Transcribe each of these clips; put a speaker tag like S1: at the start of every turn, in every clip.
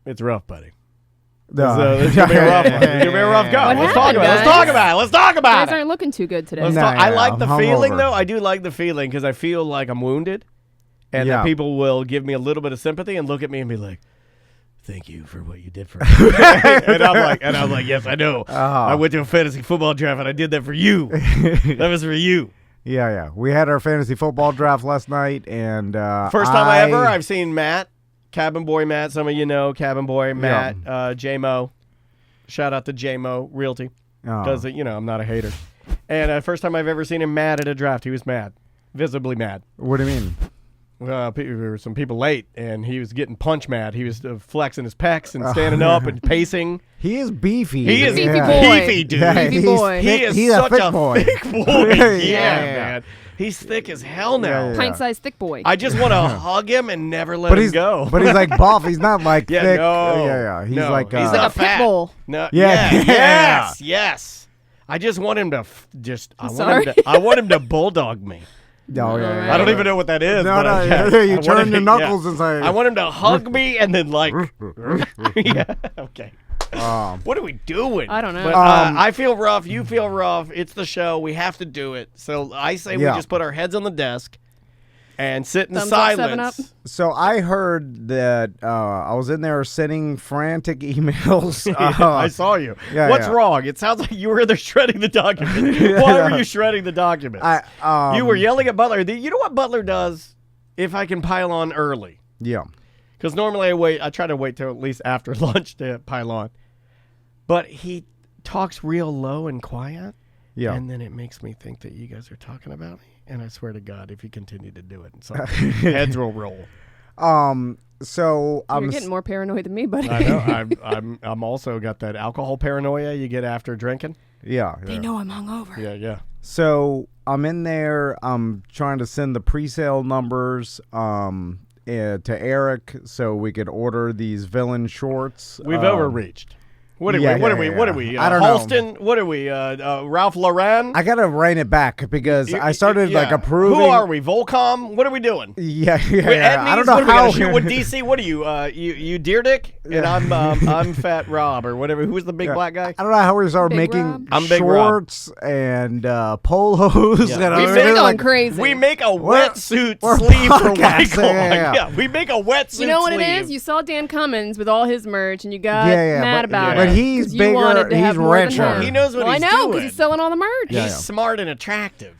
S1: It's rough, buddy.
S2: No.
S1: It's going to be a rough one. It's going to be a rough go. Let's talk about it. Let's talk about it.
S3: You guys aren't looking too good today.
S1: I like the feeling, though. I do like the feeling because I feel like I'm wounded. And then people will give me a little bit of sympathy and look at me and be like, thank you for what you did for me. and I'm like, yes, I know. I went to a fantasy football draft and I did that for you. That was for you.
S2: Yeah. We had our fantasy football draft last night, and
S1: first time I've seen Matt, Cabin Boy Matt. Some of you know Cabin Boy Matt, J-Mo. Shout out to J-Mo Realty because I'm not a hater. And first time I've ever seen him mad at a draft, he was mad, visibly mad.
S2: What do you mean?
S1: There were some people late, and he was getting punch mad. He was flexing his pecs and standing up and pacing.
S2: He is beefy.
S1: He is
S3: beefy boy.
S1: Beefy, dude.
S3: Yeah, beefy boy.
S1: He's such
S2: a thick
S1: a
S2: boy.
S1: thick boy. Man. He's thick as hell now.
S3: Pint-sized thick boy.
S1: I just want to hug him and never let him go.
S2: But he's like buff. He's not like thick.
S1: No.
S2: He's like
S1: he's
S3: like a
S1: fat.
S3: pit bull.
S1: No.
S2: Yeah.
S1: Yes. I just want him to I want him to bulldog me.
S2: Oh, yeah.
S1: I don't even know what that is.
S2: You turn your knuckles and say.
S1: I want him to hug me and then like. Yeah. Okay. What are we doing?
S3: I don't know.
S1: But, I feel rough. You feel rough. It's the show. We have to do it. So I say we just put our heads on the desk and sit in
S3: Thumbs up, 7 Up.
S1: silence.
S2: So I heard that I was in there sending frantic emails.
S1: I saw you. What's wrong? It sounds like you were there shredding the document. Why were you shredding the document? You were yelling at Butler. You know what Butler does if I can pile on early?
S2: Yeah.
S1: Because normally I try to wait till at least after lunch to pile on. But he talks real low and quiet. Yeah. And then it makes me think that you guys are talking about me. And I swear to God, if you continue to do it, so heads will roll.
S2: So
S3: you're getting more paranoid than me, buddy.
S1: I know. I'm also got that alcohol paranoia you get after drinking.
S2: Yeah.
S3: They know I'm hungover.
S1: Yeah.
S2: So I'm in there. I'm trying to send the pre-sale numbers to Eric so we could order these villain shorts.
S1: We've overreached. What are we?
S2: I don't
S1: Halston?
S2: know.
S1: What are we? Ralph Lauren?
S2: I gotta rein it back because I started like approving.
S1: Who are we? Volcom? What are we doing?
S2: Yeah.
S1: I don't know how. Shoot with DC. What are you? You deer dick? And I'm Fat Rob or whatever. Who's the big black guy?
S2: I don't know how we started making shorts and polos.
S3: Yeah. We're going crazy.
S1: We make a wetsuit sleeve for Michael. Yeah. We make a wetsuit sleeve.
S3: You know what it is? You saw Dan Cummins with all his merch and you got mad about it.
S2: But he's bigger. He's richer.
S1: He knows what he's doing.
S3: I know because he's selling all the merch.
S1: He's smart and attractive.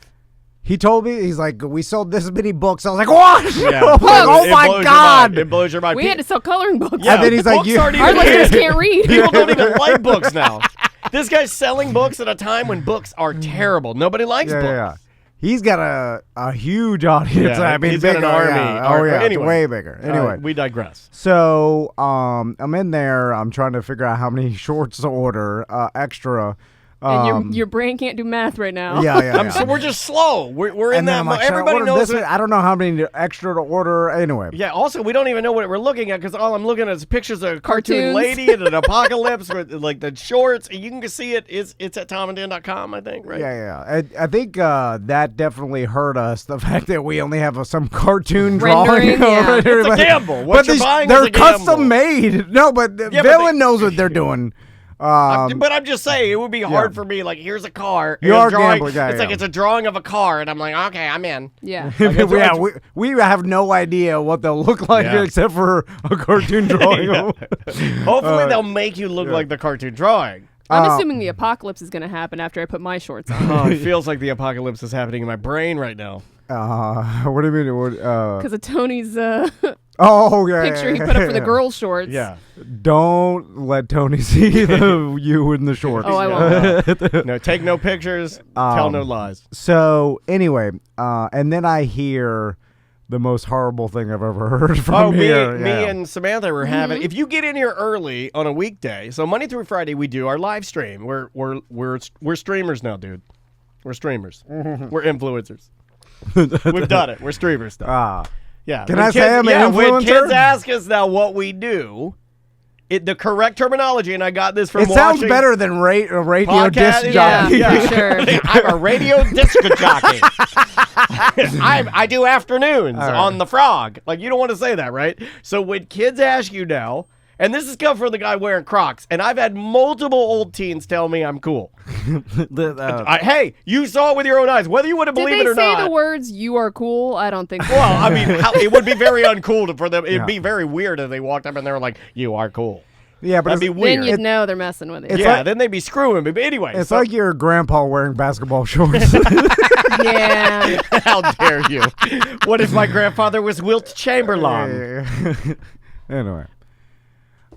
S2: He told me, he's like, we sold this many books. I was like, what?
S1: Yeah.
S2: Oh my God.
S1: It blows your mind.
S3: We had to sell coloring books.
S2: Yeah, and then he's like,
S3: our listeners can't read.
S1: People don't even like books now. This guy's selling books at a time when books are terrible. Nobody likes books. Yeah.
S2: He's got a huge audience.
S1: Yeah,
S2: I mean,
S1: he's
S2: bigger.
S1: got an army.
S2: Oh, yeah.
S1: Anyway.
S2: It's way bigger. Anyway.
S1: We digress.
S2: So I'm in there. I'm trying to figure out how many shorts to order extra.
S3: And your brain can't do math right now.
S2: Yeah.
S1: So we're just slow. We're in that.
S2: Like,
S1: everybody knows it.
S2: I don't know how many extra to order. Anyway.
S1: Yeah. Also, we don't even know what we're looking at because all I'm looking at is pictures of a cartoon
S3: Cartoons.
S1: lady and an apocalypse with like the shorts. And you can see it. It's at tomanddan.com, I think. Right.
S2: Yeah. I think that definitely hurt us. The fact that we only have some cartoon
S3: rendering,
S2: drawing.
S1: It's a gamble. What you're buying
S2: they're
S1: is a gamble.
S2: custom made. No, but the villain knows what they're doing.
S1: But I'm just saying, it would be hard for me. Like, here's a car.
S2: You are gambling.
S1: It's like it's a drawing of a car, and I'm like, okay, I'm in.
S3: Yeah.
S2: We have no idea what they'll look like except for a cartoon drawing.
S1: Hopefully, they'll make you look like the cartoon drawing.
S3: I'm assuming the apocalypse is going to happen after I put my shorts on.
S1: Oh, it feels like the apocalypse is happening in my brain right now.
S2: What do you mean?
S3: Because of Tony's
S2: picture
S3: he put up for the girls' shorts.
S2: Yeah. Don't let Tony see you in the shorts.
S3: Oh, I won't.
S1: No, take no pictures. Tell no lies.
S2: So anyway, and then I hear the most horrible thing I've ever heard from here.
S1: Me and Samantha were having. If you get in here early on a weekday, so Monday through Friday we do our live stream. We're streamers now, dude. We're streamers. We're influencers. We've done it. We're streamers now. Yeah.
S2: Can I say I'm an influencer?
S1: When kids ask us now what we do, the correct terminology, and I got this from
S2: watching. It sounds better than radio
S1: podcast,
S2: disc jockey.
S3: Yeah, for sure.
S1: I'm a radio disc jockey. I do afternoons on the Frog. Like, you don't want to say that, right? So when kids ask you now, And this is come from the guy wearing Crocs. And I've had multiple old teens tell me I'm cool. Hey, you saw it with your own eyes. Whether you would have believed it or not.
S3: Did they say the words, "you are cool"? I don't think so.
S1: Well, I mean, it would be very uncool for them. It'd be very weird if they walked up and they were like, "You are cool."
S2: Yeah, but
S1: that'd be weird.
S3: Then you'd know they're messing with you.
S1: Yeah, then they'd be screwing me. But anyway.
S2: It's like your grandpa wearing basketball shorts.
S3: Yeah.
S1: How dare you? What if my grandfather was Wilt Chamberlain?
S2: Anyway.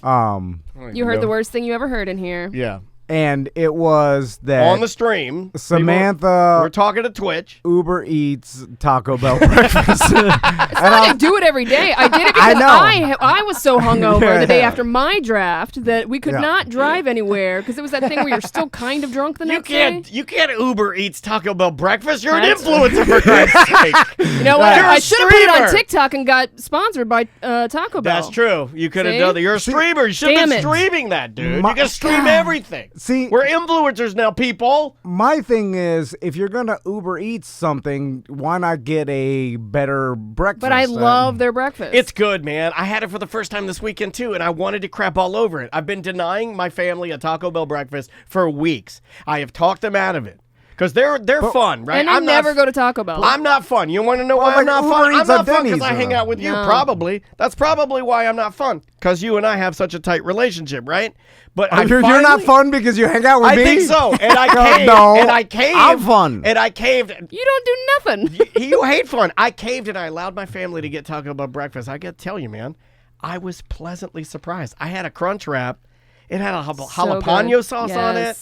S3: You heard the worst thing you ever heard in here.
S1: Yeah.
S2: And it was that
S1: on the stream,
S2: Samantha,
S1: we're talking to Twitch.
S2: Uber Eats Taco Bell breakfast.
S3: It's not like I do it every day. I did it because I was so hungover the day after my draft that we could not drive anywhere because it was that thing where you're still kind of drunk the next day.
S1: You can't Uber Eats Taco Bell breakfast. You're an influencer, for Christ's sake.
S3: You know what? I should have put it on TikTok and got sponsored by Taco Bell.
S1: That's true. You could have done that. You're a streamer. You should have been streaming that, dude. You can stream everything.
S2: See,
S1: we're influencers now, people.
S2: My thing is, if you're gonna Uber Eats something, why not get a better breakfast?
S3: But I love their breakfast.
S1: It's good, man. I had it for the first time this weekend too, and I wanted to crap all over it. I've been denying my family a Taco Bell breakfast for weeks. I have talked them out of it. Because they're fun, right?
S3: And I never go to Taco Bell.
S1: I'm not fun. You want to know why I'm not fun? I'm not fun because I hang out with you, probably. That's probably why I'm not fun. Because you and I have such a tight relationship, right? But
S2: you're not fun because you hang out with me?
S1: I think so. And I caved.
S2: No,
S1: and I caved.
S2: I'm fun.
S1: And I caved.
S3: You don't do nothing.
S1: You hate fun. I caved and I allowed my family to get Taco Bell breakfast. I got to tell you, man, I was pleasantly surprised. I had a crunch wrap. It had a jalapeno sauce on it.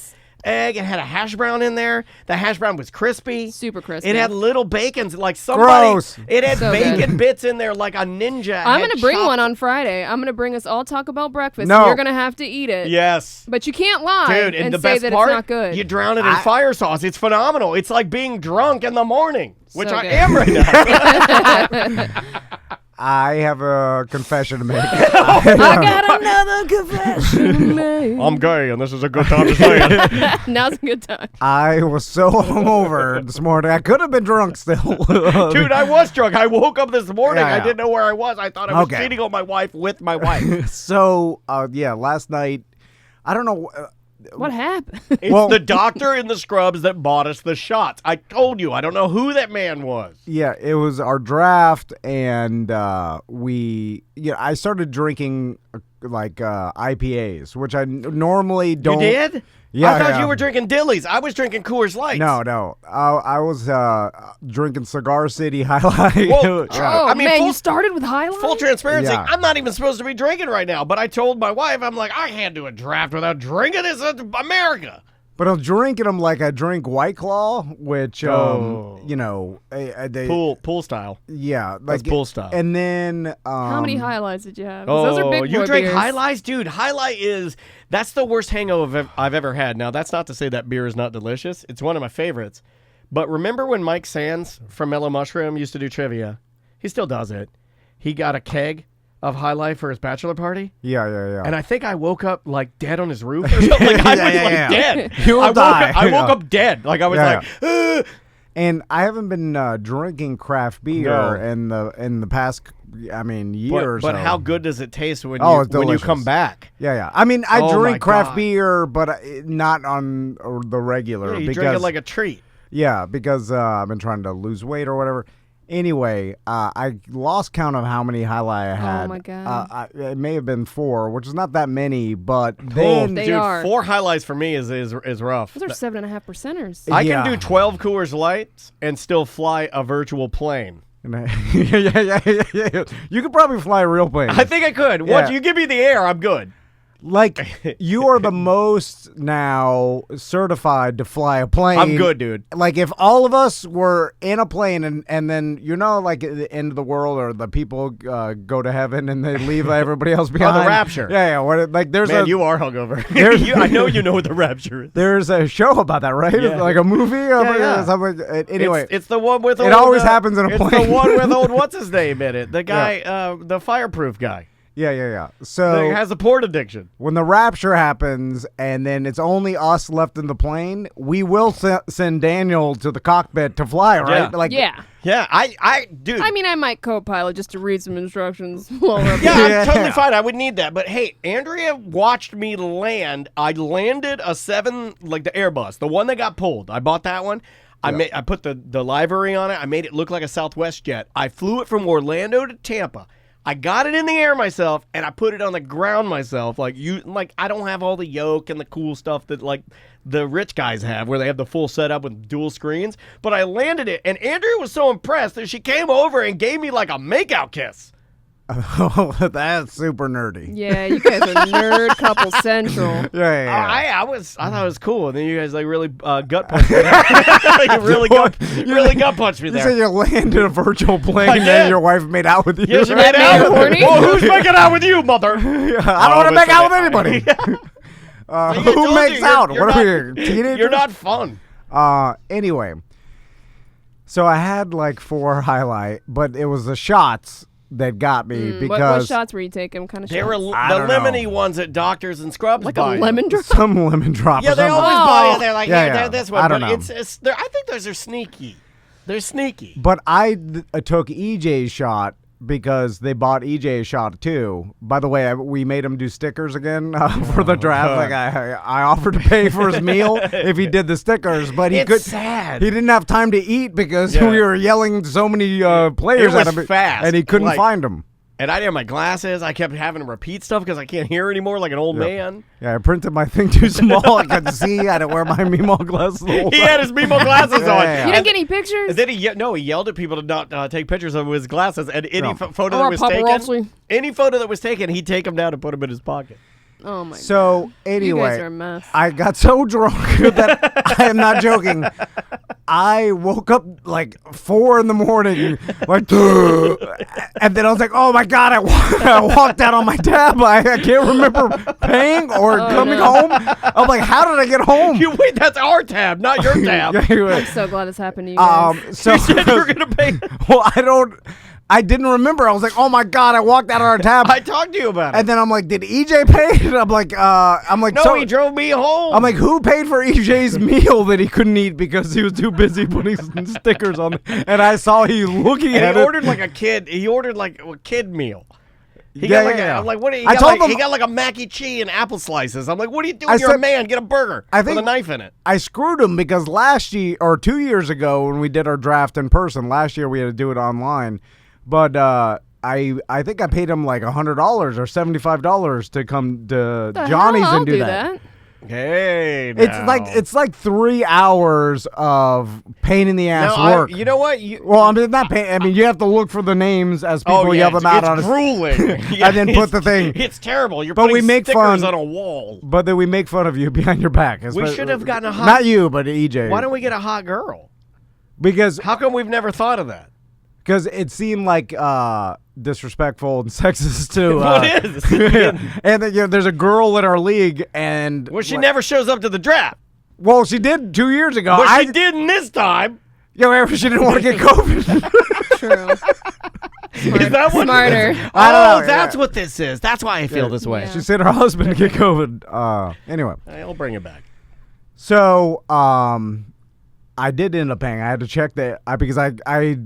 S1: Egg. It had a hash brown in there. The hash brown was crispy.
S3: Super crispy.
S1: It had little bacons, like somebody.
S2: Gross.
S1: It had bacon bits in there, like a ninja.
S3: I'm going to bring one on Friday. I'm going to bring us all Taco Bell breakfast.
S2: No.
S3: You're going to have to eat it.
S1: Yes.
S3: But you can't lie
S1: Dude, and the
S3: say
S1: best
S3: that
S1: part,
S3: it's not good.
S1: You drown it in fire sauce. It's phenomenal. It's like being drunk in the morning, which I
S3: good.
S1: am right now.
S2: I have a confession to make.
S3: I got another confession to make.
S1: I'm gay, and this is a good time to say it.
S3: Now's a good time.
S2: I was so hungover this morning. I could have been drunk still.
S1: Dude, I was drunk. I woke up this morning.
S2: Yeah.
S1: I didn't know where I was. I thought I was cheating on my wife with my wife.
S2: So, last night, I don't know.
S3: What happened?
S1: It's the doctor in the scrubs that bought us the shots. I told you. I don't know who that man was.
S2: Yeah, it was our draft, and I started drinking IPAs, which I normally don't.
S1: You did?
S2: Yeah,
S1: I thought you were drinking Dillies. I was drinking Coors Lights.
S2: No. I was drinking Cigar City Highlight.
S1: Well,
S3: I mean, you started with Highlight?
S1: Full transparency,
S2: Yeah.
S1: I'm not even supposed to be drinking right now, but I told my wife, I'm like, I can't do a draft without drinking. It's America.
S2: But I'm drinking them like I drink White Claw, which,
S1: pool style.
S2: Yeah.
S1: That's pool style.
S2: And then...
S3: how many highlights did you have? Those are big boy
S1: you drink
S3: beers.
S1: Highlights? Dude, Highlight that's the worst hangover I've ever had. Now, that's not to say that beer is not delicious. It's one of my favorites. But remember when Mike Sands from Mellow Mushroom used to do trivia? He still does it. He got a keg of Highlight for his bachelor party.
S2: Yeah.
S1: And I think I woke up like dead on his roof or something. Like, I was dead.
S2: You will die.
S1: I woke up dead. Like I was like,
S2: And I haven't been drinking craft beer in the past, year or so.
S1: But how good does it taste when you come back?
S2: Yeah. I mean, I drink craft beer, but not on the regular.
S1: Yeah, you drink it like a treat.
S2: Yeah, because I've been trying to lose weight or whatever. Anyway, I lost count of how many Highlight I had.
S3: Oh, my God.
S2: It may have been 4, which is not that many, but then...
S3: They
S1: dude,
S3: are.
S1: 4 Highlights for me is rough.
S3: Those are 7.5%ers.
S1: I can do 12 Coors Lights and still fly a virtual plane.
S2: Yeah. You could probably fly a real plane.
S1: I think I could. Once you give me the air, I'm good.
S2: Like, you are the most now certified to fly a plane.
S1: I'm good, dude.
S2: Like, if all of us were in a plane and then, like, at the end of the world or the people go to heaven and they leave everybody else behind.
S1: Oh, the rapture.
S2: Yeah. There's
S1: you are hungover. I know you know what the rapture is.
S2: There's a show about that, right?
S1: Yeah.
S2: Like a movie?
S1: Yeah.
S2: Anyway.
S1: It's the one with
S2: it always happens in a plane.
S1: It's the one with what's his name in it? The guy, the fireproof guy.
S2: Yeah. So
S1: it has a port addiction.
S2: When the rapture happens and then it's only us left in the plane, we will send Daniel to the cockpit to fly, right?
S1: Yeah, dude.
S3: I mean, I might co-pilot just to read some instructions while we're
S1: I'm totally fine. I would need that. But hey, Andrea watched me land. I landed a 7, like the Airbus, the one that got pulled. I bought that one. I put the livery on it. I made it look like a Southwest jet. I flew it from Orlando to Tampa. I got it in the air myself, and I put it on the ground myself. Like I don't have all the yoke and the cool stuff that like the rich guys have, where they have the full setup with dual screens. But I landed it, and Andrea was so impressed that she came over and gave me like a makeout kiss.
S2: Oh, that's super nerdy.
S3: Yeah, you guys are nerd couple central.
S2: Yeah.
S1: I thought it was cool, and then you guys like really gut punched me. Like, really gut punched me there.
S2: You said you landed a virtual plane and your wife made out with you.
S1: Yeah, she made out with me. Well, who's making out with you, mother?
S2: I don't want to make out with anybody. Who makes out? What are we, teenagers?
S1: You're not fun.
S2: Anyway, so I had like 4 highlight, but it was the shots that got me because
S3: what shots were you taking? What kind of shots?
S1: They were the lemony ones at doctors and scrubs.
S3: Like a lemon drop?
S2: Some lemon drop.
S1: Yeah, they always buy it. They're like, they're this one.
S2: I don't know.
S1: I think those are sneaky. They're sneaky.
S2: But I took EJ's shot because they bought EJ a shot too. By the way, we made him do stickers again for the draft. Like I offered to pay for his meal if he did the stickers, but he
S1: sad.
S2: He didn't have time to eat because we were yelling so many players at him,
S1: fast,
S2: and he couldn't find them.
S1: And I didn't have my glasses. I kept having to repeat stuff because I can't hear anymore like an old man.
S2: Yeah, I printed my thing too small. I couldn't see. I had to wear my Meemaw glasses the whole time.
S1: He had his Meemaw glasses on.
S3: You didn't get any pictures?
S1: And then he yelled at people to not take pictures of his glasses. And any photo that was taken, any photo that was taken, he'd take them down and put them in his pocket.
S3: Oh my god.
S2: So anyway,
S3: you guys are a mess.
S2: I got so drunk that I am not joking. I woke up like 4 a.m, like, and then I was like, "Oh my god!" I walked out on my tab. I can't remember paying or coming home. I'm like, "How did I get home?"
S1: Wait, that's our tab, not your tab.
S3: I'm so glad this happened to you guys.
S1: So you said you were gonna pay.
S2: Well, I didn't remember. I was like, "Oh my god!" I walked out on our tab.
S1: I talked to you about it,
S2: and then I'm like, "Did EJ pay?" And I'm like,
S1: "No,
S2: so,
S1: he drove me home."
S2: I'm like, "Who paid for EJ's meal that he couldn't eat because he was too busy putting stickers on?" And I saw he looking at it.
S1: He ordered like a kid. He ordered like a kid meal. I'm like, what? He got like a mac and cheese and apple slices. I'm like, what are you doing? You're a man. Get a burger with a knife in it.
S2: I screwed him because last year or 2 years ago when we did our draft in person, last year we had to do it online. But I think I paid him like $100 or $75 to come to Johnny's and do that.
S1: Hey,
S2: it's like 3 hours of pain in the ass work.
S1: You know what?
S2: I mean, not pain. I mean, you have to look for the names as people yell them out on
S1: it. It's grueling.
S2: And then put the thing.
S1: It's terrible. You're putting stickers on a wall.
S2: But then we make fun of you behind your back.
S1: We should have gotten a hot.
S2: Not you, but EJ.
S1: Why don't we get a hot girl?
S2: Because
S1: how come we've never thought of that?
S2: Because it seemed like disrespectful and sexist too.
S1: What is?
S2: And there's a girl in our league, and
S1: she never shows up to the draft.
S2: Well, she did 2 years ago.
S1: But she didn't this time.
S2: Yeah, she didn't want to get COVID.
S3: True.
S1: Is that what
S3: smarter?
S1: That's what this is. That's why I feel this way.
S2: Yeah. She sent her husband to get COVID. Anyway,
S1: I'll bring it back.
S2: So, I did end up paying. I had to check that because I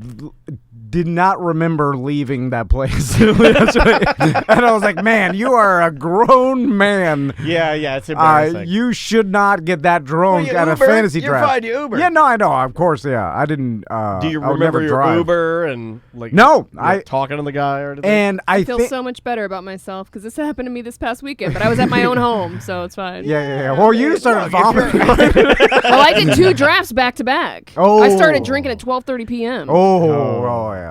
S2: did not remember leaving that place. And I was like, man, you are a grown man.
S1: Yeah, it's embarrassing.
S2: You should not get that drunk at a fantasy draft.
S1: You're fine, you Uber.
S2: Yeah, no, I know. Of course, yeah. I didn't.
S1: Do you remember your Uber and like?
S2: No,
S1: talking to the guy or anything?
S2: And
S3: I feel so much better about myself because this happened to me this past weekend, but I was at my own home, so it's fine.
S2: Yeah. Well, you started vomiting.
S3: Well, I did 2 drafts back to back.
S2: Oh.
S3: I started drinking at 12:30 p.m.
S2: Oh, yeah.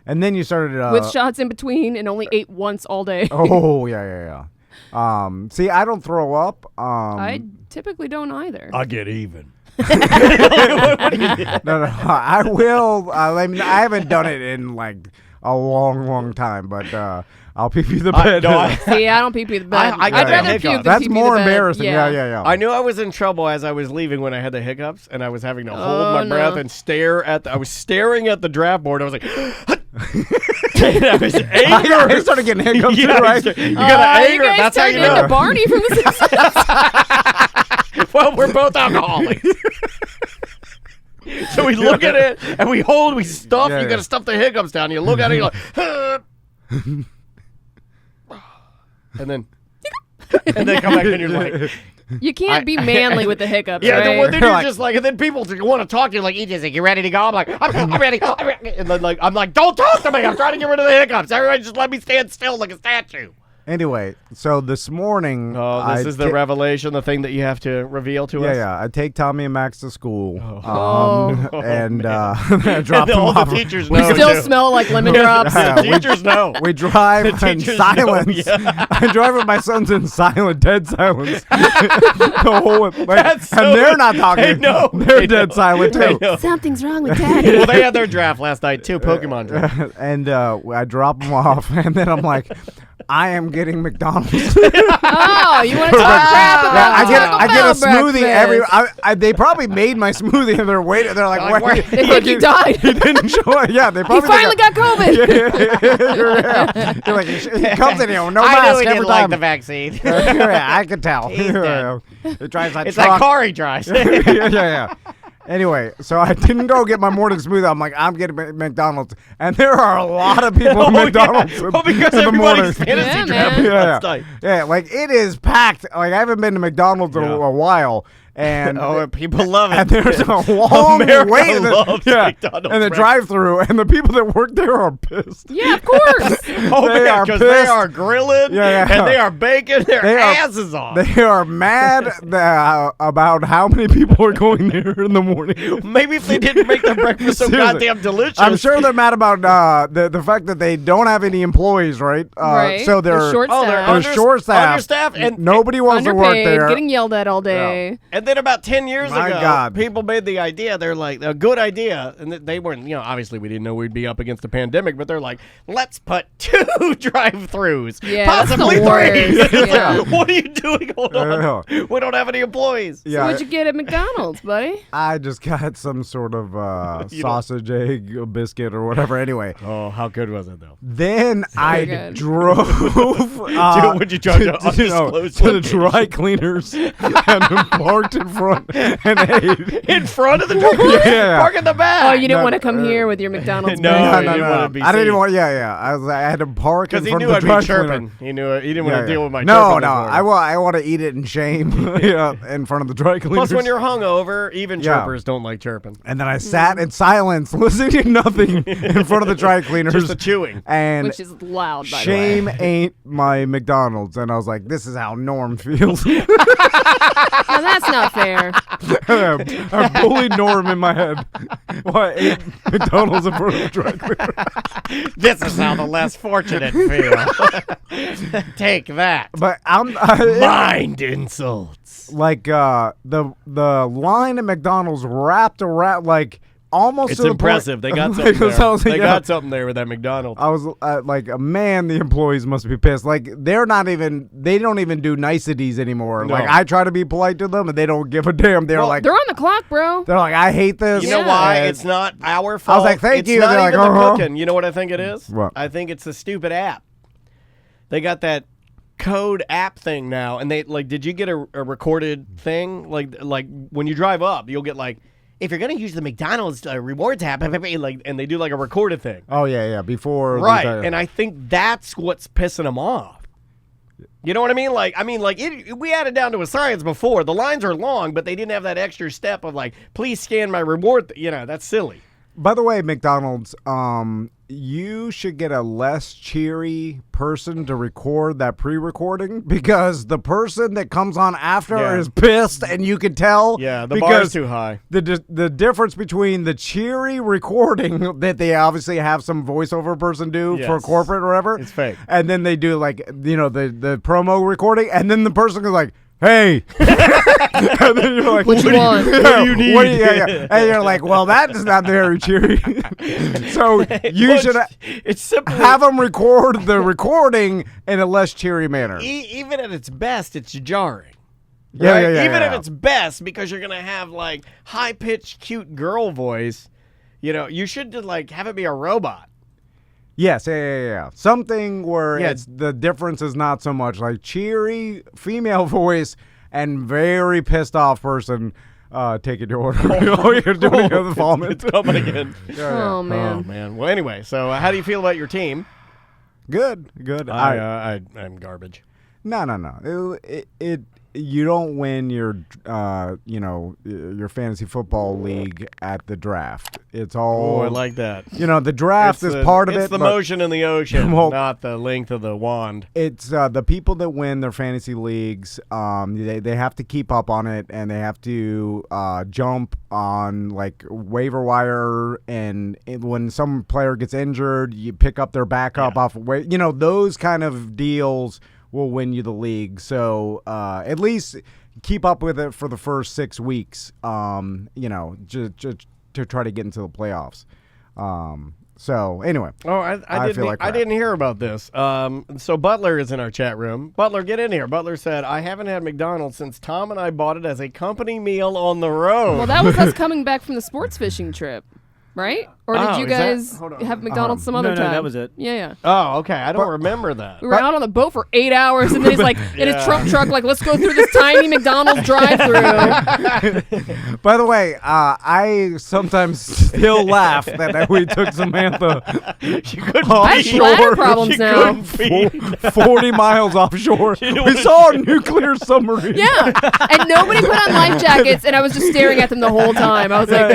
S2: And then you started
S3: with shots in between and only ate once all day.
S2: Oh, yeah. See, I don't throw up.
S3: I typically don't either.
S1: I get even.
S2: No, I will. I mean, I haven't done it in like a long time, but I'll pee the bed.
S3: See, I don't pee the bed. I'd rather puke than
S2: That's
S3: pee
S2: more
S3: the bed.
S2: embarrassing. Yeah.
S1: I knew I was in trouble as I was leaving when I had the hiccups, and I was having to hold my breath and stare at. I was staring at the draft board. I was like.
S2: I started getting hiccups too, right?
S1: You got anger.
S3: You guys
S1: That's how you
S3: turned
S1: know.
S3: into Barney from The Simpsons.
S1: Well, we're both alcoholics. So we look at it and we stuff. You got to stuff the hiccups down. You look at it, you're like, and then come back and you're like,
S3: you can't be manly with the hiccups.
S1: yeah.
S3: Right?
S1: Then you're just like, and then people want to talk to you like, you ready to go? I'm like, I'm ready. And then I'm like, don't talk to me. I'm trying to get rid of the hiccups. Everybody just let me stand still like a statue.
S2: Anyway, so this morning...
S1: this is the revelation, the thing that you have to reveal to us?
S2: Yeah. I take Tommy and Max to school. And drop them
S1: all
S2: off.
S1: The teachers
S3: we
S1: know,
S3: still
S1: too.
S3: smell like lemon drops.
S1: The teachers know.
S2: We drive in silence. I drive with my sons in dead silence. The whole and they're not talking. They're dead silent, too.
S3: Something's wrong with Daddy.
S1: Well, they had their draft last night, too, Pokemon draft.
S2: And I drop them off, and then I'm like... I am getting McDonald's.
S3: Oh, you want to talk crap about
S2: I get a smoothie
S3: breakfast.
S2: they probably made my smoothie and they're waiting. They're like, wait.
S3: They think you died.
S2: He didn't show it. Yeah, they probably.
S3: He finally got COVID.
S2: Yeah. You're like, he comes in here, no
S1: I
S2: mask
S1: knew he
S2: every
S1: didn't
S2: time.
S1: like the vaccine.
S2: I could tell.
S1: He's dead.
S2: It drives that
S1: It's
S2: truck.
S1: like car he drives.
S2: yeah. Anyway, so I didn't go get my morning smoothie. I'm like, I'm getting McDonald's. And there are a lot of people at McDonald's.
S1: Yeah. Well, because
S2: in the morning.
S1: everybody's fantasy draft last night.
S2: Yeah, like it is packed. Like I haven't been to McDonald's in a while. And
S1: people love it.
S2: And there's a long wait in the drive-thru, and the people that work there are pissed.
S3: Yeah, of course.
S1: Because they are grilling and they are baking their asses off.
S2: They are mad about how many people are going there in the morning.
S1: Maybe if they didn't make their breakfast so goddamn delicious.
S2: I'm sure they're mad about the fact that they don't have any employees, right?
S3: Right.
S2: So they're
S3: short-staffed.
S2: Understaffed, and nobody wants to work there.
S3: Getting yelled at all day.
S1: And then about 10 years ago, people made the idea. They're like, a good idea. And they weren't, obviously we didn't know we'd be up against a pandemic, but they're like, let's put 2 drive-thrus.
S3: Yeah,
S1: possibly 3.
S3: Yeah.
S1: What are you doing? Hold on. We don't have any employees.
S3: So what'd you get at McDonald's, buddy?
S2: I just got some sort of sausage, egg, biscuit, or whatever. Anyway.
S1: Oh, how good was it, though?
S2: Then I drove.
S1: Would you drive to
S2: the dry cleaners and parked in front and ate.
S1: In front of the dry cleaners?
S2: Yeah.
S1: Park in the back.
S3: Oh, you didn't want to come here with your McDonald's?
S1: No.
S2: I didn't even want. I had to park in front of the dry cleaner.
S1: Chirping. He didn't want to deal with my
S2: chirping.
S1: No.
S2: I want to eat it in shame in front of the dry cleaners.
S1: Plus, when you're hungover, even chirpers don't like chirping.
S2: And then I sat in silence, listening to nothing in front of the dry cleaners.
S1: Just the chewing.
S3: Which is loud, by the way.
S2: Shame ain't my McDonald's. And I was like, this is how Norm feels.
S3: Now, that's not fair.
S2: I bullied Norm in my head while I ate McDonald's in front of the dry cleaner.
S1: This is how the less fortunate feel. Take that.
S2: But
S1: mind insults.
S2: Like the line at McDonald's wrapped around like almost.
S1: It's impressive. They got something there. They got something there with that McDonald's.
S2: I was like, man, the employees must be pissed. Like they don't even do niceties anymore.
S1: No.
S2: Like I try to be polite to them, and they don't give a damn. They're like,
S3: they're on the clock, bro.
S2: They're like, I hate this.
S1: You know why? It's not our fault.
S2: I was like, thank you.
S1: It's not
S2: they're
S1: even
S2: like,
S1: the cooking. You know what I think it is?
S2: What?
S1: I think it's a stupid app. They got that code app thing now, and they like. Did you get a recorded thing? Like when you drive up, you'll get like. If you're gonna use the McDonald's rewards app, like, and they do like a recorded thing.
S2: Oh yeah, before.
S1: Right, and I think that's what's pissing them off. You know what I mean? We had it down to a science before. The lines are long, but they didn't have that extra step of like, please scan my reward. That's silly.
S2: By the way, McDonald's, you should get a less cheery person to record that pre-recording because the person that comes on after is pissed, and you can tell.
S1: Yeah, the bar's too high.
S2: The difference between the cheery recording that they obviously have some voiceover person do for corporate or whatever,
S1: it's fake,
S2: and then they do like the promo recording, and then the person goes like, hey. And then you're like,
S3: which one?
S1: What do you need?
S2: And you're like, well, that's not very cheery. So you should have them record the recording in a less cheery manner.
S1: Even at its best, it's jarring.
S2: Yeah,
S1: right?
S2: yeah.
S1: Even at its best, because you're going to have like high-pitched, cute girl voice. You should just like have it be a robot.
S2: Yes, yeah. Something where it's the difference is not so much like cheery female voice and very pissed off person taking your order. You're doing the vomit.
S1: It's coming again.
S3: Oh man.
S1: Oh man. Well, anyway, so how do you feel about your team?
S2: Good.
S1: I'm garbage.
S2: No. You don't win your your fantasy football league at the draft. It's all.
S1: Oh, I like that.
S2: The draft is part of it.
S1: It's the motion in the ocean, not the length of the wand.
S2: It's the people that win their fantasy leagues. They have to keep up on it, and they have to jump on like waiver wire, and when some player gets injured, you pick up their backup off. Those kind of deals will win you the league. So at least keep up with it for the first 6 weeks, just to try to get into the playoffs. So anyway.
S1: Oh, I didn't hear about this. So Butler is in our chat room. Butler, get in here. Butler said, I haven't had McDonald's since Tom and I bought it as a company meal on the road.
S3: Well, that was us coming back from the sports fishing trip. Right? Or did you guys have McDonald's some other time?
S4: No, that was it.
S3: Yeah.
S1: Oh, okay. I don't remember that.
S3: We were out on the boat for 8 hours, and then he's like, in his Trump truck, like, let's go through this tiny McDonald's drive-through.
S2: By the way, I sometimes still laugh that we took Samantha
S3: I have bladder problems now.
S2: 40 miles offshore. We saw a nuclear submarine.
S3: Yeah. And nobody put on life jackets, and I was just staring at them the whole time. I was like,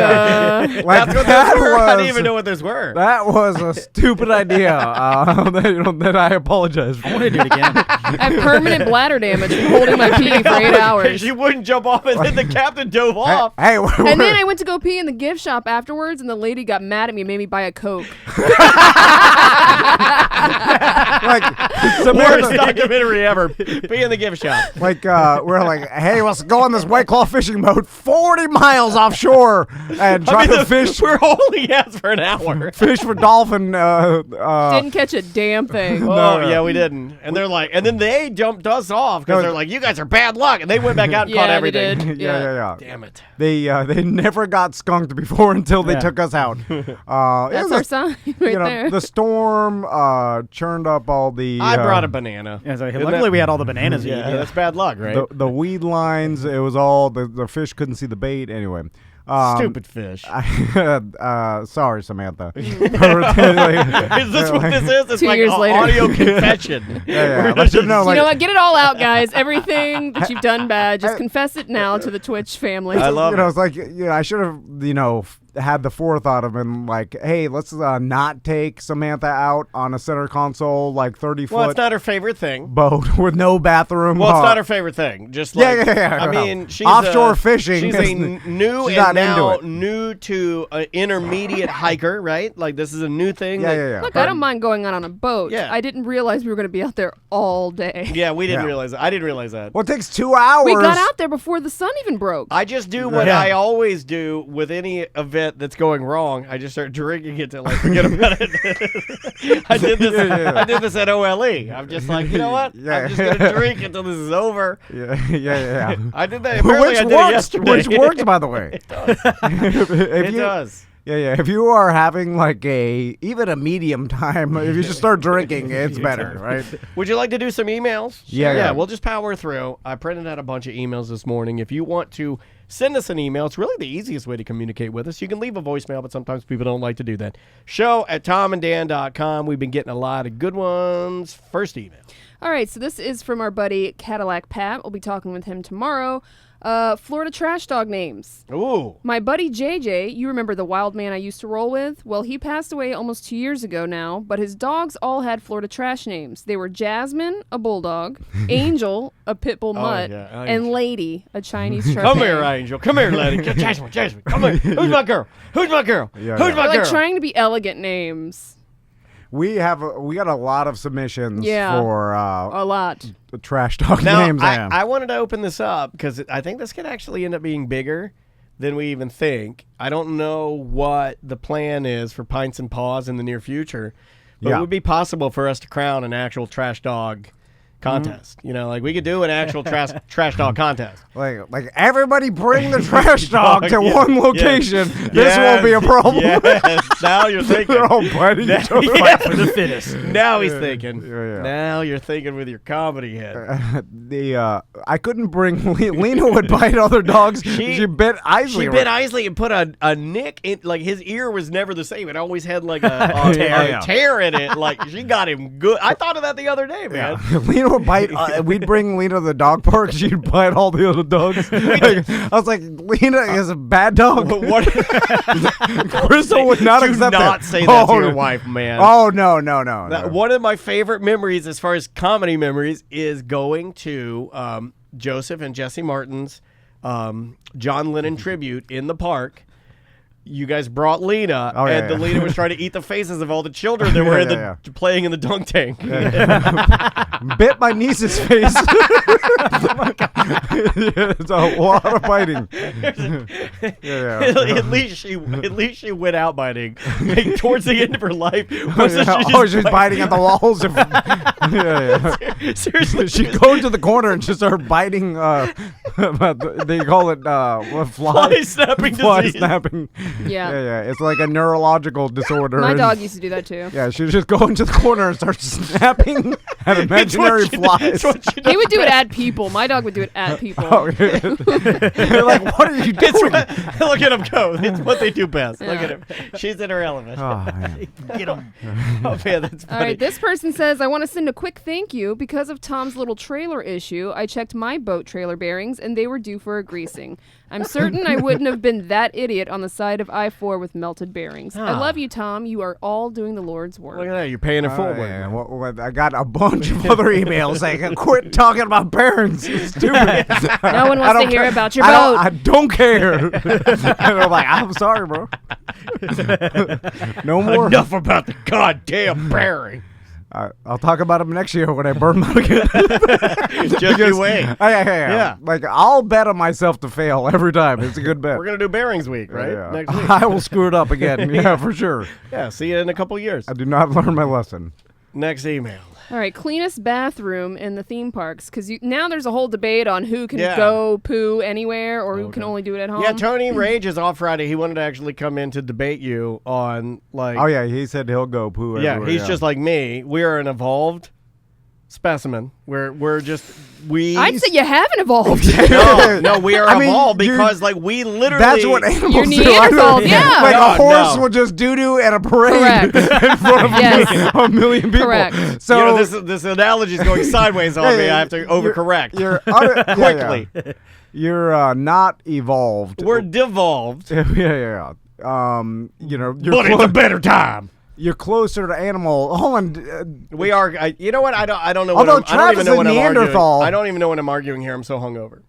S1: That's what those were? I didn't even know what those were.
S2: That was a stupid idea that I apologize for.
S4: I want to do it again.
S3: I have permanent bladder damage from holding my pee for 8 hours.
S1: She wouldn't jump off, and then the captain dove off.
S2: Hey,
S3: and then I went to go pee in the gift shop afterwards, and the lady got mad at me and made me buy a Coke.
S1: Worst documentary ever. Be in the gift shop.
S2: We're like, hey, let's go on this White Claw fishing boat 40 miles offshore and try to fish.
S1: We're holding hands for an hour.
S2: Fish for dolphin.
S3: Didn't catch a damn thing.
S1: Yeah, we didn't. And they're like, and then they jumped us off because they're like, you guys are bad luck. And they went back out and caught everything.
S3: They did.
S2: Yeah.
S1: Damn it.
S2: They never got skunked before until they took us out.
S3: That's our sign there.
S2: The storm churned up all the.
S1: I brought a banana.
S4: Yeah, so luckily we had all the bananas.
S1: Yeah, that's bad luck, right?
S2: The weed lines. It was all the fish couldn't see the bait anyway.
S1: Stupid fish.
S2: Sorry, Samantha.
S1: Is this what this is? It's
S3: 2
S1: like
S3: years
S1: an
S3: later.
S1: audio confession.
S2: Yeah.
S3: You know what? Get it all out, guys. Everything that you've done bad, just confess it now to the Twitch family.
S1: I love it.
S2: It's like, I should have, had the forethought of been like, hey, let's not take Samantha out on a center console, like 30-foot.
S1: Well, it's not her favorite thing.
S2: Boat with no bathroom.
S1: Well, it's not her favorite thing. Just like, I mean, she's
S2: offshore fishing.
S1: She's a new to an intermediate hiker, right? Like this is a new thing.
S2: Yeah.
S3: Look, I don't mind going out on a boat.
S1: Yeah.
S3: I didn't realize we were going to be out there all day.
S1: Yeah, we didn't realize that. I didn't realize that.
S2: Well, it takes 2 hours.
S3: We got out there before the sun even broke.
S1: I just do what I always do with any event that's going wrong. I just start drinking it to like forget about it. I did this. I did this at OLE. I'm just like, you know what? I'm just gonna drink until this is over.
S2: Yeah.
S1: I did that. Apparently, I did it yesterday.
S2: Which works, by the way.
S1: It does.
S2: Yeah. If you are having like even a medium time, if you just start drinking, it's better, right?
S1: Would you like to do some emails?
S2: Yeah.
S1: We'll just power through. I printed out a bunch of emails this morning. If you want to send us an email, it's really the easiest way to communicate with us. You can leave a voicemail, but sometimes people don't like to do that. show@tomanddan.com. We've been getting a lot of good ones. First email.
S3: All right, so this is from our buddy Cadillac Pat. We'll be talking with him tomorrow. Florida trash dog names.
S1: Ooh.
S3: My buddy JJ, you remember the wild man I used to roll with? Well, he passed away almost 2 years ago now, but his dogs all had Florida trash names. They were Jasmine, a bulldog, Angel, a pit bull mutt, and Lady, a Chinese Shar Pei.
S1: Come here, Angel. Come here, Lady. Jasmine. Come here. Who's my girl? Who's my girl?
S2: Yeah,
S1: Who's my girl?
S3: Like trying to be elegant names.
S2: We got a lot of submissions for
S3: a lot
S2: trash dog
S1: now,
S2: names.
S1: I wanted to open this up because I think this could actually end up being bigger than we even think. I don't know what the plan is for Pints and Paws in the near future, but it would be possible for us to crown an actual trash dog contest. You know, like we could do an actual trash dog contest.
S2: Like everybody bring the trash dog to one location.
S1: Yes.
S2: This won't be a problem.
S1: Yes. Now you're thinking.
S2: They're all biting each other.
S1: Yeah.
S4: For the fittest.
S1: Now he's thinking.
S2: Yeah.
S1: Now you're thinking with your comedy head.
S2: I couldn't bring Lena would bite other dogs. She bit Isley.
S1: She bit Isley and put a nick in, like his ear was never the same. It always had like a tear in it. Like she got him good. I thought of that the other day, man.
S2: Yeah. Lena would bite. We'd bring Lena to the dog park. She'd bite all the other dogs. I was like, Lena is a bad dog.
S1: What?
S2: Crystal would not accept
S1: Do not
S2: that.
S1: say that to your wife, man.
S2: Oh no.
S1: One of my favorite memories, as far as comedy memories, is going to Joseph and Jesse Martin's John Lennon tribute in the park. You guys brought Lena, and the Lena was trying to eat the faces of all the children that were playing in the dunk tank.
S2: Bit my niece's face. It's a lot of biting.
S1: At least she went out biting. Like, towards the end of her life,
S2: she's biting at the walls.
S1: Seriously,
S2: she'd go into the corner and just start biting. They call it
S1: fly snapping disease.
S2: Snapping.
S3: Yeah.
S2: It's like a neurological disorder.
S3: My dog used to do that too.
S2: Yeah, she would just go into the corner and start snapping at imaginary flies.
S3: He would do it at people. My dog would do it at people.
S2: They're like, what are you doing?
S1: Look at him go. It's what they do best. Look at him. She's in her element. Get him. Oh, man, that's funny.
S3: All right, this person says, I want to send a quick thank you. Because of Tom's little trailer issue, I checked my boat trailer bearings, and they were due for a greasing. I'm certain I wouldn't have been that idiot on the side of I-4 with melted bearings. I love you, Tom. You are all doing the Lord's work.
S1: Look at that. You're paying it forward.
S2: Well, I got a bunch of other emails saying, quit talking about bearings. It's stupid.
S3: No one wants to hear about your boat.
S2: I don't care. And I'm like, I'm sorry, bro. No more.
S1: Enough about the goddamn bearing.
S2: I'll talk about them next year when I burn them out again.
S1: Just you wait.
S2: Yeah. Like, I'll bet on myself to fail every time. It's a good bet.
S1: We're going to do bearings week, right?
S2: Yeah.
S1: Next week.
S2: I will screw it up again. Yeah, for sure.
S1: Yeah, see you in a couple years.
S2: I do not learn my lesson.
S1: Next email.
S3: All right, cleanest bathroom in the theme parks, because now there's a whole debate on who can go poo anywhere or who can only do it at home.
S1: Yeah, Tony Rage is off Friday. He wanted to actually come in to debate you on, like...
S2: Oh, yeah, he said he'll go poo everywhere.
S1: Yeah, he's just like me. We are an evolved specimen. We're just...
S3: I'd say you haven't evolved.
S1: No, we are evolved because, like, we literally...
S2: That's what animals
S3: You're
S2: do.
S3: Neanderthals, yeah.
S2: Like, a horse will just doo-doo at a parade in front of a million people.
S3: Correct.
S1: So, this analogy is going sideways on me. I have to overcorrect.
S2: You're
S1: quickly.
S2: You're not evolved.
S1: We're devolved.
S2: Yeah. You're
S1: but it's a better time.
S2: You're closer to animal. Hold on.
S1: We are. You know what? I don't know.
S2: Although
S1: I don't even know what I'm arguing.
S2: Neanderthal.
S1: I don't even know what I'm arguing here. I'm so hungover.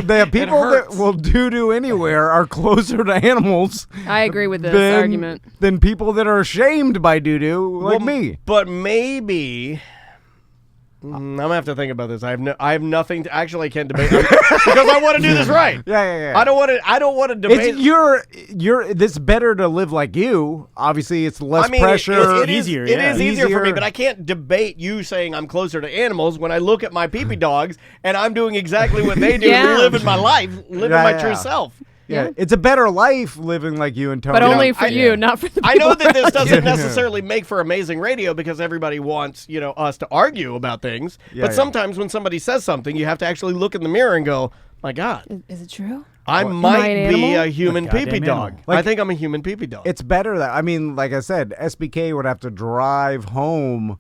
S2: The people that will doo-doo anywhere are closer to animals.
S3: I agree with this argument.
S2: Than people that are ashamed by doo-doo, like me.
S1: But maybe... I'm gonna have to think about this. I have nothing to actually. I can't debate because I want to do this right.
S2: Yeah.
S1: I don't want to debate.
S2: It's better to live like you. Obviously, it's less pressure.
S1: It is easier for me, but I can't debate you saying I'm closer to animals when I look at my pee-pee dogs and I'm doing exactly what they do, living my life, living my true self.
S2: Yeah, it's a better life living like you and Tony.
S3: But only for you, not for the people.
S1: I know that this doesn't necessarily make for amazing radio because everybody wants, us to argue about things. But sometimes when somebody says something, you have to actually look in the mirror and go, my God.
S3: Is it true?
S1: I might be a human pee-pee dog.
S2: Like,
S1: I think I'm a human pee-pee dog.
S2: It's better that, like I said, SBK would have to drive home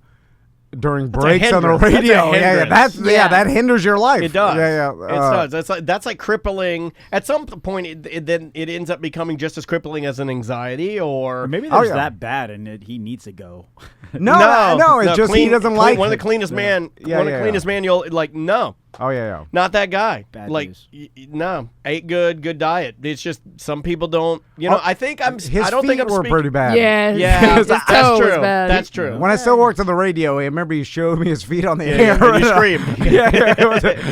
S2: during breaks on the radio. That hinders your life.
S1: It does.
S2: It
S1: does. That's like crippling. At some point, it ends up becoming just as crippling as an anxiety, or
S4: maybe there's that bad, and he needs to go.
S2: No. It's just he doesn't like
S1: one of the cleanest man. One of the cleanest man. You'll like no.
S2: Oh yeah.
S1: Not that guy.
S4: Bad
S1: like
S4: news.
S1: No, ate good diet. It's just some people don't. I think I'm.
S2: His
S1: I don't
S2: feet
S1: think I'm
S2: were
S1: speaking.
S2: pretty bad.
S1: Yeah,
S3: his toe was bad.
S1: That's true.
S2: When I still worked on the radio, I remember he showed me his feet on the air.
S1: And you screamed.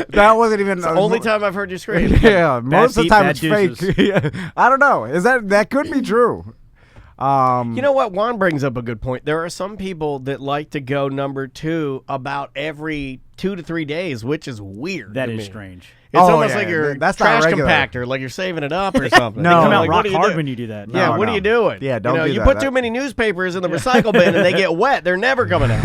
S2: That wasn't even
S1: the only time I've heard you scream.
S2: Yeah, most of the time it's
S4: deuces.
S2: fake. I don't know. Is that could be true?
S1: You know what? Juan brings up a good point. There are some people that like to go number 2 about every 2 to 3 days, which is weird.
S4: That
S1: to
S4: is
S1: me.
S4: strange.
S1: It's almost like you're
S2: that's
S1: trash
S2: not regular.
S1: compactor, like you're saving it up or something.
S2: No.
S4: They come out
S1: like,
S4: rock
S1: what
S4: hard when you do that.
S1: Yeah, what are you doing?
S2: Yeah, don't do
S1: You
S2: that.
S1: put too many newspapers in the recycle bin and they get wet. They're never coming out.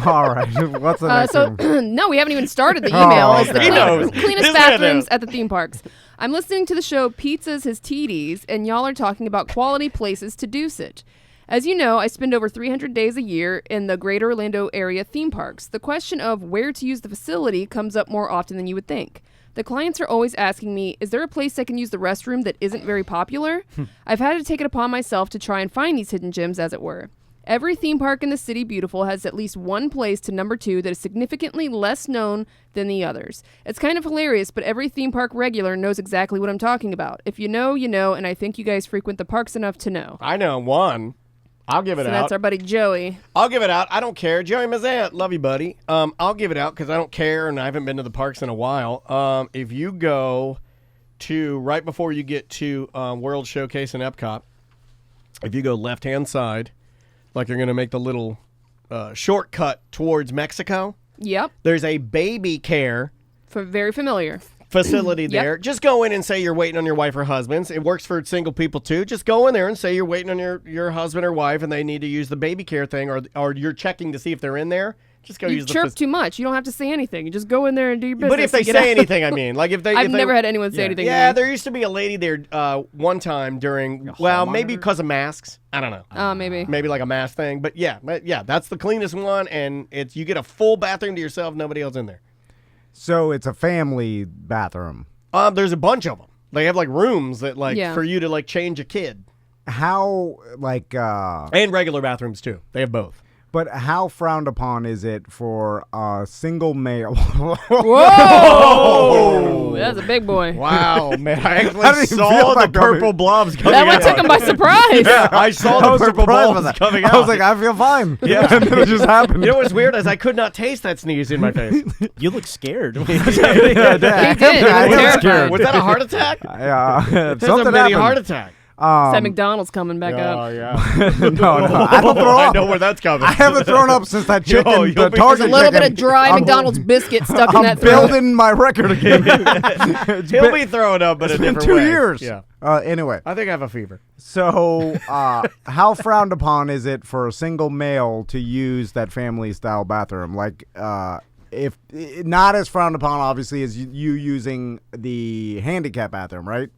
S2: All right. What's the next one?
S3: No, we haven't even started the email. It's the
S2: okay. He
S1: knows.
S3: cleanest
S1: This man
S3: bathrooms
S1: knows.
S3: at the theme parks. I'm listening to the show Pizzas His TDs, and y'all are talking about quality places to deuce it. As you know, I spend over 300 days a year in the greater Orlando area theme parks. The question of where to use the facility comes up more often than you would think. The clients are always asking me, is there a place I can use the restroom that isn't very popular? I've had to take it upon myself to try and find these hidden gems, as it were. Every theme park in the City Beautiful has at least one place to number 2 that is significantly less known than the others. It's kind of hilarious, but every theme park regular knows exactly what I'm talking about. If you know, you know, and I think you guys frequent the parks enough to know.
S1: I know one. I'll give it
S3: So
S1: out.
S3: that's our buddy Joey.
S1: I'll give it out. I don't care. Joey Mazant, love you, buddy. I'll give it out because I don't care and I haven't been to the parks in a while. If you go to, right before you get to World Showcase in Epcot, if you go left-hand side, like you're going to make the little shortcut towards Mexico,
S3: Yep.
S1: there's a baby care
S3: Very familiar.
S1: facility
S3: Yep.
S1: there. Just go in and say you're waiting on your wife or husbands. It works for single people too. Just go in there and say you're waiting on your husband or wife and they need to use the baby care thing or you're checking to see if they're in there. Just go
S3: You
S1: use the
S3: chirp too much. You don't have to say anything. You just go in there and do your business.
S1: But if they
S3: and get
S1: say
S3: out.
S1: anything, I mean, like if they
S3: I've
S1: if they,
S3: never had anyone say anything.
S1: Yeah,
S3: to me.
S1: there used to be a lady there one time during maybe because of masks. I don't know.
S3: Maybe.
S1: Maybe like a mask thing, but yeah, that's the cleanest one, and it's you get a full bathroom to yourself, nobody else in there.
S2: So it's a family bathroom.
S1: There's a bunch of them. They have like rooms that
S3: Yeah.
S1: for you to like change a kid,
S2: How
S1: and regular bathrooms too. They have both.
S2: but how frowned upon is it for a single male?
S3: Whoa! That's a big boy.
S1: Wow, man! I
S2: I
S1: actually
S2: didn't even
S1: saw
S2: feel
S1: the
S2: that coming.
S1: purple blobs coming
S3: That one
S1: out.
S3: took him by surprise.
S1: Yeah, I saw
S2: I
S1: the
S2: was
S1: purple
S2: surprised by
S1: balls
S2: that.
S1: coming out.
S2: I was like, I feel fine.
S1: Yeah.
S2: And then it just happened.
S1: You know what's weird is I could not taste that sneeze in my face.
S4: You look scared.
S3: He did. He was terrified.
S1: Was that a heart attack?
S2: That's
S1: That's a mini heart attack.
S3: That McDonald's coming back up.
S1: yeah.
S2: no, I don't throw
S1: I
S2: up.
S1: know where that's coming.
S2: I haven't thrown up since that chicken,
S1: Yo,
S2: the
S1: you'll be-
S2: Target
S3: There's a little bit
S2: chicken.
S3: of dry McDonald's biscuit stuck in
S2: I'm
S3: that throat.
S2: building my record again. It's
S1: He'll
S2: been-
S1: be throwing up, but
S2: it's
S1: a
S2: been
S1: different
S2: 2
S1: way.
S2: years.
S1: Yeah.
S2: Anyway,
S1: I think I have a fever.
S2: so how frowned upon is it for a single male to use that family style bathroom? Like, if not as frowned upon, obviously, as you using the handicap bathroom, right?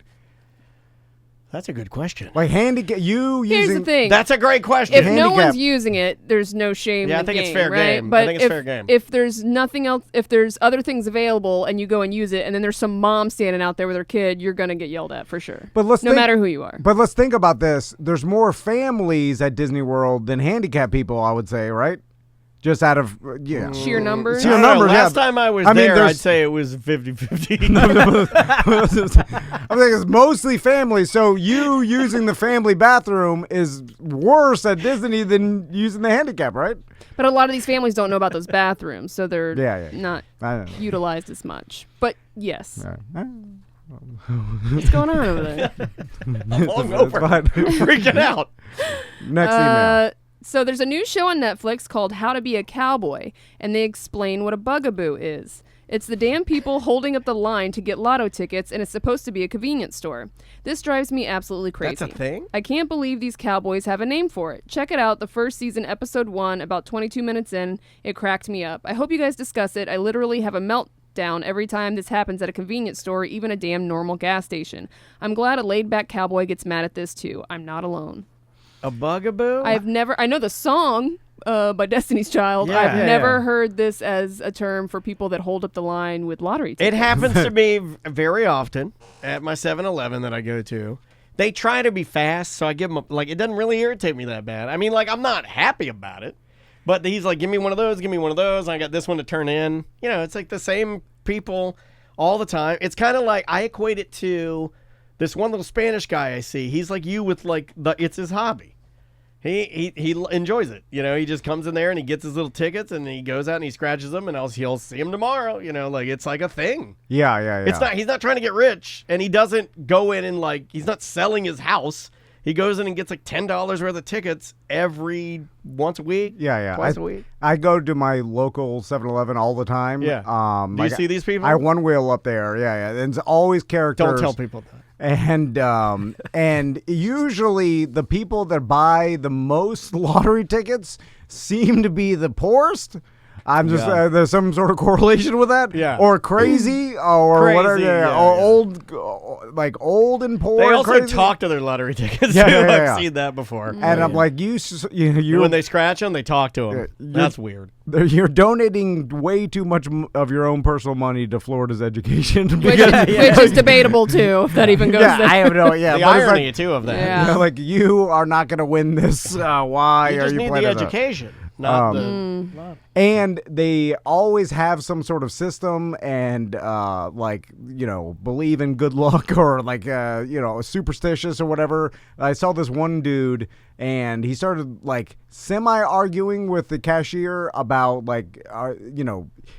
S1: That's a good question.
S2: Like handicap, you
S3: Here's
S2: using
S3: the thing.
S1: That's a great question.
S3: If no
S2: handicap-
S3: one's using it, there's no shame
S1: Yeah, I
S3: in the
S1: think it's
S3: game,
S1: fair
S3: right?
S1: game. I
S3: But
S1: think it's
S3: if,
S1: fair game.
S3: if there's nothing else, if there's other things available and you go and use it, and then there's some mom standing out there with her kid, you're going to get yelled at for sure.
S2: But let's
S3: no
S2: think-
S3: matter who you are.
S2: But let's think about this. There's more families at Disney World than handicapped people, I would say, right? Just out of
S3: Sheer numbers.
S2: Sheer
S1: I don't know.
S2: numbers, yeah.
S1: Last time I was
S2: I mean,
S1: there,
S2: there's-
S1: I'd say it was 50-50.
S2: I think it's mostly family. So you using the family bathroom is worse at Disney than using the handicap, right?
S3: But a lot of these families don't know about those bathrooms, so they're
S2: Yeah.
S3: not
S2: I don't know.
S3: utilized as much. But yes.
S2: Yeah.
S3: What's going on over there?
S1: I'm all over.
S2: But
S1: Freaking out.
S2: next email.
S3: So there's a new show on Netflix called How to Be a Cowboy, and they explain what a bugaboo is. It's the damn people holding up the line to get lotto tickets, and it's supposed to be a convenience store. This drives me absolutely crazy.
S1: That's a thing?
S3: I can't believe these cowboys have a name for it. Check it out, the first season, episode 1, about 22 minutes in. It cracked me up. I hope you guys discuss it. I literally have a meltdown every time this happens at a convenience store, or even a damn normal gas station. I'm glad a laid-back cowboy gets mad at this, too. I'm not alone.
S1: A bugaboo?
S3: I know the song by Destiny's Child.
S1: Yeah.
S3: I've
S1: Yeah,
S3: never heard this as a term for people that hold up the line with lottery tickets.
S1: It happens to me very often at my 7-Eleven that I go to. They try to be fast, so I give them it doesn't really irritate me that bad. I mean, I'm not happy about it, but he's like, give me one of those, I got this one to turn in. You know, it's like the same people all the time. It's kind of like I equate it to this one little Spanish guy I see. He's like you with it's his hobby. He enjoys it. You know, he just comes in there and he gets his little tickets and he goes out and he scratches them and he'll see him tomorrow. You know, it's like a thing.
S2: Yeah.
S1: He's not trying to get rich, and he doesn't go in and he's not selling his house. He goes in and gets like $10 worth of tickets once a week.
S2: Yeah.
S1: Twice a week.
S2: I go to my local 7-Eleven all the time.
S1: Yeah. Do you see these people?
S2: I one wheel up there. Yeah. And it's always characters.
S1: Don't tell people that.
S2: And usually the people that buy the most lottery tickets seem to be the poorest. I'm just there's some sort of correlation with that, or crazy, or whatever, or old, like old and poor.
S1: They also
S2: crazy.
S1: talk to their lottery tickets. I've seen that before.
S2: And I'm like, you
S1: when they scratch them, they talk to them. That's weird.
S2: You're donating way too much of your own personal money to Florida's education,
S3: which is debatable too. If that even goes there.
S2: I have no. Yeah,
S1: the irony too of that.
S3: Yeah.
S2: Like you are not going to win this. Why
S1: you
S2: are
S1: just
S2: you
S1: need
S2: playing
S1: the
S2: it up?
S1: education? Not the
S2: and they always have some sort of system and like believe in good luck or like superstitious or whatever. I saw this one dude and he started like semi-arguing with the cashier about like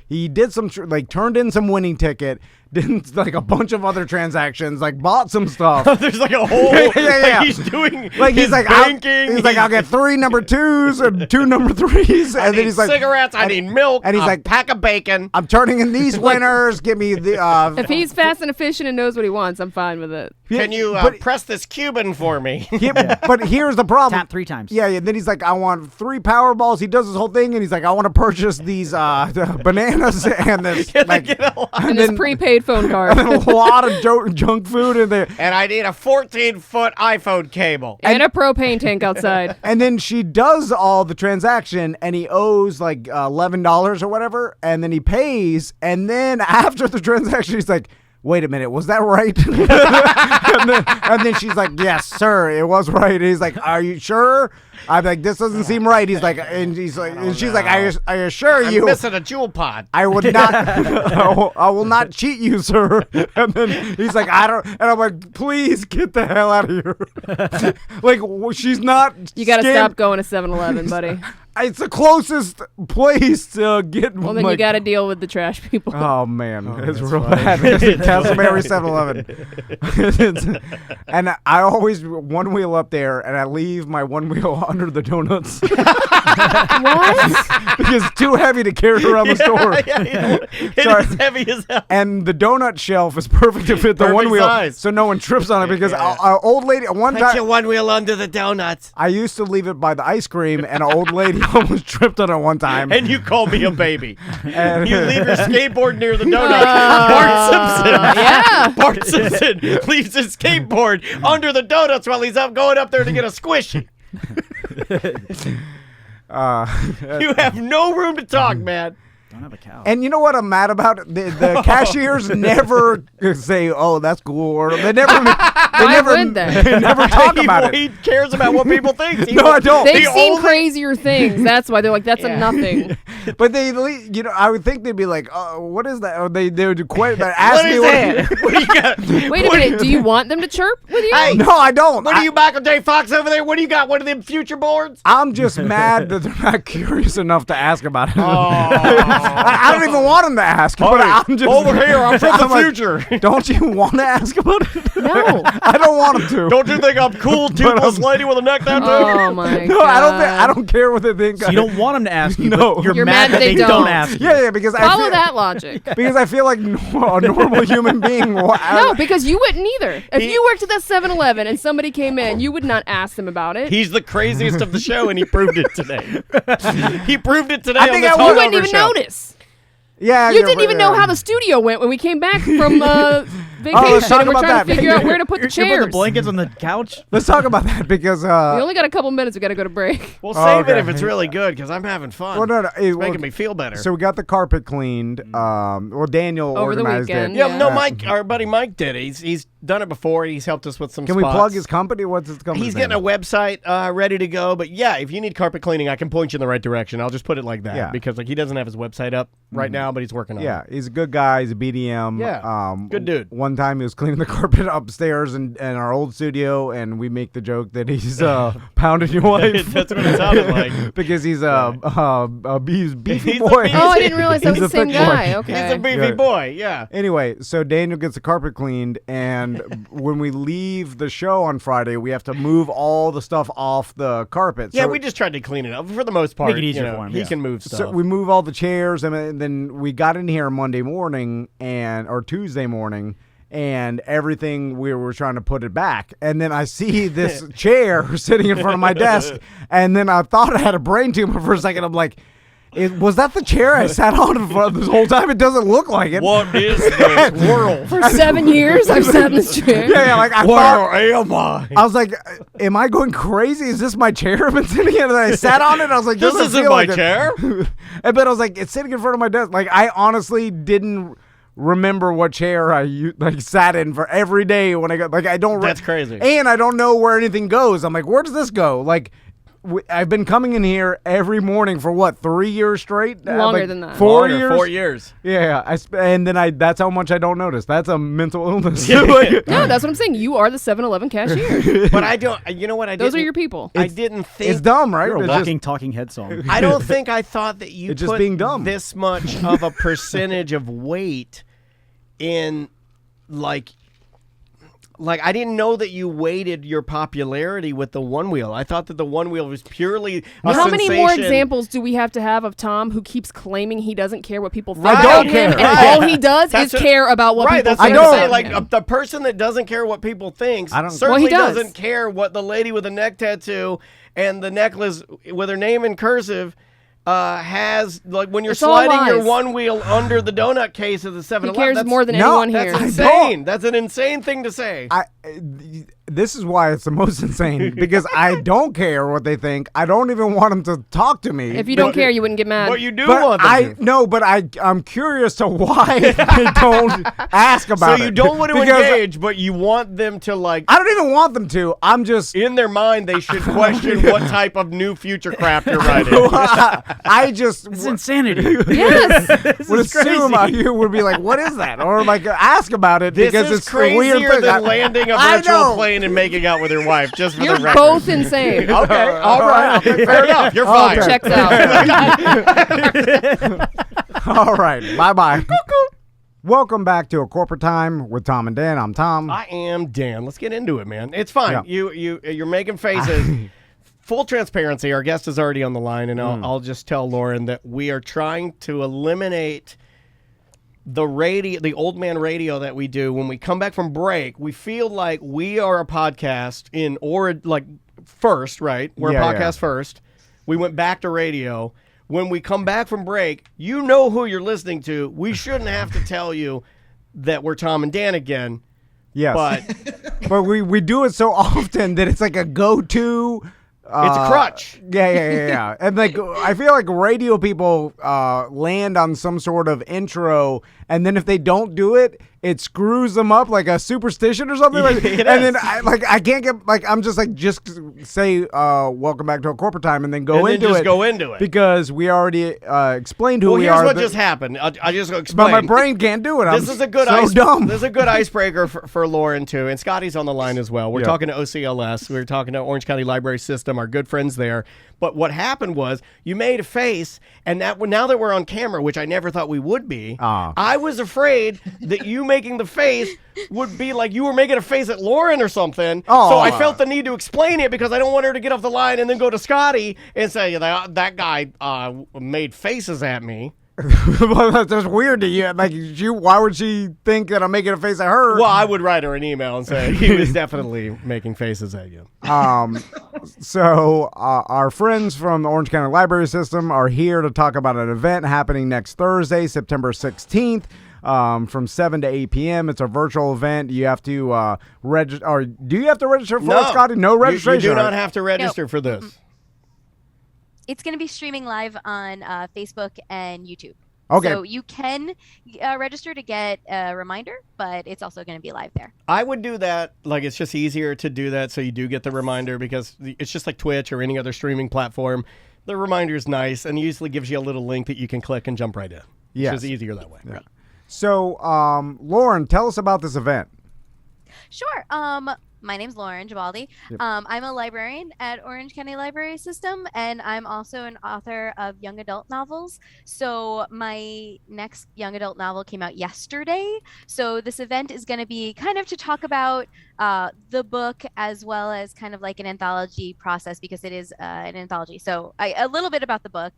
S2: he did some turned in some winning ticket, did like a bunch of other transactions, like bought some stuff.
S1: There's like a whole
S2: yeah.
S1: Like he's doing
S2: like
S1: his
S2: he's like
S1: banking.
S2: He's like I'll get 3 number 2s and 2 number 3s, and then he's like
S1: cigarettes. I need milk.
S2: And he's
S1: a
S2: like
S1: pack of bacon.
S2: I'm turning in these winners. Give me the.
S3: If he's fast and efficient and knows what he wants, I'm fine with it.
S1: Can you press this Cuban for me?
S2: But here's the problem.
S4: Tap 3 times.
S2: Yeah. Then he's like, I want 3 Powerballs. He does this whole thing, and he's like, I want to purchase these bananas and this
S3: and this prepaid phone card.
S2: And a lot of junk food in there.
S1: And I need a 14-foot iPhone cable.
S3: And a propane tank outside.
S2: And then she does all the transaction, and he owes like $11 or whatever, and then he pays, and then after the transaction, he's like, wait a minute, was that right? and then she's like, yes, sir, it was right. And he's like, are you sure? I'm like, this doesn't seem right. He's like, and she's like, I assure you,
S1: I'm missing a jewel pod.
S2: I would not, I will not cheat you, sir. And then he's like, I don't, and I'm like, please get the hell out of here. Like, she's not.
S3: You got to stop going to 7-Eleven, buddy.
S2: It's the closest place to get.
S3: Well, then you got to deal with the trash people.
S2: Oh man, it's real bad. Castlemary 7-Eleven. And I always one wheel up there, and I leave my one wheel under the donuts.
S3: What?
S2: Because it's too heavy to carry around the store.
S1: It is heavy as hell.
S2: And the donut shelf is perfect to fit the one wheel,
S1: size.
S2: so no one trips on it. Because an old lady one
S1: Put
S2: time,
S1: your one wheel under the donuts.
S2: I used to leave it by the ice cream, and an old lady almost tripped on it one time.
S1: And you call me a baby.
S2: And
S1: You leave your skateboard near the donuts. Bart Simpson.
S3: Yeah.
S1: Bart Simpson leaves his skateboard under the donuts while he's going up there to get a squishy. You have no room to talk, man.
S4: Don't have a cow.
S2: And you know what I'm mad about? The cashiers never say, "Oh, that's cool," or they never.
S3: Why would they?
S2: They never talk about it.
S1: He cares about what people think.
S2: No, I don't.
S3: They've seen crazier things. That's why they're like, that's a nothing.
S2: But they, I would think they'd be like, "What is that?" Or they would ask
S1: What
S2: me
S1: is that? What do you got?
S3: Wait a minute. Do you want them to chirp with you?
S1: Hey,
S2: No, I don't.
S1: what are you, Michael J. Fox over there? What do you got? One of them future boards?
S2: I'm just mad that they're not curious enough to ask about it.
S1: Oh.
S2: I don't even want them to ask. But I'm just
S1: Over here, I'm from the
S2: like,
S1: future.
S2: Don't you want to ask about it?
S3: No.
S2: I don't want them to.
S1: Don't you think I'm cool, toothless lady with a neck tattoo?
S3: Oh my
S2: No,
S3: god.
S2: I don't care what they think.
S4: So you don't want them to ask you,
S2: No.
S4: but you're
S3: You're
S4: mad that they don't ask you.
S2: Yeah, because I
S3: Follow
S2: feel,
S3: that logic.
S2: because I feel like a normal human being.
S3: No, because you wouldn't either. If you worked at that 7-Eleven and somebody came in, you would not ask them about it.
S1: He's the craziest of the show, and he proved it today. He proved it today
S2: I
S1: on
S2: think
S1: this
S2: I
S3: You
S1: Hungover
S3: wouldn't even
S1: show.
S3: notice.
S2: Yeah,
S3: You didn't even know how the studio went when we came back from vacation.
S2: talk
S3: And we're
S2: about
S3: trying
S2: that.
S3: to figure out where to put the
S4: You put
S3: chairs.
S4: the blankets on the couch.
S2: Let's talk about that because
S3: We only got a couple minutes. We got to go to break.
S1: We'll save it
S2: okay.
S1: if it's really good, because I'm having fun.
S2: well, no,
S1: It's making me feel better.
S2: So we got the carpet cleaned. Well, Daniel
S3: Over the
S2: organized
S3: weekend,
S2: it.
S1: yeah,
S3: yeah.
S1: no, Mike, our buddy Mike did it. He's done it before. He's helped us with some
S2: Can we
S1: spots.
S2: plug his company? What's his company?
S1: He's getting a website ready to go. But yeah, if you need carpet cleaning, I can point you in the right direction. I'll just put it like that.
S2: Yeah.
S1: Because like he doesn't have his website up right now, but he's working on it.
S2: Yeah, he's a good guy. He's a BDM.
S1: Yeah, good dude.
S2: One one time he was cleaning the carpet upstairs in our old studio, and we make the joke that he's pounding your wife.
S1: That's what it sounded like.
S2: Because he's beefy
S1: He's
S2: boy.
S3: Oh, I didn't realize that was the same
S2: thick boy.
S3: guy. Okay.
S1: He's a beefy boy, yeah.
S2: Anyway, so Daniel gets the carpet cleaned, and when we leave the show on Friday, we have to move all the stuff off the carpet.
S1: Yeah,
S2: So
S1: we just tried to clean it up for the most part.
S4: Make it easier for him,
S1: He
S4: yeah.
S1: can move stuff.
S2: So we move all the chairs, and then we got in here Monday morning or Tuesday morning, and everything we were trying to put it back. And then I see this chair sitting in front of my desk, and then I thought I had a brain tumor for a second. I'm like, was that the chair I sat on for this whole time? It doesn't look like it.
S1: What is this world?
S3: For 7 years, I've sat in this chair.
S2: Yeah, like I
S1: Where
S2: thought.
S1: am I?
S2: I was like, am I going crazy? Is this my chair I've been sitting in? And then I sat on it, and I was like,
S1: This
S2: doesn't
S1: isn't
S2: feel
S1: my
S2: like it.
S1: chair.
S2: But I was like, it's sitting in front of my desk. Like, I honestly didn't remember what chair I sat in for every day when I got, like, I don't.
S1: That's crazy.
S2: And I don't know where anything goes. I'm like, where does this go? Like, I've been coming in here every morning for what, 3 years straight?
S3: Longer than that.
S2: 4
S1: Longer,
S2: years?
S1: 4 years.
S2: Yeah, and then that's how much I don't notice. That's a mental illness.
S3: No, that's what I'm saying. You are the 7-Eleven cashier.
S1: But I don't. You know what?
S3: Those are your people.
S1: I didn't think.
S2: It's dumb, right?
S4: You're a
S2: It's just-
S4: walking, talking head song.
S1: I don't think I thought that you
S2: It's just
S1: put
S2: being dumb.
S1: this much of a percentage of weight in, like I didn't know that you weighted your popularity with the one wheel. I thought that the one wheel was purely a
S3: How many more
S1: sensation.
S3: examples do we have to have of Tom who keeps claiming he doesn't care what people think
S2: I
S3: about
S2: don't
S3: him,
S2: care.
S3: and
S2: Right.
S3: all he does
S1: That's
S3: is
S1: what-
S3: care about what
S1: Right,
S3: people
S1: that's
S3: think
S1: what I'm
S2: don't.
S1: saying.
S3: about
S1: Like
S3: him.
S1: the person that doesn't care what people think
S2: I don't-
S1: certainly
S3: Well, he does.
S1: doesn't care what the lady with a neck tattoo and the necklace with her name in cursive has, like, when you're
S3: It's all
S1: sliding your
S3: lies.
S1: one wheel under the donut case of the
S3: He
S1: 7-Eleven.
S3: cares more than
S2: No,
S3: anyone here.
S1: That's
S2: I
S1: insane. That's an insane thing to say.
S2: This is why it's the most insane, because I don't care what they think. I don't even want them to talk to me.
S3: If you don't care, you wouldn't get mad.
S1: But you do
S2: But
S1: want them to.
S2: no, but I'm curious to why they don't ask
S1: So
S2: about it.
S1: you don't want to
S2: Because
S1: engage, but you want them to, like,
S2: I don't even want them to. I'm just.
S1: in their mind, they should question what type of new future craft you're writing.
S2: I just
S4: It's insanity.
S3: Yes.
S2: would assume you would be like, "What is that?" Or like ask about it
S1: This
S2: because
S1: is
S2: it's a weird
S1: crazier
S2: thing.
S1: than landing a
S2: I
S1: virtual
S2: know.
S1: plane and making out with your wife, just for
S3: You're
S1: the record.
S3: both insane.
S1: Okay, all right. Fair enough. You're
S2: Okay.
S1: fired.
S3: Checks out.
S2: All right, bye. Welcome back to A Corporate Time with Tom and Dan. I'm Tom.
S1: I am Dan. Let's get into it, man. It's fine.
S2: Yeah.
S1: You're making faces. Full transparency, our guest is already on the line, and I'll just tell Lauren that we are trying to eliminate the old man radio that we do when we come back from break. We feel like we are a podcast first, right? We're
S2: Yeah,
S1: a podcast first. We went back to radio. When we come back from break, you know who you're listening to. We shouldn't have to tell you that we're Tom and Dan again.
S2: Yes,
S1: But
S2: we do it so often that it's like a go-to.
S1: it's a crutch.
S2: Yeah. And like, I feel like radio people land on some sort of intro, and then if they don't do it, it screws them up like a superstition or something. Like,
S1: It
S2: and
S1: is.
S2: then I can't get I'm just say welcome back to A Corporate Time, and then go
S1: And then
S2: into
S1: just
S2: it.
S1: go into it.
S2: because we already explained who
S1: Well,
S2: we
S1: here's
S2: are.
S1: what just happened. I just
S2: but
S1: explain.
S2: my brain can't do it.
S1: This is a good This is a good icebreaker for Lauren too, and Scotty's on the line as well. We're
S2: Yeah.
S1: talking to OCLS. We're talking to Orange County Library System, our good friends there. But what happened was you made a face, and now that we're on camera, which I never thought we would be, I was afraid that you making the face would be like you were making a face at Lauren or something. So I felt the need to explain it because I don't want her to get off the line and then go to Scotty and say that guy made faces at me.
S2: Well, that's weird to you. Like, why would she think that I'm making a face at her?
S1: Well, I would write her an email and say he was definitely making faces at you.
S2: So our friends from the Orange County Library System are here to talk about an event happening next Thursday, September 16th. From 7 to 8 p.m. It's a virtual event. You have to register. Or do you have to register for it, Scotty? No registration.
S1: You do not
S2: right?
S1: have to register for this.
S5: It's going to be streaming live on Facebook and YouTube.
S2: Okay.
S5: So you can register to get a reminder, but it's also going to be live there.
S1: I would do that. Like, it's just easier to do that so you do get the reminder because it's just like Twitch or any other streaming platform. The reminder is nice and usually gives you a little link that you can click and jump right in.
S2: Yes.
S1: It's just easier that way.
S2: Yeah. So, Lauren, tell us about this event.
S5: Sure. My name's Lauren Gibaldi.
S2: Yep.
S5: I'm a librarian at Orange County Library System, and I'm also an author of young adult novels. So my next young adult novel came out yesterday. So this event is going to be kind of to talk about the book as well as kind of like an anthology process, because it is an anthology. So a little bit about the book.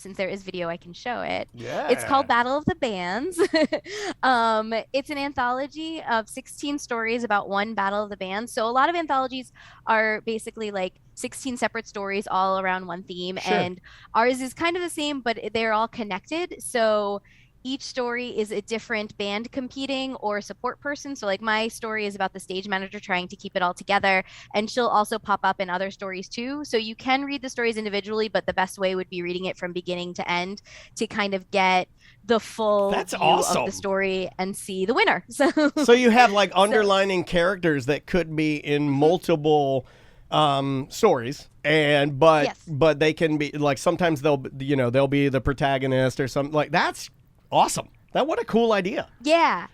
S5: Since there is video, I can show it.
S1: Yeah.
S5: It's called Battle of the Bands. It's an anthology of 16 stories about one Battle of the Bands. So a lot of anthologies are basically like 16 separate stories all around one theme.
S1: Sure.
S5: And ours is kind of the same, but they're all connected. So each story is a different band competing or support person. So like my story is about the stage manager trying to keep it all together, and she'll also pop up in other stories too. So you can read the stories individually, but the best way would be reading it from beginning to end to kind of get the full
S1: That's
S5: view
S1: awesome.
S5: of the story and see the winner.
S1: So you have like underlining characters that could be in multiple stories, and but they can be like, sometimes they'll be the protagonist or something like that's awesome. What a cool idea.
S5: Yeah.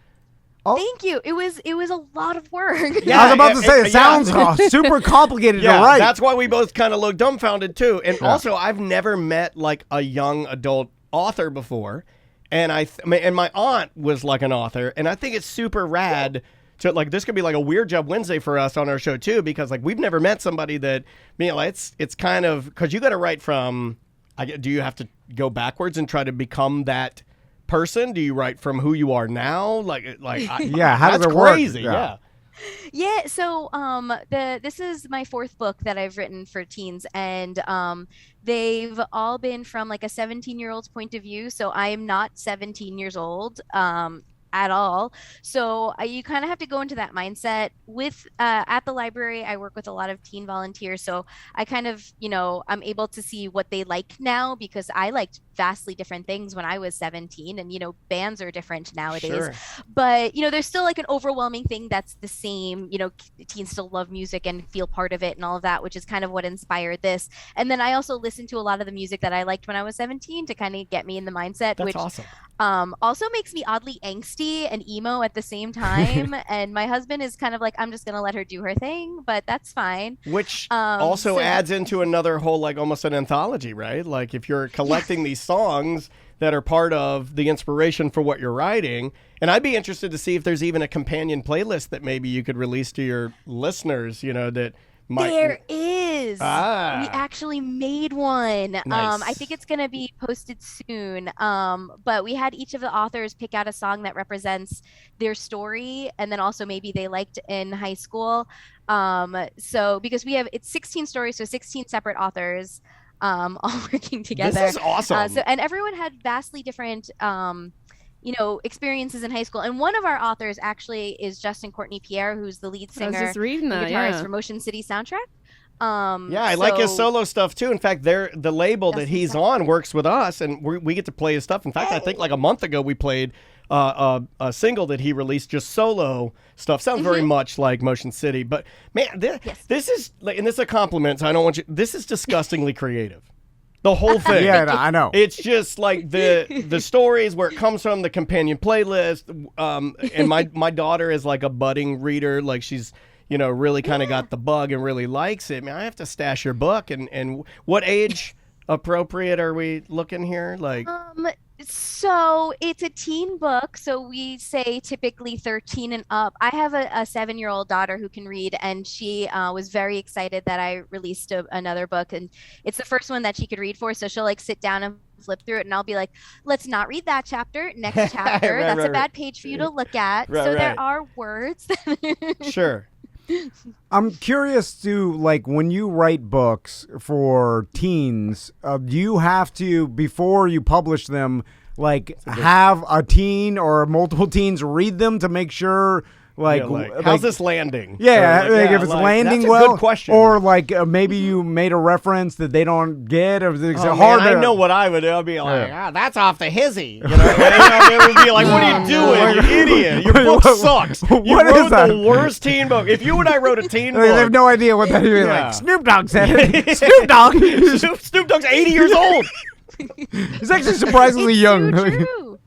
S2: Oh.
S5: Thank you. It was a lot of work.
S2: Yeah, I was about to say, it sounds super complicated to write.
S1: That's why we both kind of look dumbfounded too. And also, I've never met like a young adult author before, and and my aunt was like an author, and I think it's super rad. So like this could be like a Weird Job Wednesday for us on our show too, because like we've never met somebody that, it's kind of, because you got to write from. Do you have to go backwards and try to become that person? Do you write from who you are now?
S2: Yeah, how does
S1: that's
S2: it work?
S1: crazy. Yeah.
S5: Yeah, so this is my fourth book that I've written for teens, and they've all been from like a 17-year-old's point of view. So I am not 17 years old at all. So you kind of have to go into that mindset. With at the library, I work with a lot of teen volunteers, so I kind of, I'm able to see what they like now, because I liked vastly different things when I was 17, and bands are different nowadays.
S1: Sure.
S5: But there's still like an overwhelming thing that's the same. Teens still love music and feel part of it and all of that, which is kind of what inspired this. And then I also listened to a lot of the music that I liked when I was 17 to kind of get me in the mindset.
S1: That's
S5: which
S1: awesome.
S5: Also makes me oddly angsty and emo at the same time. And my husband is kind of like, I'm just gonna let her do her thing, but that's fine.
S1: Which also adds into another whole, like, almost an anthology, right? Like, if you're collecting these songs that are part of the inspiration for what you're writing, and I'd be interested to see if there's even a companion playlist that maybe you could release to your listeners, that might.
S5: There is. We
S1: Ah.
S5: actually made one.
S1: Nice.
S5: I think it's going to be posted soon. But we had each of the authors pick out a song that represents their story, and then also maybe they liked in high school. So because it's 16 stories, so 16 separate authors all working together.
S1: This is awesome.
S5: And everyone had vastly different experiences in high school. And one of our authors actually is Justin Courtney Pierre, who's the lead singer,
S3: I was just reading that,
S5: guitarist for Motion City Soundtrack.
S1: I like his solo stuff too. In fact, the label that he's on works with us, and we get to play his stuff. In fact, I think like a month ago we played a single that he released, just solo stuff. Sounds very much like Motion City, but man, this is like, and this is a compliment. So I don't want you. This is disgustingly creative. The whole thing.
S2: Yeah, I know.
S1: It's just like the stories, where it comes from, the companion playlist. And my daughter is like a budding reader. Like, she's, really kind of got the bug and really likes it. Man, I have to stash your book. And what age appropriate are we looking here? Like,
S5: so it's a teen book, so we say typically 13 and up. I have a 7-year-old daughter who can read, and she was very excited that I released another book, and it's the first one that she could read for, so she'll like sit down and flip through it, and I'll be like, let's not read that chapter, next chapter. That's a bad page for you to look at. There are words.
S1: Sure.
S2: I'm curious to, like, when you write books for teens, do you have to, before you publish them, like, have a teen or multiple teens read them to make sure,
S1: how's this landing?
S2: Yeah, if it's landing
S1: that's
S2: well.
S1: A good question.
S2: Or like maybe you made a reference that they don't get, or it's
S1: hard. I know what I would do. I'd be like, that's off the hizzy. It would be like, what are you doing, you idiot? Your book sucks. You wrote the worst teen book. If you and I wrote a teen book,
S2: they have no idea what that is. Like, Snoop Dogg said it. Snoop Dogg.
S1: Snoop Dogg's 80 years old.
S2: He's actually surprisingly young.
S5: True.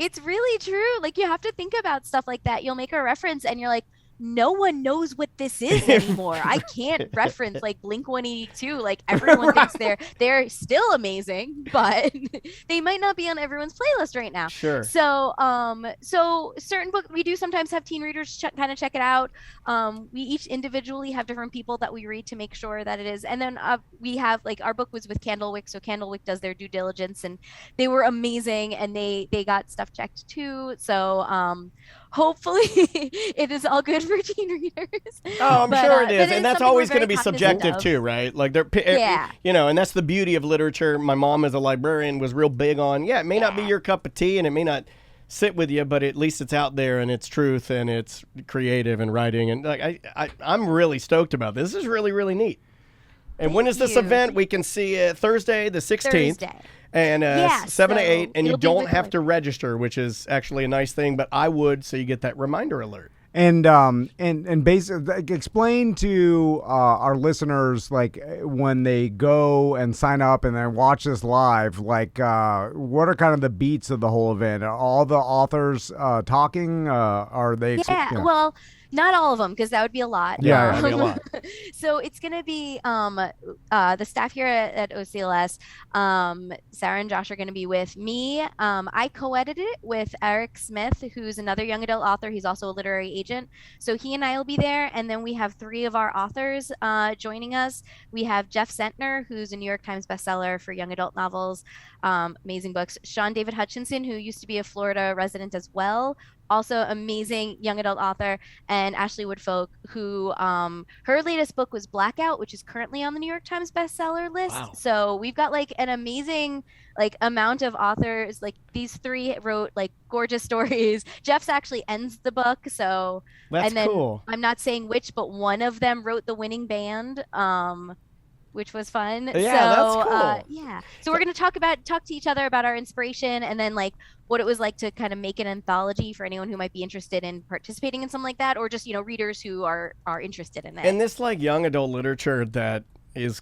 S5: It's really true. Like, you have to think about stuff like that. You'll make a reference and you're like, no one knows what this is anymore. I can't reference like Blink-182. Like, everyone thinks they're still amazing, but they might not be on everyone's playlist right now.
S1: Sure.
S5: So so certain book we do sometimes have teen readers kind of check it out. We each individually have different people that we read to make sure that it is. And then we have, like, our book was with Candlewick, so Candlewick does their due diligence, and they were amazing, and they got stuff checked too. So hopefully it is all good for teen readers.
S1: Oh, I'm sure it is. And that's always going to be subjective too, right? Like, you know, and that's the beauty of literature. My mom, as a librarian, was real big on, it may not be your cup of tea and it may not sit with you, but at least it's out there and it's truth and it's creative and writing. And like, I'm really stoked about this. This is really, really neat. And when is this event? We can see it Thursday, the 16th.
S5: Thursday.
S1: And 7 to 8, and you don't have to
S5: liquid.
S1: register, which is actually a nice thing, but I would, so you get that reminder alert.
S2: And basically explain to our listeners, like, when they go and sign up and then watch this live, like, what are kind of the beats of the whole event? Are all the authors talking? Are they?
S5: Well, not all of them, because that would be a lot.
S1: That'd be a lot.
S5: So it's going to be the staff here at OCLS. Sarah and Josh are going to be with me. I co-edited it with Eric Smith, who's another young adult author. He's also a literary agent. So he and I will be there. And then we have 3 of our authors joining us. We have Jeff Sentner, who's a New York Times bestseller for young adult novels. Amazing books. Sean David Hutchinson, who used to be a Florida resident as well. Also amazing young adult author, and Ashley Woodfolk, who her latest book was Blackout, which is currently on the New York Times bestseller list.
S1: Wow.
S5: So we've got like an amazing amount of authors. Like, these 3 wrote like gorgeous stories. Jeff's actually ends the book, so
S1: That's cool.
S5: I'm not saying which, but one of them wrote the winning band. Which was fun.
S1: Yeah,
S5: so,
S1: that's cool.
S5: So we're going to talk to each other about our inspiration, and then like what it was like to kind of make an anthology for anyone who might be interested in participating in something like that, or just, you know, readers who are interested in it.
S1: And this like young adult literature that is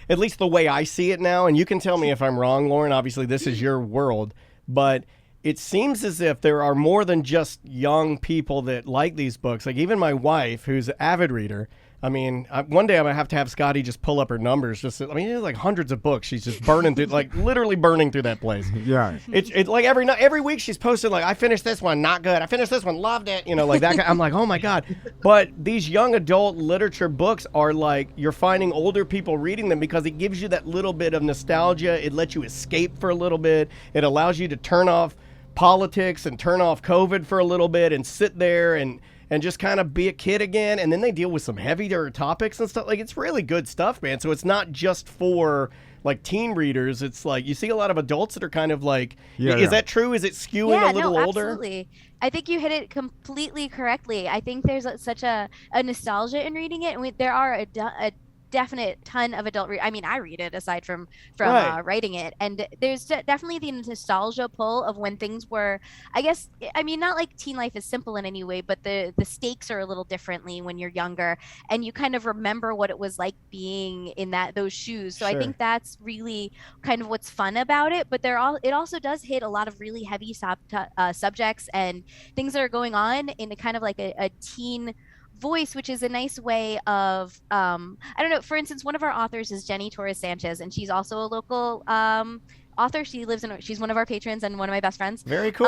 S1: at least the way I see it now, and you can tell me if I'm wrong, Lauren, obviously this is your world, but it seems as if there are more than just young people that like these books. Like, even my wife, who's an avid reader, I mean, one day I'm going to have Scotty just pull up her numbers. There's like hundreds of books. She's just burning through, like literally burning through that place.
S2: Yeah.
S1: It's like every week she's posted, like, I finished this one, not good. I finished this one, loved it. You know, like that. I'm like, oh my God. But these young adult literature books are like, you're finding older people reading them because it gives you that little bit of nostalgia. It lets you escape for a little bit. It allows you to turn off politics and turn off COVID for a little bit and sit there and just kind of be a kid again. And then they deal with some heavier topics and stuff. Like, it's really good stuff, man. So it's not just for like teen readers. It's like, you see a lot of adults that are kind of like, is that true? Is it skewing a little older?
S5: Absolutely. I think you hit it completely correctly. I think there's such a nostalgia in reading it. And there are a definite ton of adult I mean, I read it aside from writing it, and there's definitely the nostalgia pull of when things were, I guess, I mean, not like teen life is simple in any way, but the stakes are a little differently when you're younger, and you kind of remember what it was like being in those shoes. So sure. I think that's really kind of what's fun about it. But it also does hit a lot of really heavy subjects and things that are going on in a kind of like a teen voice, which is a nice way of I don't know, for instance, one of our authors is Jenny Torres Sanchez, and she's also a local author. She's one of our patrons and one of my best friends.
S1: Very cool.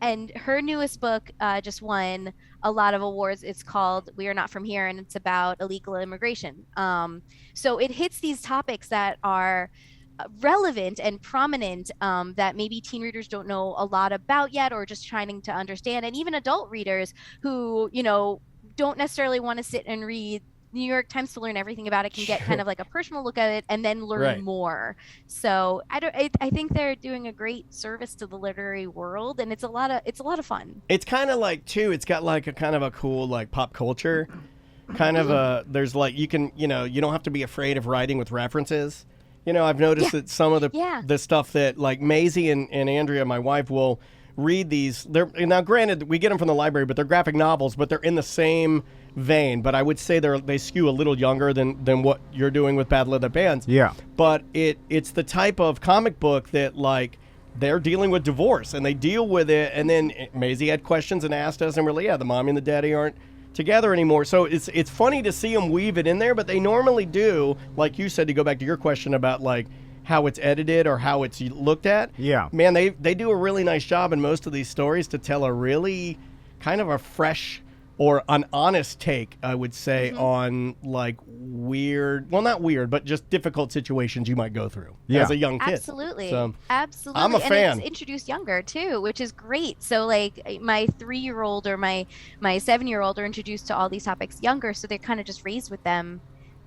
S5: And her newest book just won a lot of awards. It's called We Are Not From Here, and it's about illegal immigration. So it hits these topics that are relevant and prominent, that maybe teen readers don't know a lot about yet, or just trying to understand, and even adult readers who, you know, don't necessarily want to sit and read New York Times to learn everything about it, can get kind of like a personal look at it and then learn more. So I think they're doing a great service to the literary world, and it's a lot of fun. It's
S1: kind of like too, it's got like a kind of a cool like pop culture kind of there's like, you can, you know, you don't have to be afraid of writing with references. You know, I've noticed that some of the stuff that like Maisie and Andrea, my wife, will read these. Now, granted, we get them from the library, but they're graphic novels, but they're in the same vein. But I would say they skew a little younger than what you're doing with Bad Leather Bands.
S2: Yeah.
S1: But it's the type of comic book that like they're dealing with divorce, and they deal with it. And then Maisie had questions and asked us, and we're like, yeah, the mommy and the daddy aren't together anymore. So it's funny to see them weave it in there, but they normally do, like you said, to go back to your question about like how it's edited or how it's looked at.
S2: Yeah.
S1: Man, they do a really nice job in most of these stories to tell a really kind of a fresh or an honest take, I would say, on like weird, well, not weird, but just difficult situations you might go through as a young kid.
S5: Absolutely.
S1: So,
S5: absolutely.
S1: I'm a fan.
S5: And it's introduced younger too, which is great. So like my 3-year-old or my 7-year-old are introduced to all these topics younger, so they're kind of just raised with them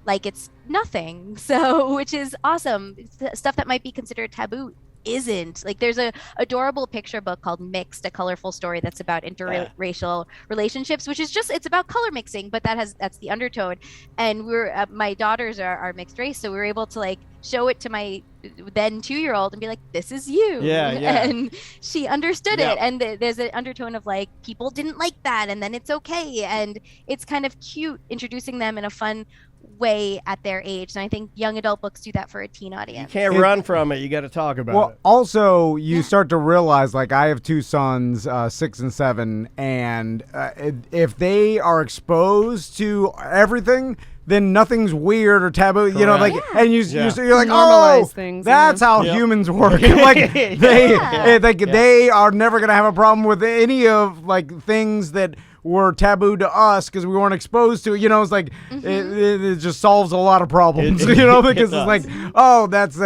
S5: like it's nothing. So, which is awesome. Stuff that might be considered taboo isn't. Like there's a adorable picture book called Mixed, a colorful story that's about interracial relationships, which is just, it's about color mixing, but that's the undertone. And we're my daughters are mixed race, so we were able to like show it to my then 2-year-old and be like, this is you. And she understood it. And there's an undertone of like, people didn't like that, and then it's okay. And it's kind of cute introducing them in a fun way at their age. And I think young adult books do that for a teen audience.
S1: You can't run from it. You got to talk about it.
S2: Also, you start to realize, like, I have 2 sons, 6 and 7, and if they are exposed to everything, then nothing's weird or taboo. You know, like, and you're like,
S3: Normalize things,
S2: that's how humans work. Like, they are never gonna have a problem with any of like things that were taboo to us because we weren't exposed to it. You know, it's like it just solves a lot of problems. You know, because it's like, oh, that's